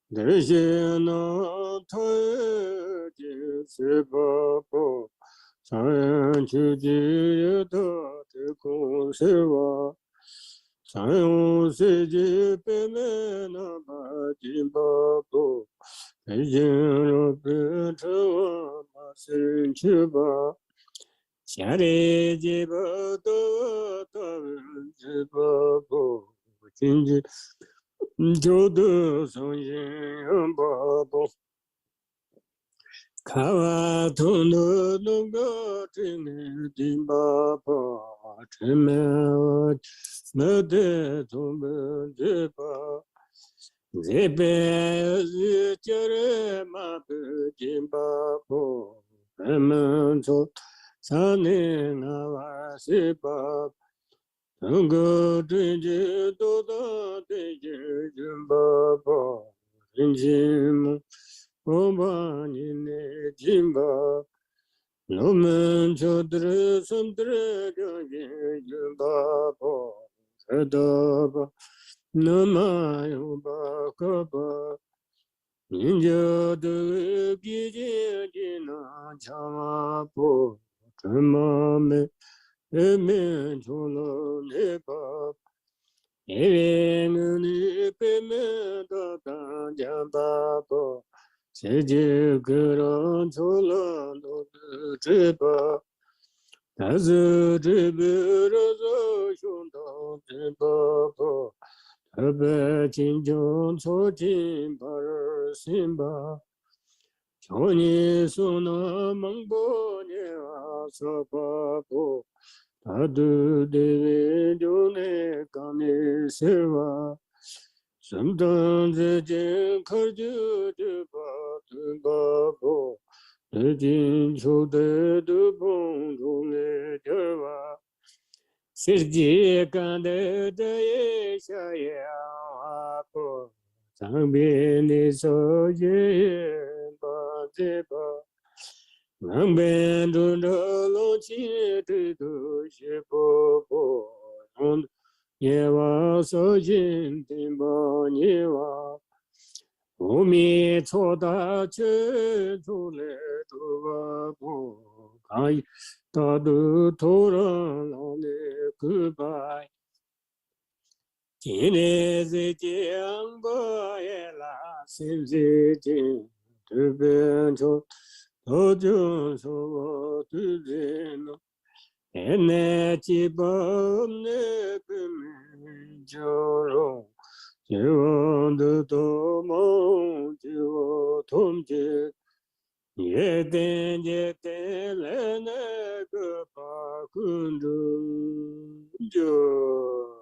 那些那他就是把不，上人去记得的公是吧，上人世界背面那把金把不。北京路边车我马身去吧，下里几把都大人几把不进去，就得上心把不，看完头脑弄个真的顶把不，真没没得从没这把。这辈子就是马不金巴布，我们从三年那瓦西巴，能够对接多大对接金巴布，人情梦，我把你的金巴，我们就得从这个金巴布，知道吧？那么有把个把，人家的毕竟的那强不这么没出了那把，因为你背面的当家把把，世界个人出了都是这把，但是这辈子兄弟这把把。特别紧张促进把人心吧，去年说那蒙古年说巴不，他都得就那刚的是吧，圣诞节前可就把对巴不，最近秋的都蹦出来点吧。世界干的这一下呀不，上边的手也把这把，南边中着龙气这都是不，夜晚手心顶把夜晚，后面错大车出来都不， I Tadu Torah Lone Goodbye. Kinese Jiang Boyela Simzi to Bento Tojo So to Zeno Enechi Bone Joro Jiwon the Tomo Jiwo Tomje Yeten Yeten Lene Gapa Kundu Jo.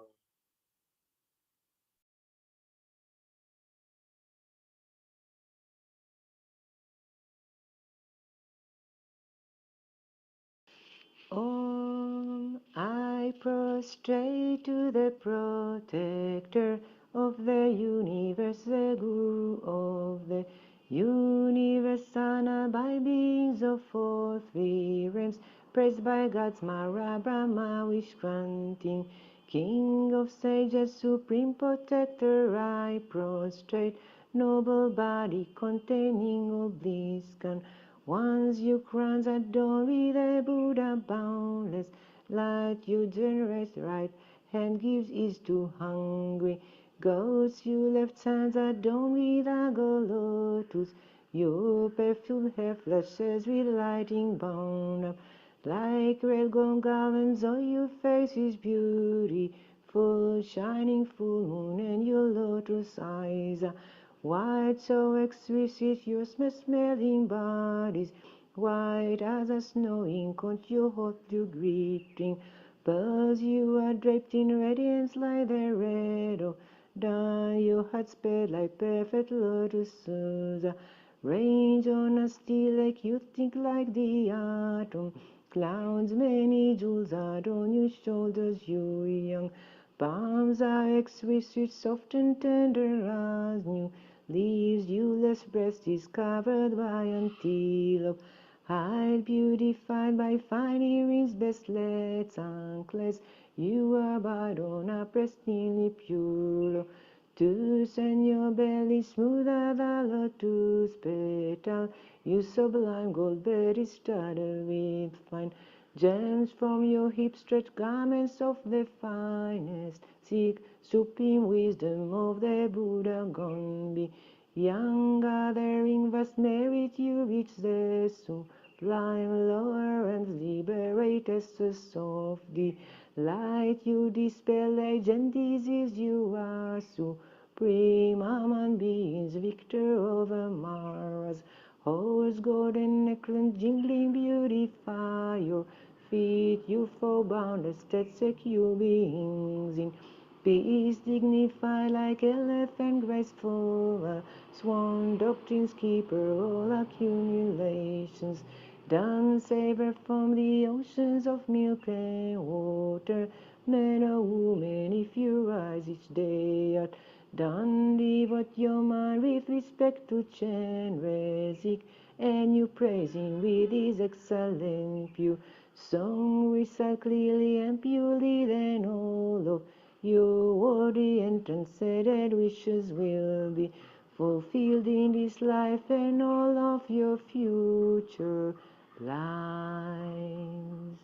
I prostrate to the protector of the universe, the Guru of the universe, honored by beings of all three realms, praised by gods, Mara, Brahma, wish granting, King of sages, supreme protector. I prostrate, noble body containing all bliss gone. Once you crowns adorn with a Buddha boundless light, you generous right hand gives ease to hungry ghosts. You left hands adorn with a lotus. You perfume her flashes with lighting bound up like red gold garlands. All your face is beautiful, shining full moon, and your lotus eyes are white, so exquisite your smelling bodies, white as a snowing cone. Your hot you greeting pearls, you are draped in radiance like the red of dawn. Your heart spread like perfect lotuses, range on a steel like you think like the atom. Clouds, many jewels adorn your shoulders, you young. Palms are exquisite, soft and tender as new leaves. Viewless breast is covered by antelope hide, beautified by fine earrings, bracelets, anklets. You are but on a pristinely pure lotus, and your belly smoother than lotus petal. You sublime gold bed is studded with fine gems. From your hips stretch garments of the finest silk. Supreme wisdom of the Buddha gone beyond gathering vast merit. You reach the sublime lower and liberate essence of the light. You dispel legend disease. You are supreme among beings, victor over Mara's horse. Golden necklace jingling beautify your feet. You fall boundless that secure beings in peace, dignified like elephant, graceful swan. Doctrines keeper all accumulations done, savor from the oceans of milk and water. Man or woman, if you rise each day at dawn, devote your mind with respect to Chen Rezik, and you praise him with his excellent pure song. Recite clearly and purely, then all of your worthy and transcended wishes will be fulfilled in this life and all of your future lives.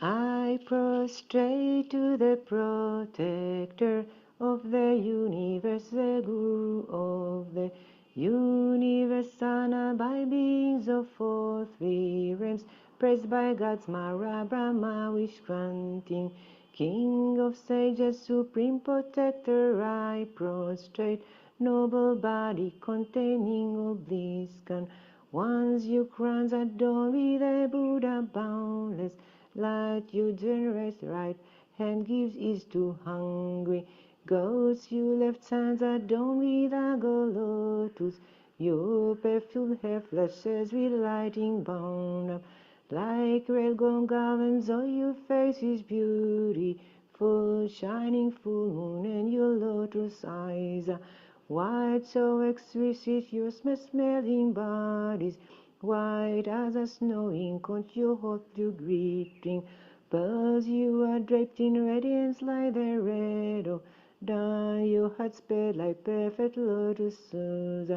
I prostrate to the protector of the universe, the Guru of the universe, honored by beings of all three realms, praised by gods, Mara, Brahma, wish granting, King of sages, supreme protector. I prostrate, noble body containing all bliss gone. Once you crowns adorn with a Buddha boundless light, your generous right hand gives ease to hungry ghosts. You left hands adorn with a lotus. Your perfume hair flashes with lighting bound up like red gold garlands. All your face is beautiful, shining full moon, and your lotus eyes are white, so exquisite your smelling bodies, white as a snowing cone. Your hot you greeting pearls, you are draped in radiance like the red of dawn. Your heart spread like perfect lotuses,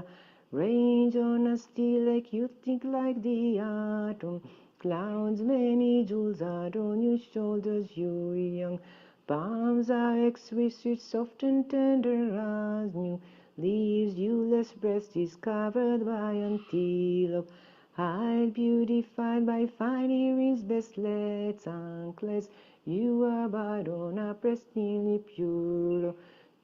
Range on a steel like you think like the atom. Clouds, many jewels are on your shoulders, you young. Palms are exquisite, soft and tender as new. Leaves, viewless breast is covered by antelope. Hide beautified by fine earrings, bracelets, anklets. You abide on a pristinely pure.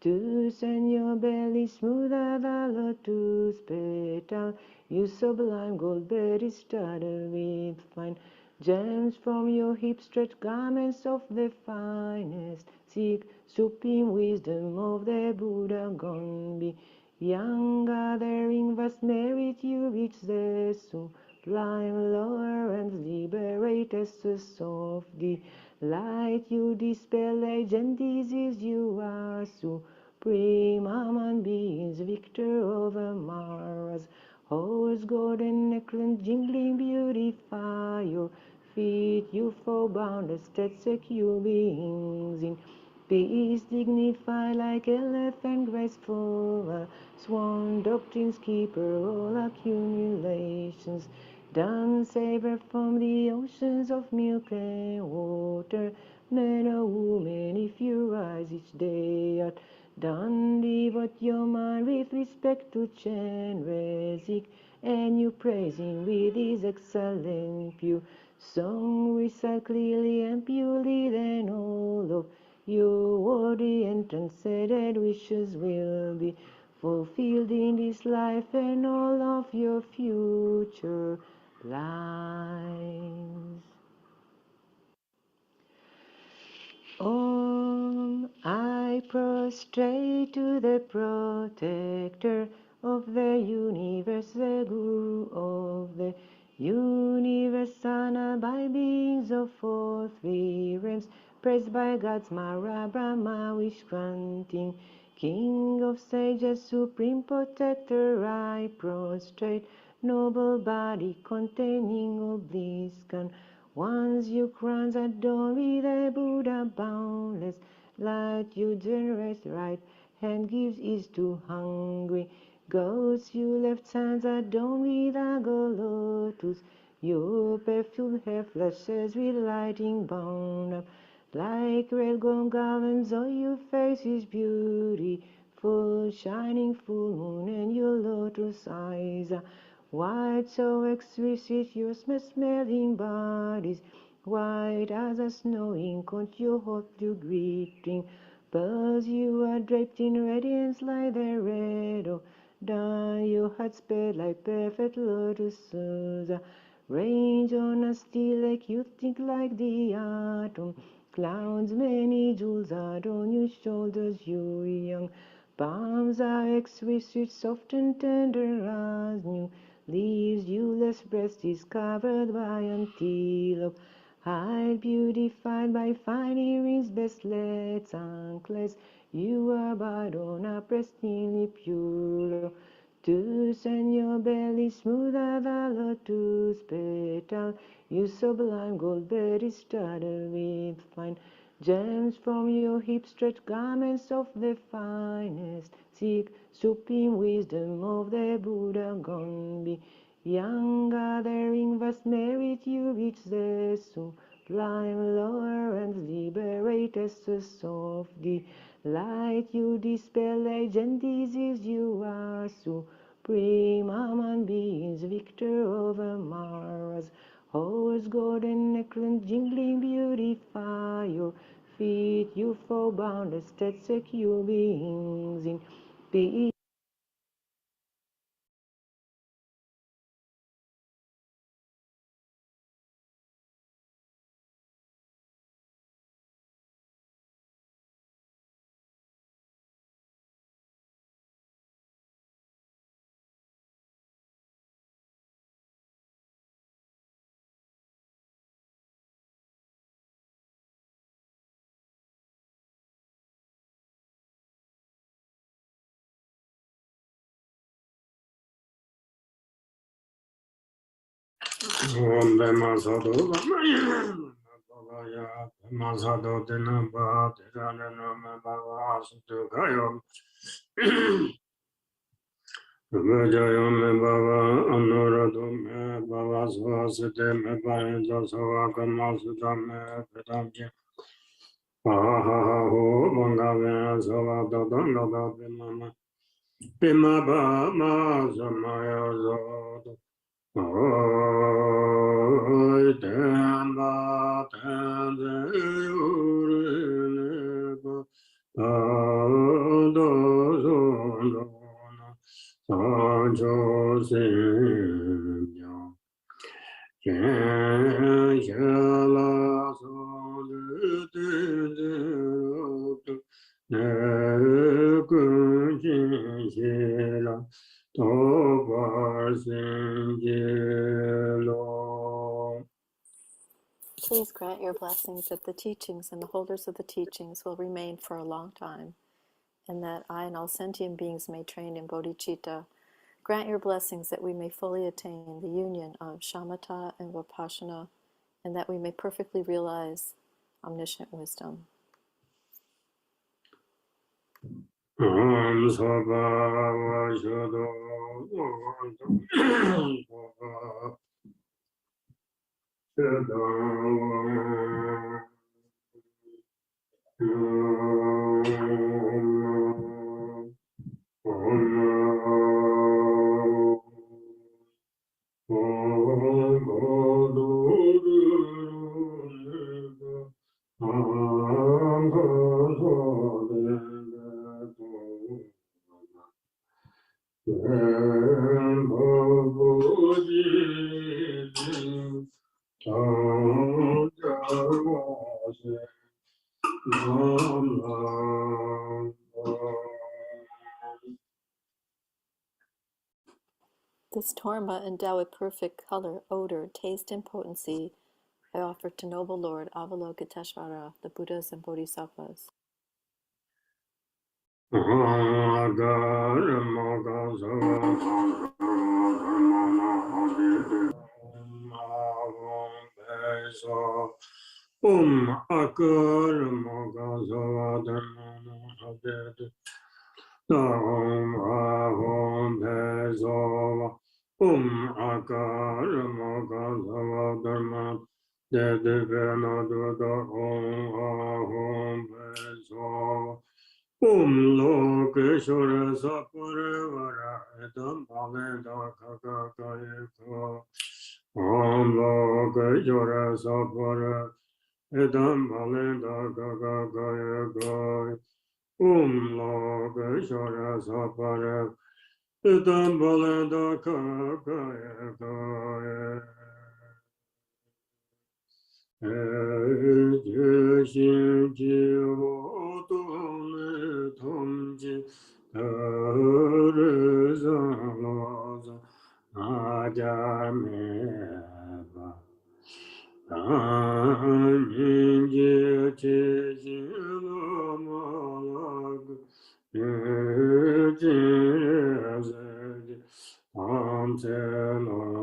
To send your belly smoother the lotus petal. You sublime gold bed is studded with fine gems from your hips, stretch garments of the finest. Seek supreme wisdom of the Buddha gone be. Young gathering vast merit, you reach the sublime lower and liberate essence of the light. You dispel age and disease, you are supreme human beings, victor over Mars. Horse, golden necklace, jingling, beautify your feet. You fall boundless, state secure beings in peace, dignified like elephant, graceful, swan, doctrine's keeper, all accumulations. Done savor from the oceans of milk and water. Man or woman, if you rise each day at dawn, devote your mind with respect to Chenrezig, and you praise him with his excellent pure song. Recite clearly and purely, then all of your worthy and transcended wishes will be fulfilled in this life and all of your future lives. I prostrate to the protector of the universe, the Guru of the universe, honored by beings of all three realms, praised by gods, Mara, Brahma, wish-granting, King of sages, supreme protector. I prostrate, noble body containing all bliss gone. Once you crowns adorn with a Buddha boundless light, you generous right hand gives ease to hungry ghosts. You left hands adorn with a lotus. Your perfumed hair flushes with lighting bound up like red gold garlands. All your face is beautiful, shining full moon, and your lotus eyes are white, so exquisite, your smelling bodies white as a snowing cone. Your hot blue glittering pearls, you are draped in radiance like the red of dawn. Your heart spread like perfect lotuses, range on a steel like you think like the atom. Clouds, many jewels are on your shoulders, you young. Palms are exquisite, soft and tender as new. Leaves, viewless breast is covered by antelope. Hide beautified by fine earrings, bracelets, anklets. You abide on a pristinely pure. To send your belly smoother the lotus petal. You sublime gold bed is studded with fine gems from your hips, stretch garments of the finest. Seek supreme wisdom of the Buddha gone be. Young gathering vast merit, you reach the sublime lower and liberate essence of the light. You dispel age and disease, you are supreme human beings, victor over Mars. Horse, golden necklace, jingling, beautify your feet. You fall boundless, state secure beings in peace. Jaya me baba anurado me baba swasite me parento savakama sutta me petamje. Ahaho mangave savadadanda bimama. Bimaba ma samaya zodo. Oi temba tenze urine ado zondo. Sanjo Simya Chen Shala Sondu Ne Kun Jin Shila Tobar Sinjilo. Please grant your blessings that the teachings and the holders of the teachings will remain for a long time, and that I and all sentient beings may train in bodhicitta. Grant your blessings that we may fully attain the union of shamatha and vipassana, and that we may perfectly realize omniscient wisdom. Om Sabha Vajado This torma, endowed with perfect color, odor, taste, and potency, I offer to Noble Lord Avalokiteshvara, the Buddhas and Bodhisattvas. Lokeshwara Saparevara Edam Bhaveda Kakakayeka Lokeshwara Sapare Edam Bhaveda Kakakayeka Lokeshwara Sapare Edam Bhaveda Kakakayeka Jishin Jivo Tone Tomji Tarizaloza Ajameva Anjinji Chijinomalag Jirezedi Amselon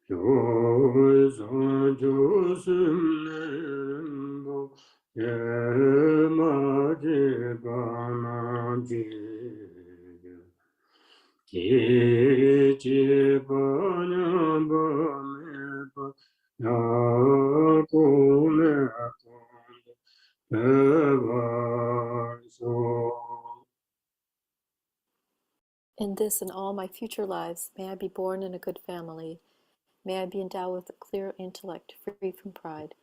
Joyson Josimnembo Yemajibanaji Jijibanyambamepa Yakumekonde Evaso. In this and all my future lives, may I be born in a good family. May I be endowed with a clear intellect, free from pride.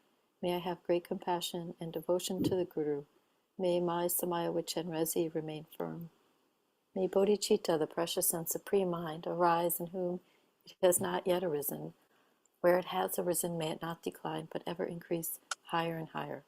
May I have great compassion and devotion to the Guru. May my Samaya Vichenrezi remain firm. May bodhicitta, the precious and supreme mind, arise in whom it has not yet arisen. Where it has arisen, may it not decline, but ever increase higher and higher.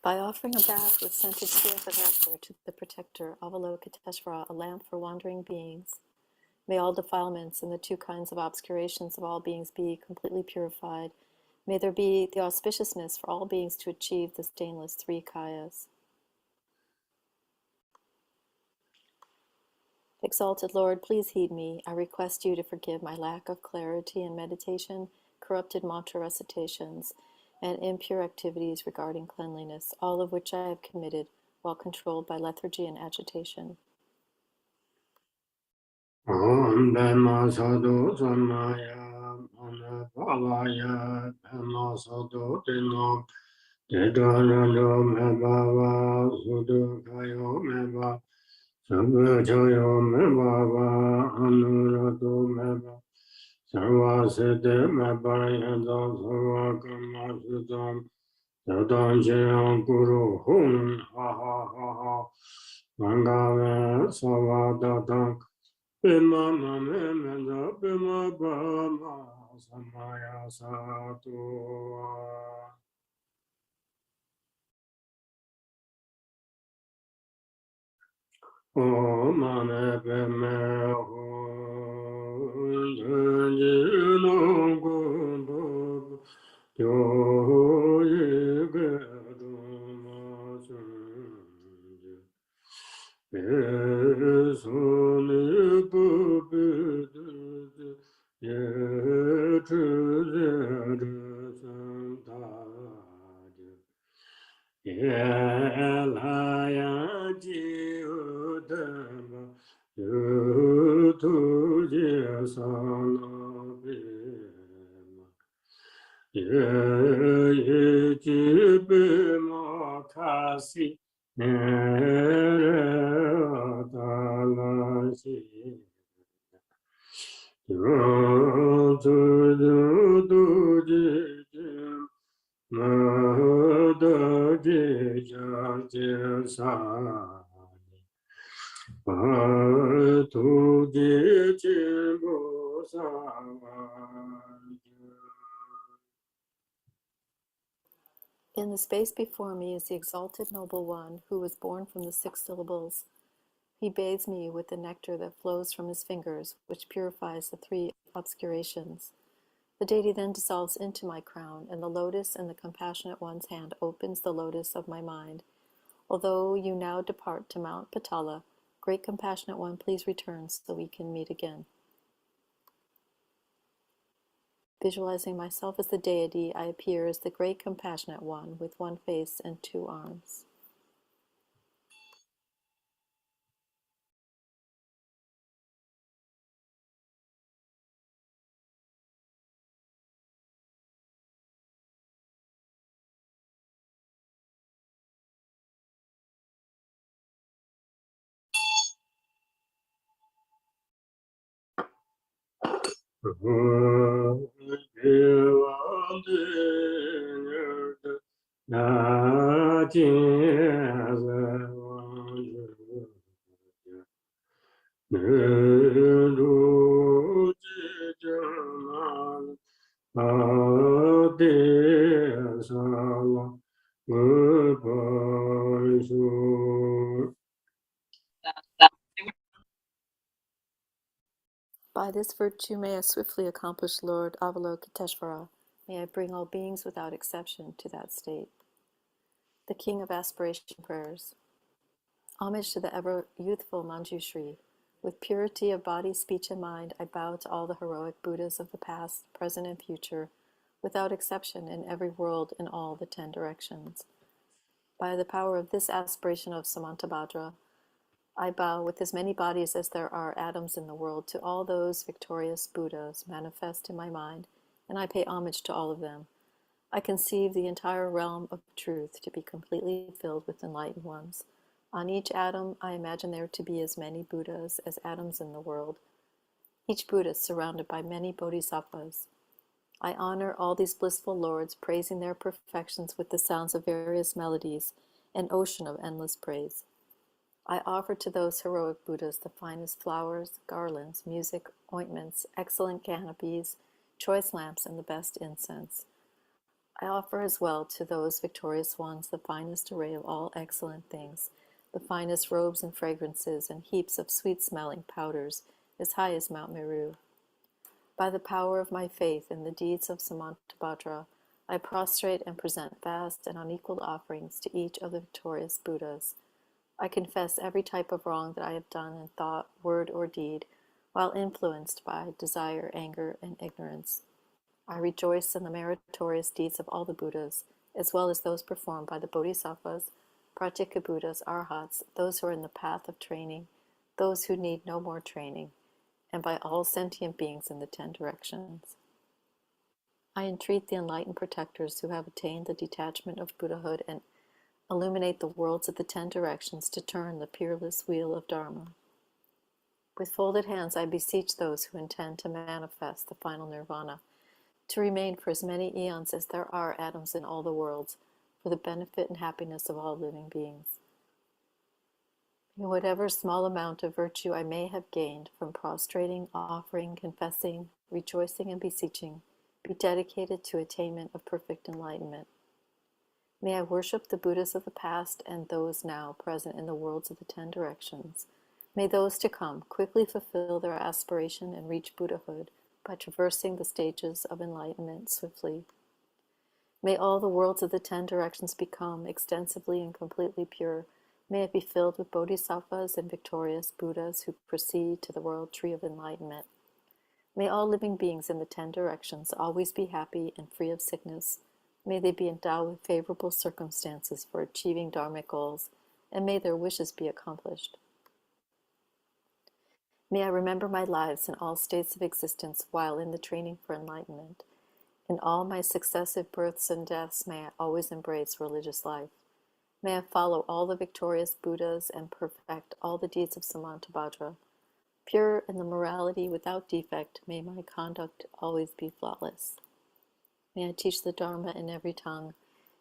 By offering a bath with scented tears of nectar to the protector, Avalokiteshvara, a lamp for wandering beings, may all defilements and the two kinds of obscurations of all beings be completely purified. May there be the auspiciousness for all beings to achieve the stainless three kayas. Exalted Lord, please heed me. I request you to forgive my lack of clarity in meditation, corrupted mantra recitations, and impure activities regarding cleanliness, all of which I have committed while controlled by lethargy and agitation. Om Dhamma Sadhu Sammaya Bhavaya Dhamma Sadhu Dino Dedanajo Mebhava Sudhukayo Mebhava Sabbachayo Mebhava Anurado Mebhava Sarva Siddhi Mebhayada Sarva Karma Siddham Yadam Jayam Guru Hum Ha Ha Ha Ha Mangave Savadatam Bima Mame Menda Bima Bama Samaya Satua Om Mane Bime Hum Dhanjino Gumbu Yo Yige Duma Sunji Suni Pupidu Yetu Santaju Elaya Jiudama Yutu Jesana Bima Ye Jibima Kasi Neretalasi Yotudujijim Madajijajasani Atujijimosavani. In the space before me is the exalted noble one who was born from the 6 syllables. He bathes me with the nectar that flows from his fingers, which purifies the 3 obscurations. The deity then dissolves into my crown, and the lotus in the compassionate one's hand opens the lotus of my mind. Although you now depart to Mount Patala, great compassionate one, please return so we can meet again. Visualizing myself as the deity, I appear as the great compassionate one with 1 face and 2 arms. By this virtue may I swiftly accomplish, Lord Avalokiteshvara. May I bring all beings without exception to that state. The King of Aspiration Prayers. Homage to the ever-youthful Manjushri, With purity of body, speech, and mind, I bow to all the heroic Buddhas of the past, present, and future, without exception, in every world, in all the 10 directions. By the power of this aspiration of Samantabhadra, I bow with as many bodies as there are atoms in the world to all those victorious Buddhas manifest in my mind, and I pay homage to all of them. I conceive the entire realm of truth to be completely filled with enlightened ones. On each atom, I imagine there to be as many Buddhas as atoms in the world, each Buddha surrounded by many bodhisattvas. I honor all these blissful lords, praising their perfections with the sounds of various melodies, an ocean of endless praise. I offer to those heroic Buddhas the finest flowers, garlands, music, ointments, excellent canopies, choice lamps, and the best incense. I offer as well to those victorious ones the finest array of all excellent things, the finest robes and fragrances, and heaps of sweet-smelling powders as high as Mount Meru. By the power of my faith in the deeds of Samantabhadra, I prostrate and present vast and unequaled offerings to each of the victorious Buddhas. I confess every type of wrong that I have done in thought, word, or deed, while influenced by desire, anger, and ignorance. I rejoice in the meritorious deeds of all the Buddhas, as well as those performed by the Bodhisattvas, Pratyeka Buddhas, Arhats, those who are in the path of training, those who need no more training, and by all sentient beings in the 10 directions. I entreat the enlightened protectors who have attained the detachment of Buddhahood and illuminate the worlds of the 10 directions to turn the peerless wheel of Dharma. With folded hands, I beseech those who intend to manifest the final nirvana to remain for as many eons as there are atoms in all the worlds, for the benefit and happiness of all living beings. In whatever small amount of virtue I may have gained from prostrating, offering, confessing, rejoicing, and beseeching, be dedicated to attainment of perfect enlightenment. May I worship the Buddhas of the past and those now present in the worlds of the 10 directions. May those to come quickly fulfill their aspiration and reach Buddhahood by traversing the stages of enlightenment swiftly. May all the worlds of the 10 directions become extensively and completely pure. May it be filled with bodhisattvas and victorious Buddhas who proceed to the royal tree of enlightenment. May all living beings in the 10 directions always be happy and free of sickness. May they be endowed with favorable circumstances for achieving dharmic goals, and may their wishes be accomplished. May I remember my lives in all states of existence while in the training for enlightenment. In all my successive births and deaths, may I always embrace religious life. May I follow all the victorious Buddhas and perfect all the deeds of Samantabhadra. Pure in the morality without defect, may my conduct always be flawless. May I teach the Dharma in every tongue,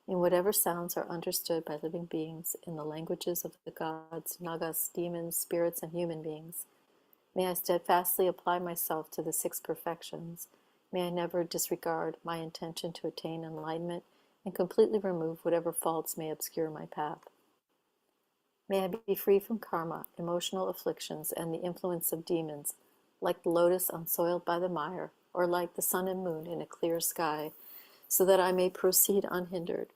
in whatever sounds are understood by living beings, in the languages of the gods, nagas, demons, spirits, and human beings. May I steadfastly apply myself to the 6 perfections. May I never disregard my intention to attain enlightenment and completely remove whatever faults may obscure my path. May I be free from karma, emotional afflictions, and the influence of demons, like the lotus unsoiled by the mire, or like the sun and moon in a clear sky, so that I may proceed unhindered.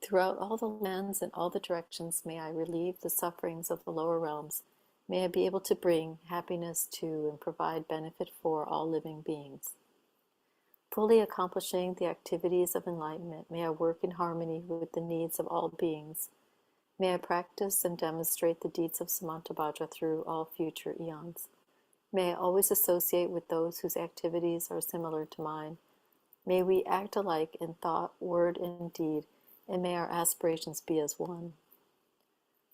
Throughout all the lands and all the directions, may I relieve the sufferings of the lower realms. May I be able to bring happiness to and provide benefit for all living beings. Fully accomplishing the activities of enlightenment, may I work in harmony with the needs of all beings. May I practice and demonstrate the deeds of Samantabhadra through all future eons. May I always associate with those whose activities are similar to mine. May we act alike in thought, word, and deed, and may our aspirations be as one.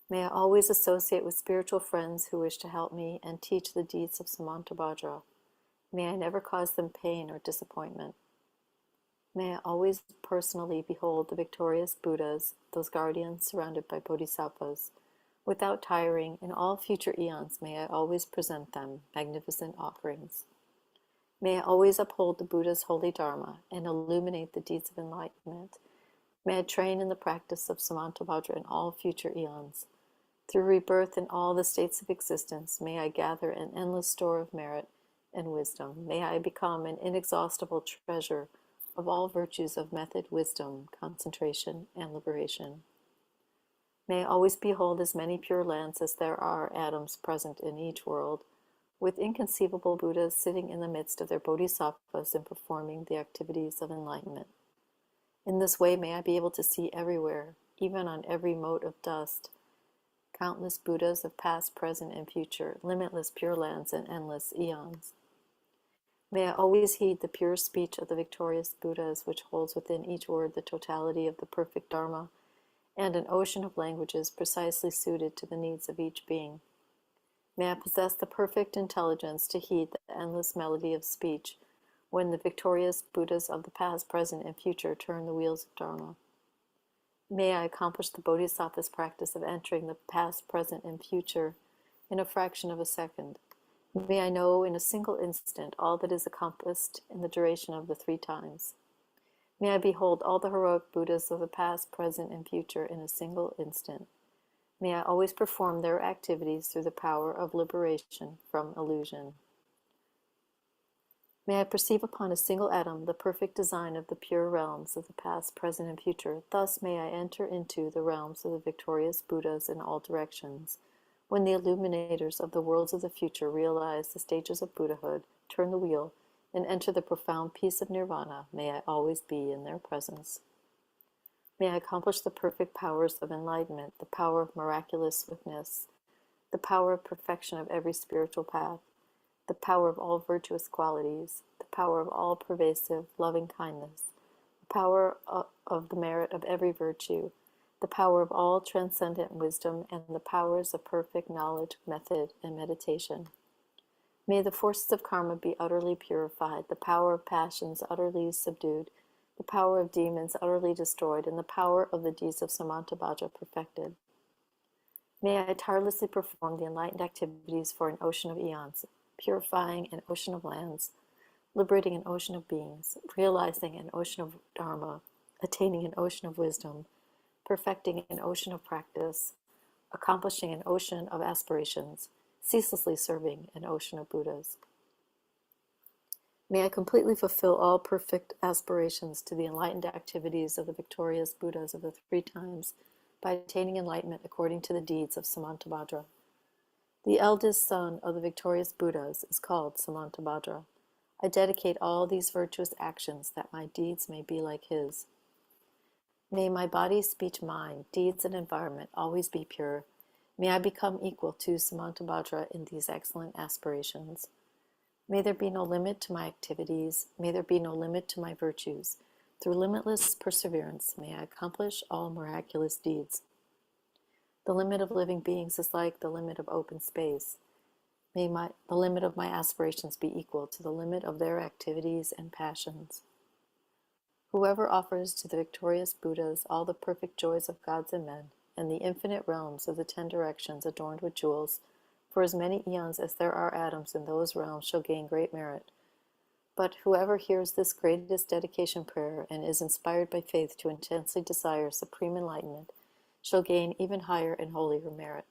May I always associate with spiritual friends who wish to help me and teach the deeds of Samantabhadra. May I never cause them pain or disappointment. May I always personally behold the victorious Buddhas, those guardians surrounded by bodhisattvas. Without tiring, in all future eons, may I always present them magnificent offerings. May I always uphold the Buddha's holy Dharma and illuminate the deeds of enlightenment. May I train in the practice of Samantabhadra in all future eons. Through rebirth in all the states of existence, may I gather an endless store of merit and wisdom. May I become an inexhaustible treasure of all virtues of method, wisdom, concentration, and liberation. May I always behold as many pure lands as there are atoms present in each world, with inconceivable Buddhas sitting in the midst of their bodhisattvas and performing the activities of enlightenment. In this way, may I be able to see everywhere, even on every mote of dust, countless Buddhas of past, present, and future, limitless pure lands and endless eons. May I always heed the pure speech of the victorious Buddhas, which holds within each word the totality of the perfect Dharma and an ocean of languages precisely suited to the needs of each being. May I possess the perfect intelligence to heed the endless melody of speech when the victorious Buddhas of the past, present, and future turn the wheels of Dharma. May I accomplish the Bodhisattva's practice of entering the past, present, and future in a fraction of a second. May I know in a single instant all that is accomplished in the duration of the 3 times. May I behold all the heroic Buddhas of the past, present, and future in a single instant. May I always perform their activities through the power of liberation from illusion. May I perceive upon a single atom the perfect design of the pure realms of the past, present, and future. Thus may I enter into the realms of the victorious Buddhas in all directions. When the illuminators of the worlds of the future realize the stages of Buddhahood, turn the wheel, and enter the profound peace of nirvana, may I always be in their presence. May I accomplish the perfect powers of enlightenment, the power of miraculous swiftness, the power of perfection of every spiritual path, the power of all virtuous qualities, the power of all pervasive loving kindness, the power of the merit of every virtue, the power of all transcendent wisdom, and the powers of perfect knowledge, method, and meditation. May the forces of karma be utterly purified, the power of passions utterly subdued, the power of demons utterly destroyed, and the power of the deeds of Samantabhadra perfected. May I tirelessly perform the enlightened activities for an ocean of eons, purifying an ocean of lands, liberating an ocean of beings, realizing an ocean of Dharma, attaining an ocean of wisdom, perfecting an ocean of practice, accomplishing an ocean of aspirations, ceaselessly serving an ocean of Buddhas. May I completely fulfill all perfect aspirations to the enlightened activities of the victorious Buddhas of the 3 times by attaining enlightenment according to the deeds of Samantabhadra. The eldest son of the victorious Buddhas is called Samantabhadra. I dedicate all these virtuous actions that my deeds may be like his. May my body, speech, mind, deeds, and environment always be pure. May I become equal to Samantabhadra in these excellent aspirations. May there be no limit to my activities. May there be no limit to my virtues. Through limitless perseverance, may I accomplish all miraculous deeds. The limit of living beings is like the limit of open space. May the limit of my aspirations be equal to the limit of their activities and passions. Whoever offers to the victorious Buddhas all the perfect joys of gods and men, and the infinite realms of the 10 directions adorned with jewels, for as many eons as there are atoms in those realms shall gain great merit. But whoever hears this greatest dedication prayer and is inspired by faith to intensely desire supreme enlightenment shall gain even higher and holier merit.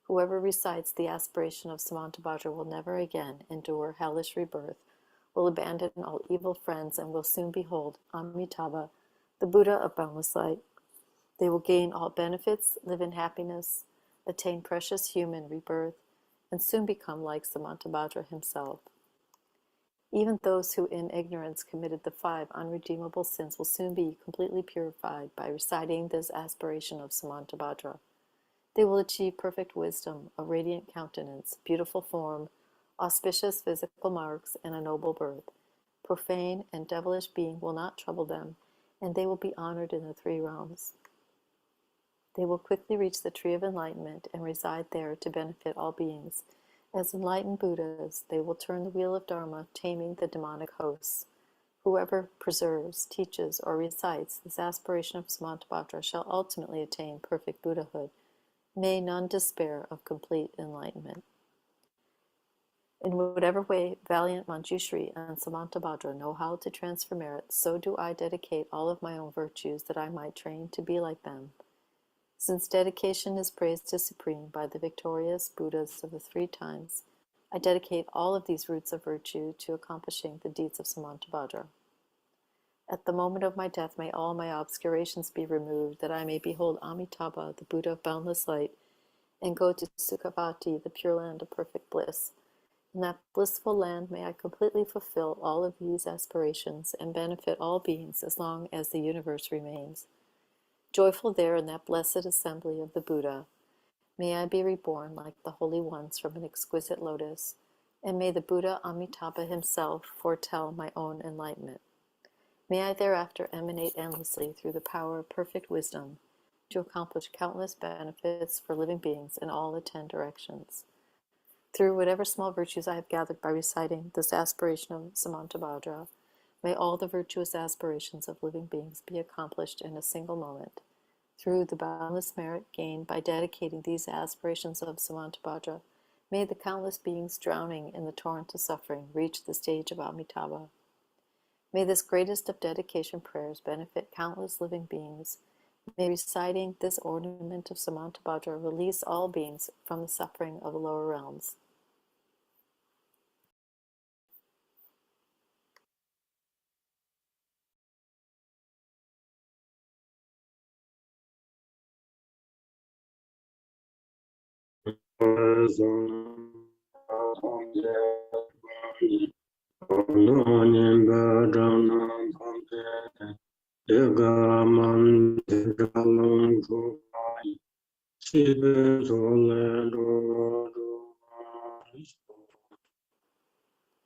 Whoever recites the aspiration of Samantabhadra will never again endure hellish rebirth, will abandon all evil friends, and will soon behold Amitabha, the Buddha of boundless light. They will gain all benefits, live in happiness, attain precious human rebirth, and soon become like Samantabhadra himself. Even those who in ignorance committed the 5 unredeemable sins will soon be completely purified by reciting this aspiration of Samantabhadra. They will achieve perfect wisdom, a radiant countenance, beautiful form, auspicious physical marks, and a noble birth. Profane and devilish being will not trouble them, and they will be honored in the 3 realms. They will quickly reach the tree of enlightenment and reside there to benefit all beings. As enlightened Buddhas, they will turn the wheel of Dharma, taming the demonic hosts. Whoever preserves, teaches, or recites this aspiration of Samantabhadra shall ultimately attain perfect Buddhahood. May none despair of complete enlightenment. In whatever way valiant Manjushri and Samantabhadra know how to transfer merit, so do I dedicate all of my own virtues that I might train to be like them. Since dedication is praised as supreme by the victorious Buddhas of the 3 times, I dedicate all of these roots of virtue to accomplishing the deeds of Samantabhadra. At the moment of my death, may all my obscurations be removed, that I may behold Amitabha, the Buddha of boundless light, and go to Sukhavati, the pure land of perfect bliss. In that blissful land, may I completely fulfill all of these aspirations and benefit all beings as long as the universe remains. Joyful there in that blessed assembly of the Buddha, may I be reborn like the holy ones from an exquisite lotus, and may the Buddha Amitabha himself foretell my own enlightenment. May I thereafter emanate endlessly through the power of perfect wisdom to accomplish countless benefits for living beings in all the 10 directions. Through whatever small virtues I have gathered by reciting this aspiration of Samantabhadra, may all the virtuous aspirations of living beings be accomplished in a single moment. Through the boundless merit gained by dedicating these aspirations of Samantabhadra, may the countless beings drowning in the torrent of suffering reach the stage of Amitabha. May this greatest of dedication prayers benefit countless living beings. May reciting this ornament of Samantabhadra release all beings from the suffering of the lower realms.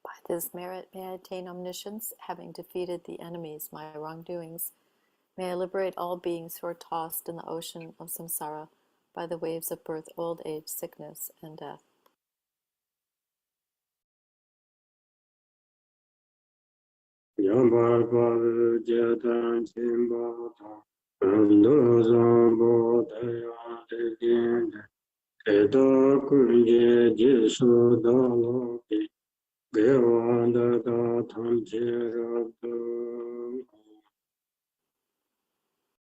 By this merit may I attain omniscience, having defeated the enemies, my wrongdoings. May I liberate all beings who are tossed in the ocean of samsara by the waves of birth, old age, sickness, and death.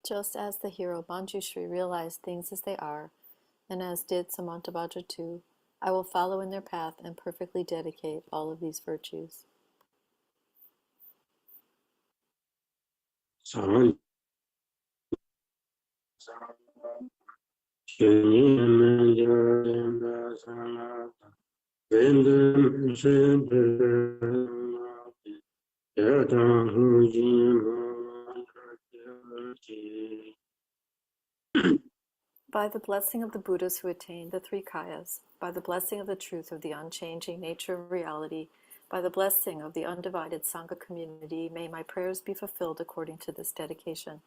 Just as the hero Manjushri realized things as they are, and as did Samantabhadra too, I will follow in their path and perfectly dedicate all of these virtues. By the blessing of the Buddhas who attained the 3 kayas, by the blessing of the truth of the unchanging nature of reality, by the blessing of the undivided Sangha community, may my prayers be fulfilled according to this dedication.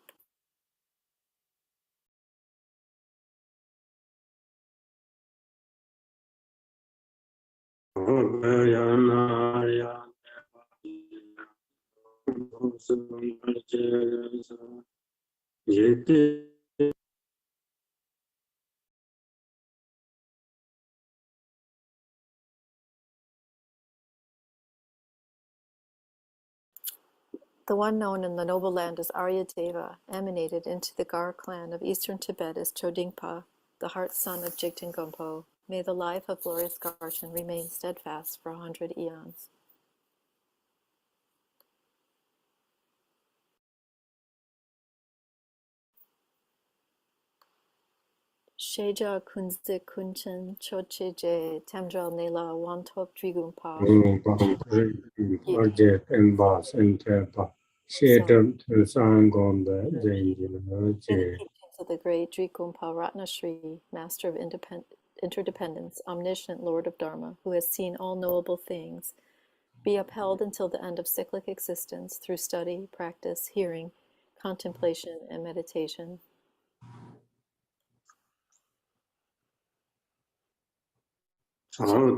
The one known in the noble land as Aryadeva emanated into the Gar clan of eastern Tibet as Chodingpa, the heart son of Jigten Gompo. May the life of glorious Garshan remain steadfast for 100 eons. Sheja Kunze Kunchen Chocheje Temdral Nela Wantop Drigumpa. Of the great Drigumpa Ratnashri, Master of Interdependence, Omniscient Lord of Dharma, who has seen all knowable things, be upheld until the end of cyclic existence through study, practice, hearing, contemplation, and meditation. Your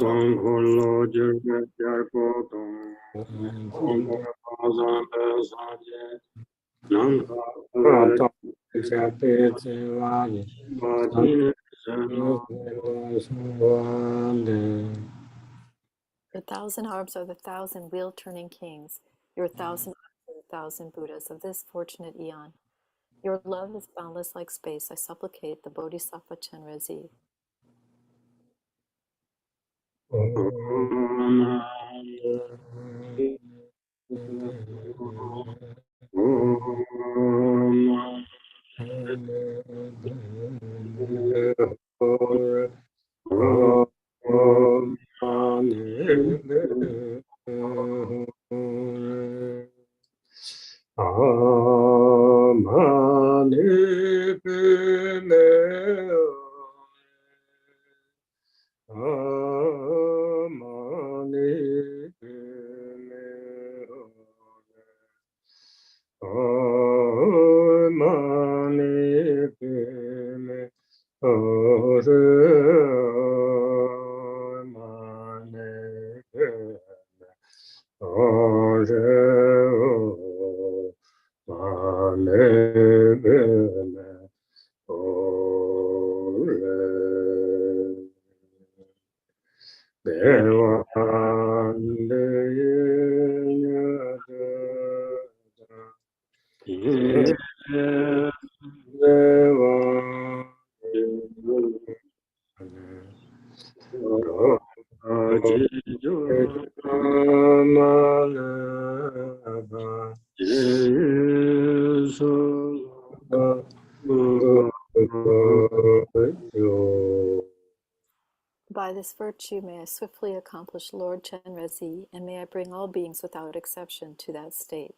1,000 arms are the 1,000 wheel-turning kings. Your 1,000 eyes are the 1,000 Buddhas of this fortunate eon. Your love is boundless like space. I supplicate the Bodhisattva Chenrezig. By this virtue may I swiftly accomplish Lord Chenrezig, and may I bring all beings without exception to that state.